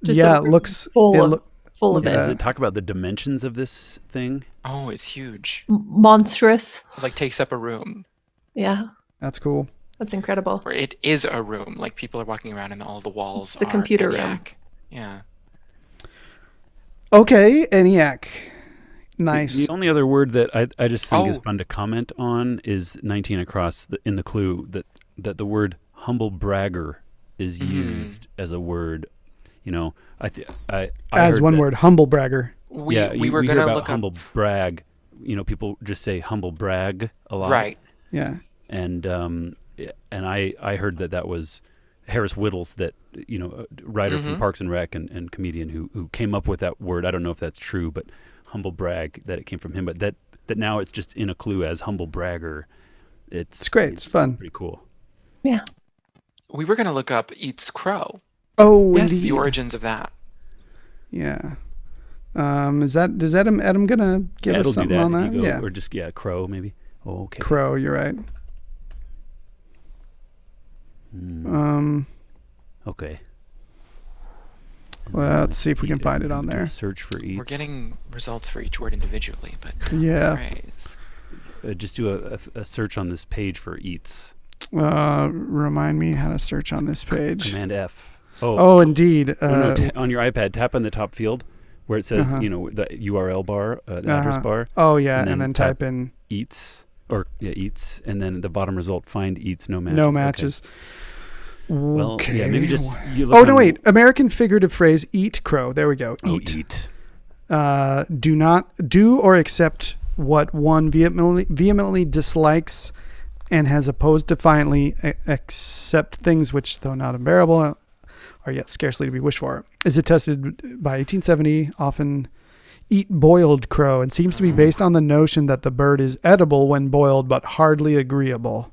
Speaker 5: Just
Speaker 3: Yeah,
Speaker 5: the
Speaker 3: it looks
Speaker 5: full
Speaker 3: it
Speaker 5: of-
Speaker 3: look-
Speaker 5: Full of
Speaker 3: look at
Speaker 5: it.
Speaker 4: Does
Speaker 3: that.
Speaker 4: it talk about the dimensions of this thing?
Speaker 2: Oh, it's huge.
Speaker 5: Monstrous.
Speaker 2: It like takes up a room,
Speaker 5: Yeah,
Speaker 3: That's cool.
Speaker 5: that's incredible.
Speaker 2: or it is a room. Like people are walking around and all the walls.
Speaker 5: It's the
Speaker 2: are
Speaker 5: computer room.
Speaker 2: ENIAC. Yeah.
Speaker 3: Okay, ENIAC. Nice.
Speaker 4: The only other word that I just think is
Speaker 2: Oh.
Speaker 4: fun to comment on is 19 across in the clue that the word humble bragger is used as a word. You know, I
Speaker 3: As
Speaker 4: heard
Speaker 3: one
Speaker 4: that-
Speaker 3: were humble bragger.
Speaker 2: We
Speaker 4: we
Speaker 2: were
Speaker 4: hear
Speaker 2: gonna
Speaker 4: about
Speaker 2: look
Speaker 4: humble brag. You know, people just say humble brag a
Speaker 2: up
Speaker 4: lot.
Speaker 2: right.
Speaker 3: Yeah.
Speaker 4: And I heard that was Harris Whittles, that writer from Parks and Rec and comedian who came up with that word. I don't know if that's true, but humble brag, that it came from him. But that now it's just in a clue as humble bragger. It's
Speaker 3: great. It's fun.
Speaker 4: Pretty cool.
Speaker 5: Yeah.
Speaker 2: We were gonna look up Eats Crow.
Speaker 3: Oh,
Speaker 4: Yes.
Speaker 3: indeed.
Speaker 2: The origins of that.
Speaker 3: Yeah. Does Adam gonna give
Speaker 4: It'll
Speaker 3: us
Speaker 4: do
Speaker 3: something
Speaker 4: that
Speaker 3: on
Speaker 4: if
Speaker 3: that?
Speaker 4: you go,
Speaker 3: Yeah.
Speaker 4: or just crow maybe. Oh, okay.
Speaker 3: Crow, you're right.
Speaker 4: Okay.
Speaker 3: Well, let's see if we can find it on
Speaker 4: Do a
Speaker 3: there.
Speaker 4: Search for eats.
Speaker 2: We're getting results for each word individually, but
Speaker 3: Yeah.
Speaker 2: phrase.
Speaker 4: just do a search on this page for eats.
Speaker 3: Remind me how to search on this page.
Speaker 4: Command F.
Speaker 3: Oh, indeed.
Speaker 4: No, on your iPad, tap on the top field where it says,
Speaker 3: Uh-huh.
Speaker 4: the URL bar, the address bar.
Speaker 3: Oh, yeah, and then type
Speaker 4: tap
Speaker 3: in
Speaker 4: eats, eats, and then the bottom result, find eats, no matches.
Speaker 3: no
Speaker 4: Okay.
Speaker 3: matches.
Speaker 4: Well,
Speaker 3: Okay.
Speaker 4: yeah, maybe just. You look
Speaker 3: Oh,
Speaker 4: on-
Speaker 3: no, wait. American figurative phrase, eat crow. There we go.
Speaker 4: Oh,
Speaker 3: Eat.
Speaker 4: eat.
Speaker 3: Do not do or accept what one vehemently dislikes and has opposed defiantly, accept things which, though not unbearable, are yet scarcely to be wished for. Is attested by 1870, often eat boiled crow, and seems to be based on the notion that the bird is edible when boiled, but hardly agreeable.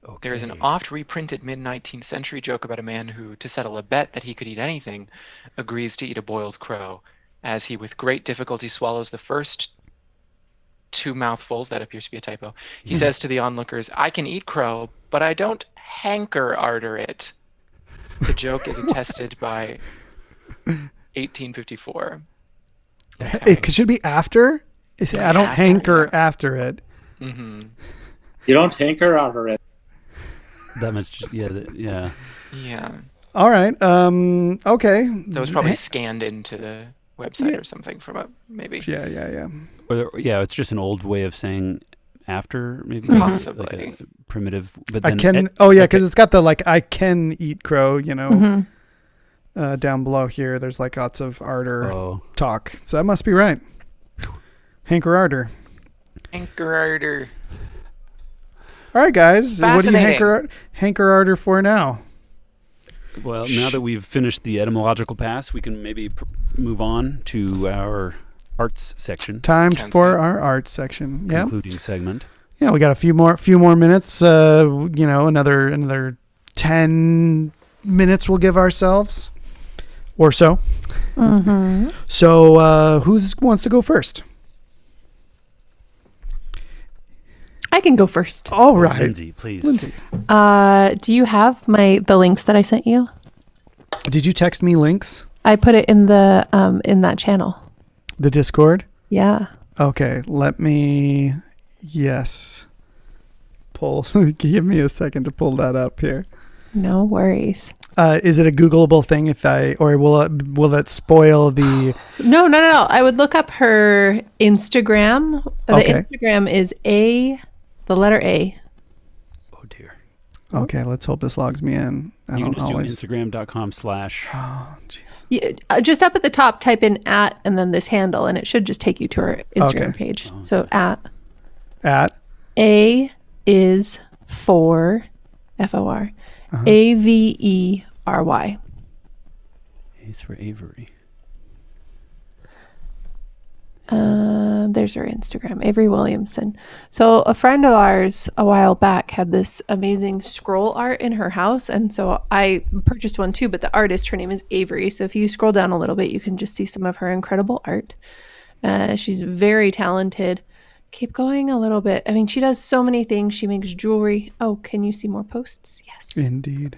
Speaker 4: Okay.
Speaker 2: There is an oft reprinted mid-19th century joke about a man who, to settle a bet that he could eat anything, agrees to eat a boiled crow. As he with great difficulty swallows the first 2 mouthfuls, that appears to be a typo, he says to the onlookers, "I can eat crow, but I don't hanker arter it." The joke is attested by 1854. Okay.
Speaker 3: It should be after. I don't
Speaker 2: After,
Speaker 3: hanker after it.
Speaker 2: Mm-hmm.
Speaker 6: You don't hanker over it.
Speaker 4: That much, yeah.
Speaker 2: Yeah.
Speaker 3: All right. Okay.
Speaker 2: That was probably scanned into the website or something from a maybe.
Speaker 3: Yeah.
Speaker 4: It's just an old way of saying after, maybe.
Speaker 2: Possibly.
Speaker 4: Like a primitive. But
Speaker 3: I
Speaker 4: then
Speaker 3: can. Because it's got the I can eat crow. Down below here, there's lots of ardor talk. So that must be right. Hanker ardor.
Speaker 2: Hanker arter.
Speaker 3: All right, guys. What do you
Speaker 2: Fascinating.
Speaker 3: hanker ardor for now?
Speaker 4: Well, now that we've finished the etymological pass, we can maybe move on to our arts section,
Speaker 3: Time
Speaker 2: Sounds
Speaker 3: for
Speaker 2: good.
Speaker 3: our art section. Yeah.
Speaker 4: concluding segment.
Speaker 3: Yeah, we got a few more minutes. Another 10 minutes we'll give ourselves, or so.
Speaker 5: Mm-hmm.
Speaker 3: So, who wants to go first?
Speaker 5: I can go first.
Speaker 3: All right,
Speaker 4: Lindsay, please.
Speaker 3: Lindsay.
Speaker 5: Do you have the links that I sent you?
Speaker 3: Did you text me links?
Speaker 5: I put it in the in that channel.
Speaker 3: The Discord.
Speaker 5: Yeah.
Speaker 3: Okay, let me. Yes. Pull. Give me a second to pull that up here.
Speaker 5: No worries.
Speaker 3: Is it a Googleable thing or will that spoil the?
Speaker 5: No. I would look up her Instagram.
Speaker 3: Okay.
Speaker 5: The Instagram is the letter A.
Speaker 4: Oh, dear.
Speaker 3: Okay, let's hope this logs me in. I
Speaker 4: You can
Speaker 3: don't
Speaker 4: just
Speaker 3: always.
Speaker 4: do Instagram.com/
Speaker 3: Oh, jeez.
Speaker 5: Yeah, just up at the top, type in @ and then this handle, and it should just take you to her Instagram
Speaker 3: Okay.
Speaker 5: page. So @
Speaker 3: At
Speaker 5: A is for FOR AVERY.
Speaker 4: A's for Avery.
Speaker 5: There's her Instagram, Avery Williamson. So a friend of ours a while back had this amazing scroll art in her house, and so I purchased one too, but the artist, her name is Avery. So if you scroll down a little bit, you can just see some of her incredible art. She's very talented. Keep going a little bit. I mean, she does so many things. She makes jewelry. Oh, can you see more posts? Yes.
Speaker 3: indeed.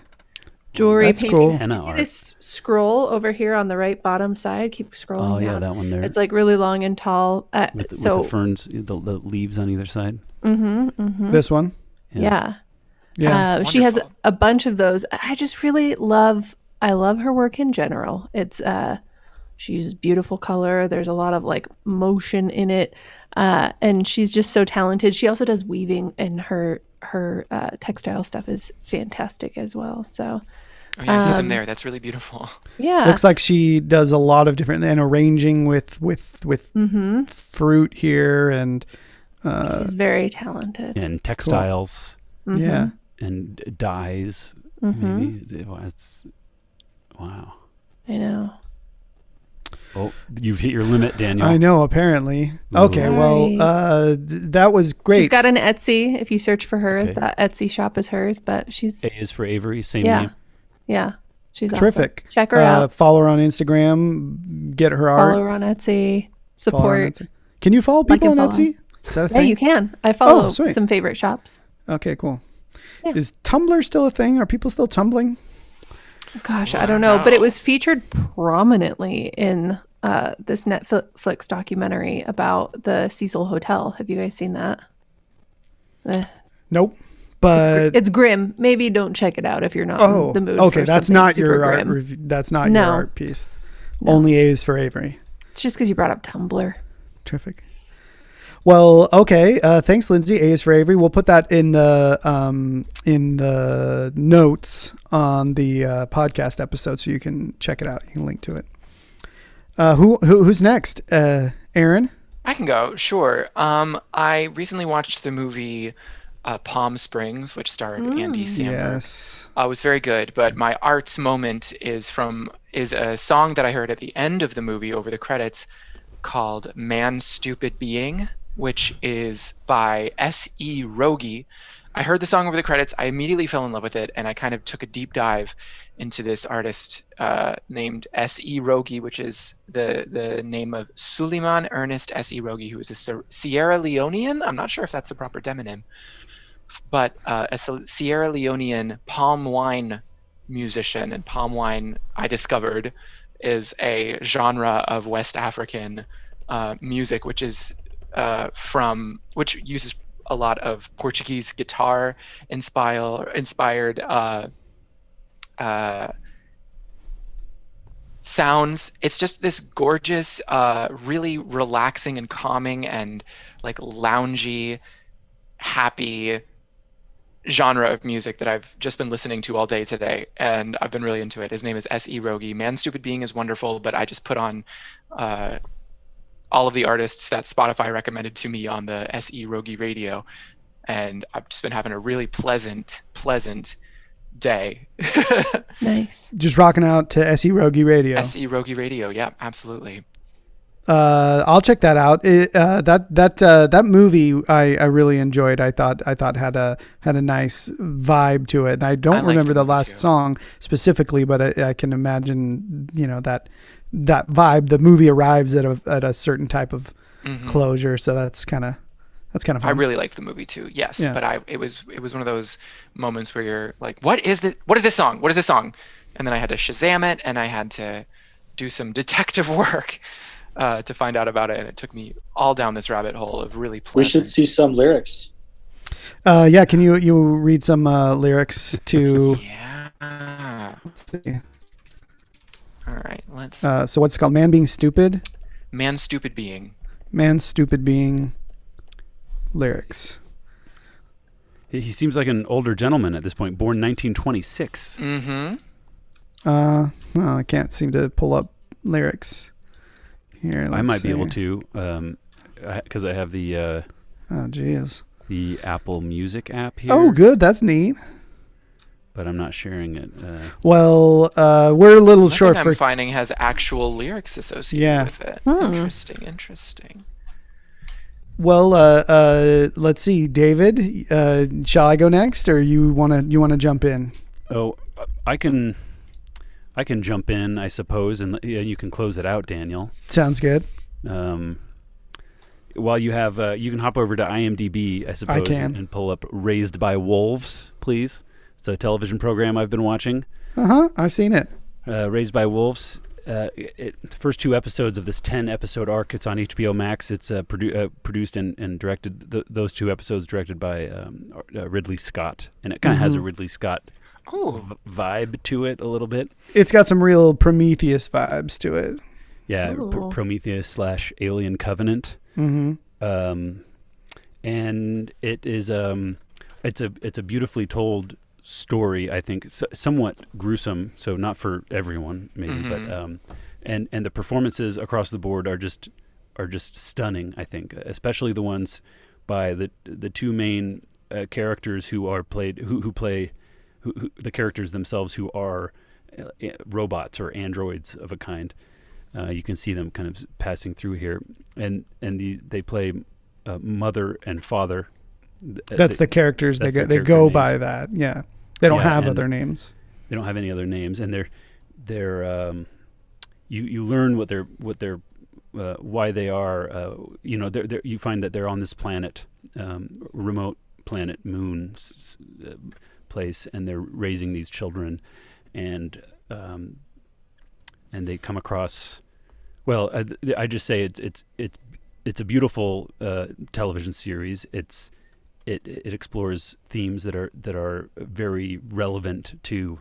Speaker 5: Jewelry,
Speaker 3: That's
Speaker 5: paintings.
Speaker 3: cool.
Speaker 4: Henna
Speaker 5: You see
Speaker 4: art.
Speaker 5: this scroll over here on the right bottom side? Keep scrolling
Speaker 4: Oh, yeah,
Speaker 5: down.
Speaker 4: that one there.
Speaker 5: It's really long and tall.
Speaker 4: with the ferns, the leaves on either side.
Speaker 3: This one.
Speaker 5: Yeah.
Speaker 3: Yeah.
Speaker 5: She has
Speaker 2: Wonderful.
Speaker 5: a bunch of those. I just really love her work in general. It's she uses beautiful color. There's a lot of motion in it. And she's just so talented. She also does weaving, and her textile stuff is fantastic as well. So
Speaker 2: Oh yeah, it's in there. That's really beautiful.
Speaker 5: yeah.
Speaker 3: Looks like she does a lot of different and arranging with fruit here and
Speaker 5: She's very talented.
Speaker 4: And textiles
Speaker 3: yeah.
Speaker 4: and dyes. Maybe. Wow.
Speaker 5: I know.
Speaker 4: Oh, you've hit your limit, Daniel.
Speaker 3: I know, apparently. Okay, well, that was great.
Speaker 5: She's got an Etsy. If you search for her,
Speaker 4: Okay.
Speaker 5: the Etsy shop is hers, but she's
Speaker 4: A is for Avery, same
Speaker 5: yeah.
Speaker 4: name.
Speaker 5: Yeah. She's
Speaker 3: Terrific.
Speaker 5: Awesome. Check her out.
Speaker 3: Follow her on Instagram. Get her art.
Speaker 5: Follow her on Etsy.
Speaker 3: Follow her on
Speaker 5: Support.
Speaker 3: Etsy. Can you follow people
Speaker 5: and
Speaker 3: on
Speaker 5: follow.
Speaker 3: Etsy? Is that a
Speaker 5: Yeah,
Speaker 3: thing?
Speaker 5: you can. I follow
Speaker 3: sweet.
Speaker 5: some favorite shops.
Speaker 3: Okay, cool.
Speaker 5: Yeah.
Speaker 3: Is Tumblr still a thing? Are people still tumbling?
Speaker 5: Gosh, I don't know, but it was featured prominently in this Netflix documentary about the Cecil Hotel. Have you guys seen that?
Speaker 3: Nope. But
Speaker 5: It's grim. Maybe don't check it out if you're not in the mood.
Speaker 3: okay,
Speaker 5: for
Speaker 3: that's
Speaker 5: something
Speaker 3: not
Speaker 5: super
Speaker 3: your art.
Speaker 5: grim.
Speaker 3: That's not
Speaker 5: No.
Speaker 3: your art piece. Only A's for Avery.
Speaker 5: It's just because you brought up Tumblr.
Speaker 3: Terrific. Well, okay. Thanks, Lindsay. A is for Avery. We'll put that in the notes on the podcast episode, so you can check it out. You can link to it. Who's next? Aaron.
Speaker 2: I can go. Sure. I recently watched the movie Palm Springs, which starred Andy Samberg.
Speaker 3: Yes.
Speaker 2: It was very good, but my arts moment is a song that I heard at the end of the movie over the credits called "Man Stupid Being," which is by S.E. Rogie. I heard the song over the credits. I immediately fell in love with it, and I kind of took a deep dive into this artist named S.E. Rogie, which is the name of Suleiman Ernest S.E. Rogie, who is a Sierra Leonean. I'm not sure if that's the proper demonym, but a Sierra Leonean palm wine musician. And palm wine, I discovered, is a genre of West African music, which uses a lot of Portuguese guitar inspired sounds. It's just this gorgeous, really relaxing and calming and like loungy, happy genre of music that I've just been listening to all day today, and I've been really into it. His name is S.E. Rogie. Man Stupid Being is wonderful, but I just put on all of the artists that Spotify recommended to me on the S.E. Rogie radio, and I've just been having a really pleasant day.
Speaker 5: Nice.
Speaker 3: Just rocking out to S.E. Rogie radio.
Speaker 2: S.E. Rogie radio, yeah, absolutely.
Speaker 3: I'll check that out. That movie I really enjoyed. I thought had a nice vibe to it. And I don't remember the last song specifically, but I can imagine that vibe. The movie arrives at a certain type of closure, so that's kind of fun.
Speaker 2: I really liked the movie too. Yes,
Speaker 3: Yeah.
Speaker 2: but it was one of those moments where you're like, what is this song? What is this song? And then I had to Shazam it, and I had to do some detective work to find out about it, and it took me all down this rabbit hole of really pleasant.
Speaker 6: We should see some lyrics.
Speaker 3: Yeah, can you read some lyrics to?
Speaker 2: Yeah.
Speaker 3: Let's see.
Speaker 2: All right, let's.
Speaker 3: So what's it called? Man Being Stupid.
Speaker 2: Man Stupid Being.
Speaker 3: Man Stupid Being. Lyrics.
Speaker 4: He seems like an older gentleman at this point, born 1926.
Speaker 2: Mm-hmm.
Speaker 3: Well, I can't seem to pull up lyrics. Here,
Speaker 4: I might be able to, because I have the
Speaker 3: Oh, geez.
Speaker 4: the Apple Music app here.
Speaker 3: Oh, good. That's neat.
Speaker 4: But I'm not sharing it.
Speaker 3: Well, we're a little short
Speaker 2: Nothing
Speaker 3: for.
Speaker 2: I'm finding has actual lyrics associated
Speaker 3: Yeah.
Speaker 2: with it. Interesting.
Speaker 3: Well, let's see, David. Shall I go next, or you wanna jump in?
Speaker 4: Oh, I can jump in, I suppose, and you can close it out, Daniel.
Speaker 3: Sounds good.
Speaker 4: While you have, you can hop over to IMDb, I suppose,
Speaker 3: I can.
Speaker 4: and pull up "Raised by Wolves," please. It's a television program I've been watching.
Speaker 3: I've seen it.
Speaker 4: Raised by Wolves. The first 2 episodes of this 10-episode arc. It's on HBO Max. It's produced and directed. Those 2 episodes directed by Ridley Scott, and it kind of has a Ridley Scott vibe to it a little bit.
Speaker 3: It's got some real Prometheus vibes to it.
Speaker 4: Yeah, Prometheus / Alien Covenant. And it is it's a beautifully told story, I think, somewhat gruesome, so not for everyone maybe, but and the performances across the board are just stunning, I think, especially the ones by the 2 main characters who play the characters themselves, who are robots or androids of a kind. You can see them kind of passing through here, and they play mother and father.
Speaker 3: That's the characters. They go names. By that. Yeah, they don't have other names.
Speaker 4: They don't have any other names, and they're you learn what they're why they are. You find that they're on this planet, remote planet moon place, and they're raising these children, and they come across Well, I just say it's a beautiful television series. It explores themes that are very relevant to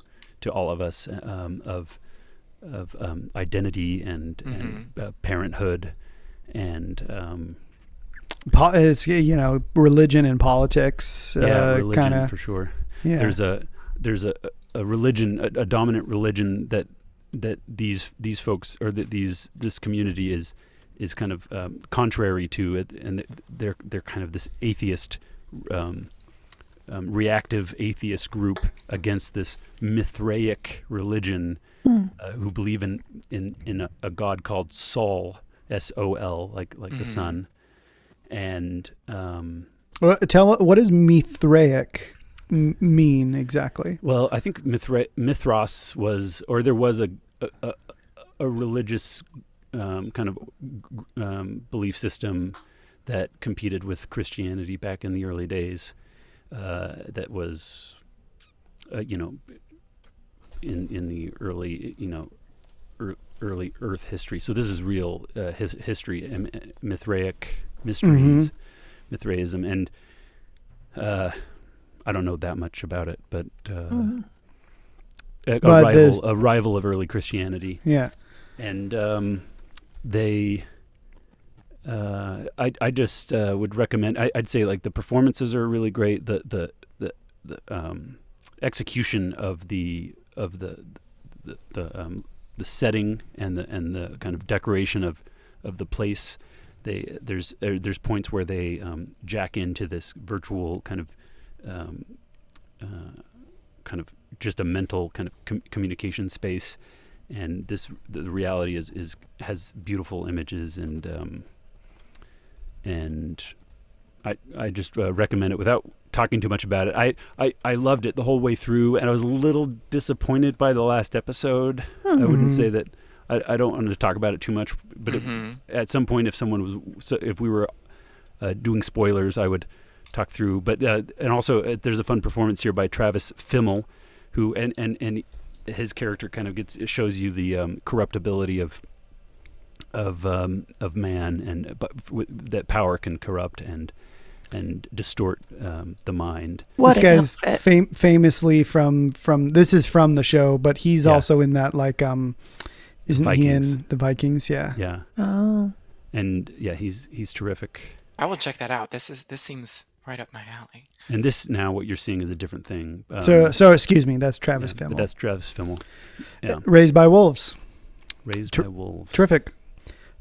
Speaker 4: all of us, of identity and parenthood and
Speaker 3: It's, religion and politics.
Speaker 4: religion
Speaker 3: Kind of
Speaker 4: for sure.
Speaker 3: Yeah.
Speaker 4: There's a religion, a dominant religion that these folks, or that this community is kind of contrary to it, and they're kind of this atheist, reactive atheist group against this Mithraic religion, who believe in a god called Sol, S-O-L, like the sun, and
Speaker 3: Well, what does Mithraic mean exactly?
Speaker 4: well, I think Mithras was, or there was a religious kind of belief system that competed with Christianity back in the early days. That was, in the early, early Earth history. So this is real history, Mithraic mysteries, Mithraism, and I don't know that much about it, but a rival of early Christianity.
Speaker 3: Yeah.
Speaker 4: And they, I just would recommend. I'd say like the performances are really great. The execution of the setting and the kind of decoration of the place. There's points where they jack into this virtual kind of just a mental kind of communication space, and the reality has beautiful images, and I just recommend it without talking too much about it. I loved it the whole way through, and I was a little disappointed by the last episode. I wouldn't say that. I don't want to talk about it too much, but at some point, if we were doing spoilers, I would talk through. But and also, there's a fun performance here by Travis Fimmel, who and his character kind of shows you the corruptibility of man, and that power can corrupt and distort the mind.
Speaker 5: What
Speaker 3: This
Speaker 5: an
Speaker 3: guy's
Speaker 5: outfit.
Speaker 3: famously from this is from the show, but he's
Speaker 4: Yeah.
Speaker 3: also in that isn't he
Speaker 4: Vikings.
Speaker 3: in the Vikings? Yeah.
Speaker 4: Yeah,
Speaker 5: Oh.
Speaker 4: and yeah, he's terrific.
Speaker 2: I will check that out. This seems right up my alley.
Speaker 4: And this now, what you're seeing is a different thing.
Speaker 3: So excuse me, that's Travis
Speaker 4: yeah,
Speaker 3: Fimmel.
Speaker 4: but that's Travis Fimmel. Yeah,
Speaker 3: Raised by Wolves.
Speaker 4: Raised by Wolves.
Speaker 3: Terrific.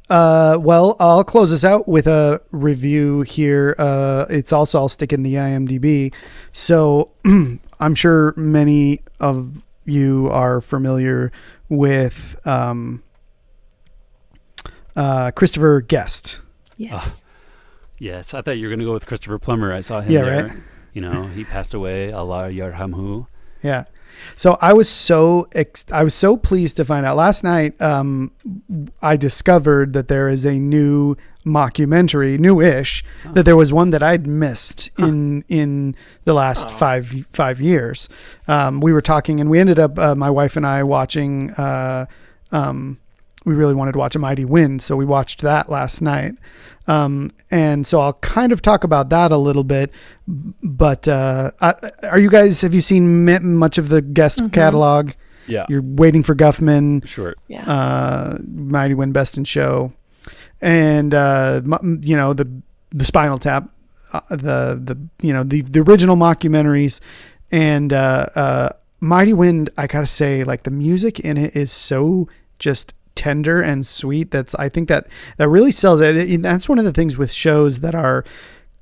Speaker 3: Well, I'll close this out with a review here. I'll stick in the IMDb. So I'm sure many of you are familiar with Christopher Guest.
Speaker 5: Yes.
Speaker 4: Yes, I thought you were going to go with Christopher Plummer. I saw him
Speaker 3: Yeah,
Speaker 4: there.
Speaker 3: right.
Speaker 4: He passed away. Allah yarhamhu.
Speaker 3: Yeah. So I was so pleased to find out last night. I discovered that there is a new mockumentary, newish. That there was one that I'd missed in the last 5 years. We were talking, and we ended up my wife and I watching. We really wanted to watch A Mighty Wind, so we watched that last night. And so I'll kind of talk about that a little bit. But have you seen much of the Guest catalog?
Speaker 4: Yeah.
Speaker 3: You're waiting for Guffman,
Speaker 4: Sure.
Speaker 5: Yeah.
Speaker 3: Mighty Wind, Best in Show, and the Spinal Tap, the original mockumentaries, and Mighty Wind. I gotta say, like, the music in it is so just tender and sweet. I think that really sells it. That's one of the things with shows that are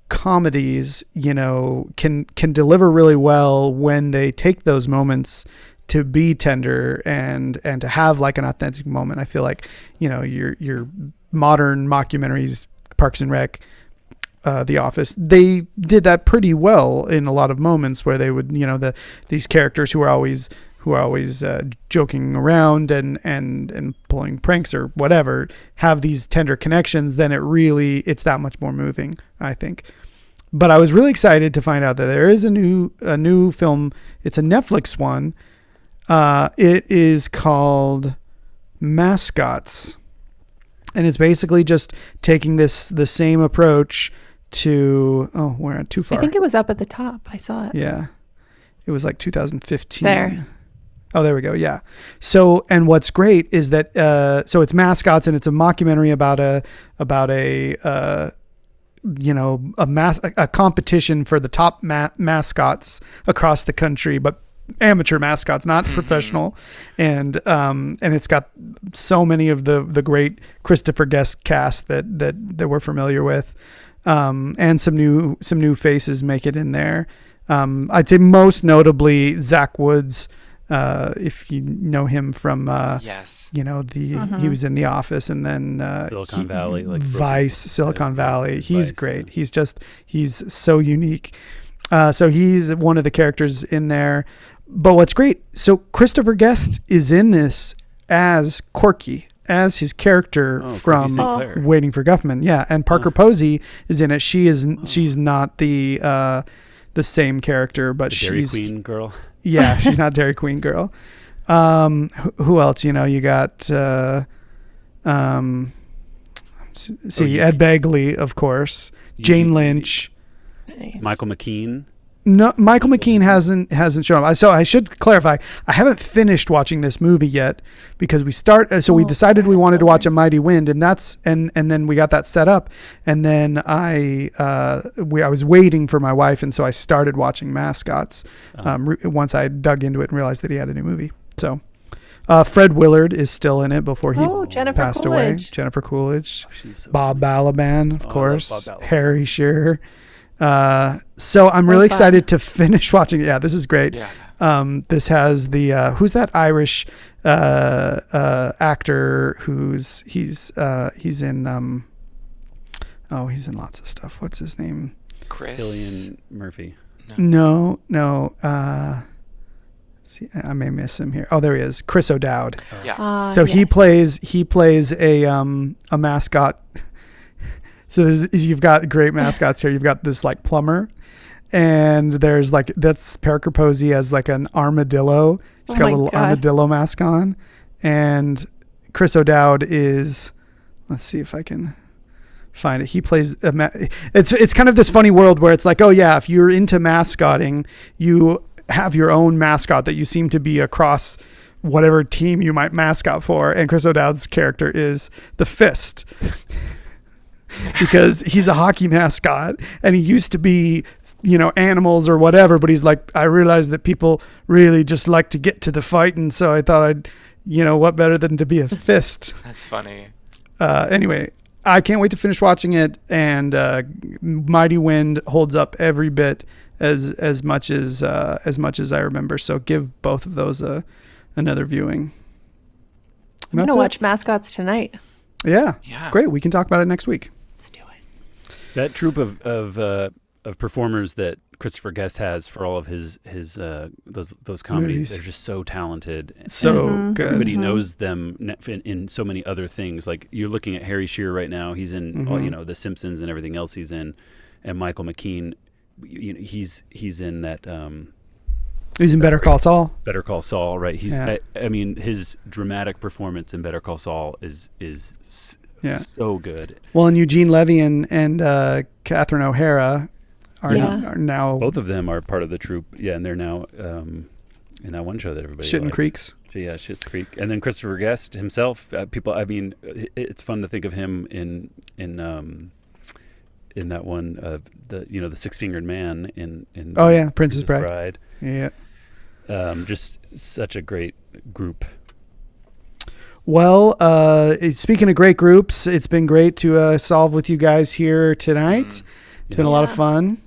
Speaker 3: comedies, can deliver really well when they take those moments to be tender and to have like an authentic moment. I feel like, your modern mockumentaries, Parks and Rec, The Office, they did that pretty well in a lot of moments where they would, these characters who are always joking around and pulling pranks or whatever, have these tender connections. Then it's that much more moving, I think. But I was really excited to find out that there is a new film. It's a Netflix one. It is called Mascots. and it's basically just taking the same approach to. Oh, we're too far.
Speaker 5: I think it was up at the top. I saw it.
Speaker 3: Yeah, it was like 2015.
Speaker 5: There.
Speaker 3: Oh, there we go. Yeah. So, and what's great is that so it's mascots, and it's a mockumentary about a a competition for the top mascots across the country, but amateur mascots, not professional. And it's got so many of the great Christopher Guest cast that we're familiar with, and some new faces make it in there. I'd say most notably Zach Woods, if you know him from
Speaker 2: Yes.
Speaker 3: he was in The Office, and then
Speaker 4: Silicon Valley, like
Speaker 3: Vice, Silicon Valley. He's
Speaker 4: Vice,
Speaker 3: great. He's so unique. So he's one of the characters in there. But what's great, so Christopher Guest is in this as Corky, as his character from
Speaker 4: Corky St. Clair.
Speaker 3: Waiting for Guffman. Yeah, and Parker Posey is in it. She's not the same character, but
Speaker 4: The Dairy
Speaker 3: she's
Speaker 4: Queen girl.
Speaker 3: yeah, she's not Dairy Queen girl. Who else? You got Ed Begley, of course. Jane Lynch.
Speaker 5: Nice.
Speaker 4: Michael McKean.
Speaker 3: No, Michael McKean hasn't shown up. So I should clarify, I haven't finished watching this movie yet because we decided we wanted to watch A Mighty Wind, and then we got that set up, and then I was waiting for my wife, and so I started watching Mascots once I dug into it and realized that he had a new movie. So Fred Willard is still in it before he
Speaker 5: Jennifer
Speaker 3: passed away.
Speaker 5: Coolidge.
Speaker 3: Jennifer Coolidge,
Speaker 4: She's so
Speaker 3: Bob Balaban, of
Speaker 4: I love
Speaker 3: course,
Speaker 4: Bob Balaban.
Speaker 3: Harry Shearer. So I'm really excited to finish watching. Yeah, this is great.
Speaker 2: Yeah.
Speaker 3: This has the who's that Irish actor he's in he's in lots of stuff. What's his name?
Speaker 2: Chris.
Speaker 4: Cillian Murphy.
Speaker 3: No. See, I may miss him here. Oh, there he is. Chris O'Dowd.
Speaker 2: Yeah.
Speaker 3: So he plays a mascot. So you've got great mascots here. You've got this like plumber, and there's that's Parker Posey as like an armadillo. He's got a little armadillo mask on, and Chris O'Dowd is. Let's see if I can find it. He plays it's kind of this funny world where it's like, oh yeah, if you're into mascotting, you have your own mascot that you seem to be across whatever team you might mascot for, and Chris O'Dowd's character is the Fist. Because he's a hockey mascot, and he used to be, animals or whatever, but he's like, I realized that people really just like to get to the fight, and so I thought I'd, what better than to be a fist.
Speaker 2: That's funny.
Speaker 3: Anyway, I can't wait to finish watching it, and Mighty Wind holds up every bit as much as I remember. So give both of those another viewing.
Speaker 5: I'm gonna watch Mascots tonight.
Speaker 3: Yeah. Great. We can talk about it next week.
Speaker 5: Let's do it.
Speaker 4: That troupe of performers that Christopher Guest has for all of his those comedies,
Speaker 3: Movies.
Speaker 4: they're just so talented.
Speaker 3: So good.
Speaker 4: Everybody knows them in so many other things. Like you're looking at Harry Shearer right now. He's in The Simpsons and everything else he's in, and Michael McKean, he's in that.
Speaker 3: He's in Better Call Saul.
Speaker 4: Better Call Saul, right? He's. I mean, his dramatic performance in Better Call Saul is so good.
Speaker 3: Well, and Eugene Levy and Catherine O'Hara are now
Speaker 4: both of them are part of the troupe. Yeah, and they're now in that one show that everybody
Speaker 3: Shittin'
Speaker 4: likes.
Speaker 3: Creeks.
Speaker 4: Yeah, Schitt's Creek, and then Christopher Guest himself. People, I mean, it's fun to think of him in that one, the Six-Fingered Man in
Speaker 3: Princess Bride. Yeah.
Speaker 4: Just such a great group.
Speaker 3: Well, speaking of great groups, it's been great to solve with you guys here tonight. It's been a lot of fun.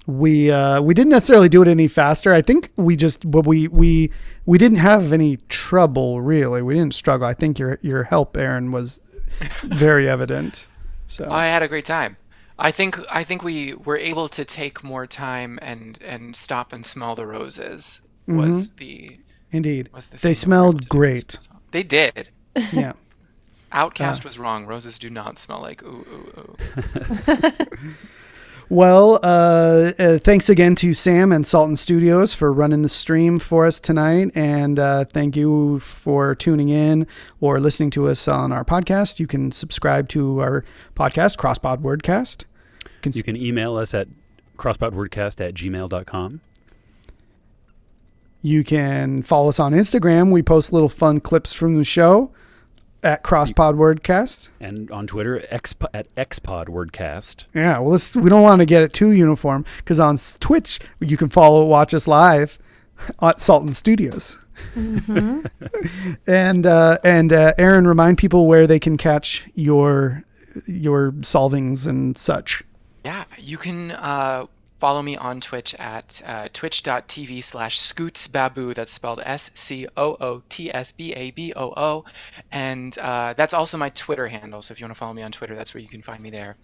Speaker 3: We didn't necessarily do it any faster. I think we didn't have any trouble really. We didn't struggle. I think your help, Aaron, was very evident. So
Speaker 2: I had a great time. I think we were able to take more time and stop and smell the roses.
Speaker 3: Indeed.
Speaker 2: Was the
Speaker 3: They
Speaker 2: thing
Speaker 3: smelled great.
Speaker 2: They did.
Speaker 3: Yeah.
Speaker 2: Outcast was wrong. Roses do not smell like ooh ooh ooh.
Speaker 3: Well, thanks again to Sam and Salton Studios for running the stream for us tonight. And thank you for tuning in or listening to us on our podcast. You can subscribe to our podcast, Crosspod Wordcast.
Speaker 4: You can email us at crosspodwordcast@gmail.com.
Speaker 3: You can follow us on Instagram. We post little fun clips from the show at Crosspod Wordcast.
Speaker 4: And on Twitter, at Xpod Wordcast.
Speaker 3: Yeah, well, we don't want to get it too uniform because on Twitch, you can watch us live at Salton Studios.
Speaker 5: Mm-hmm.
Speaker 3: And Aaron, remind people where they can catch your solvings and such.
Speaker 2: Yeah, you can follow me on Twitch at twitch.tv/scootsbaboo. That's spelled SCOOTSBABOO. And that's also my Twitter handle. So if you want to follow me on Twitter, that's where you can find me there.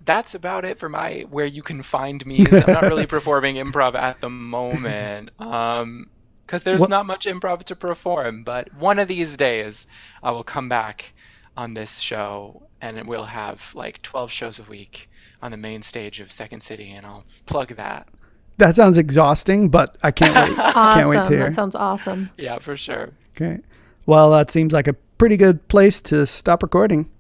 Speaker 2: That's about it for where you can find me. I'm not really performing improv at the moment. Because there's not much improv to perform. But one of these days, I will come back on this show and we'll have like 12 shows a week on the main stage of Second City, and I'll plug that.
Speaker 3: That sounds exhausting, but I can't wait.
Speaker 5: Awesome.
Speaker 3: Can't wait to hear.
Speaker 5: That sounds awesome.
Speaker 2: Yeah, for sure.
Speaker 3: Okay. Well, that seems like a pretty good place to stop recording.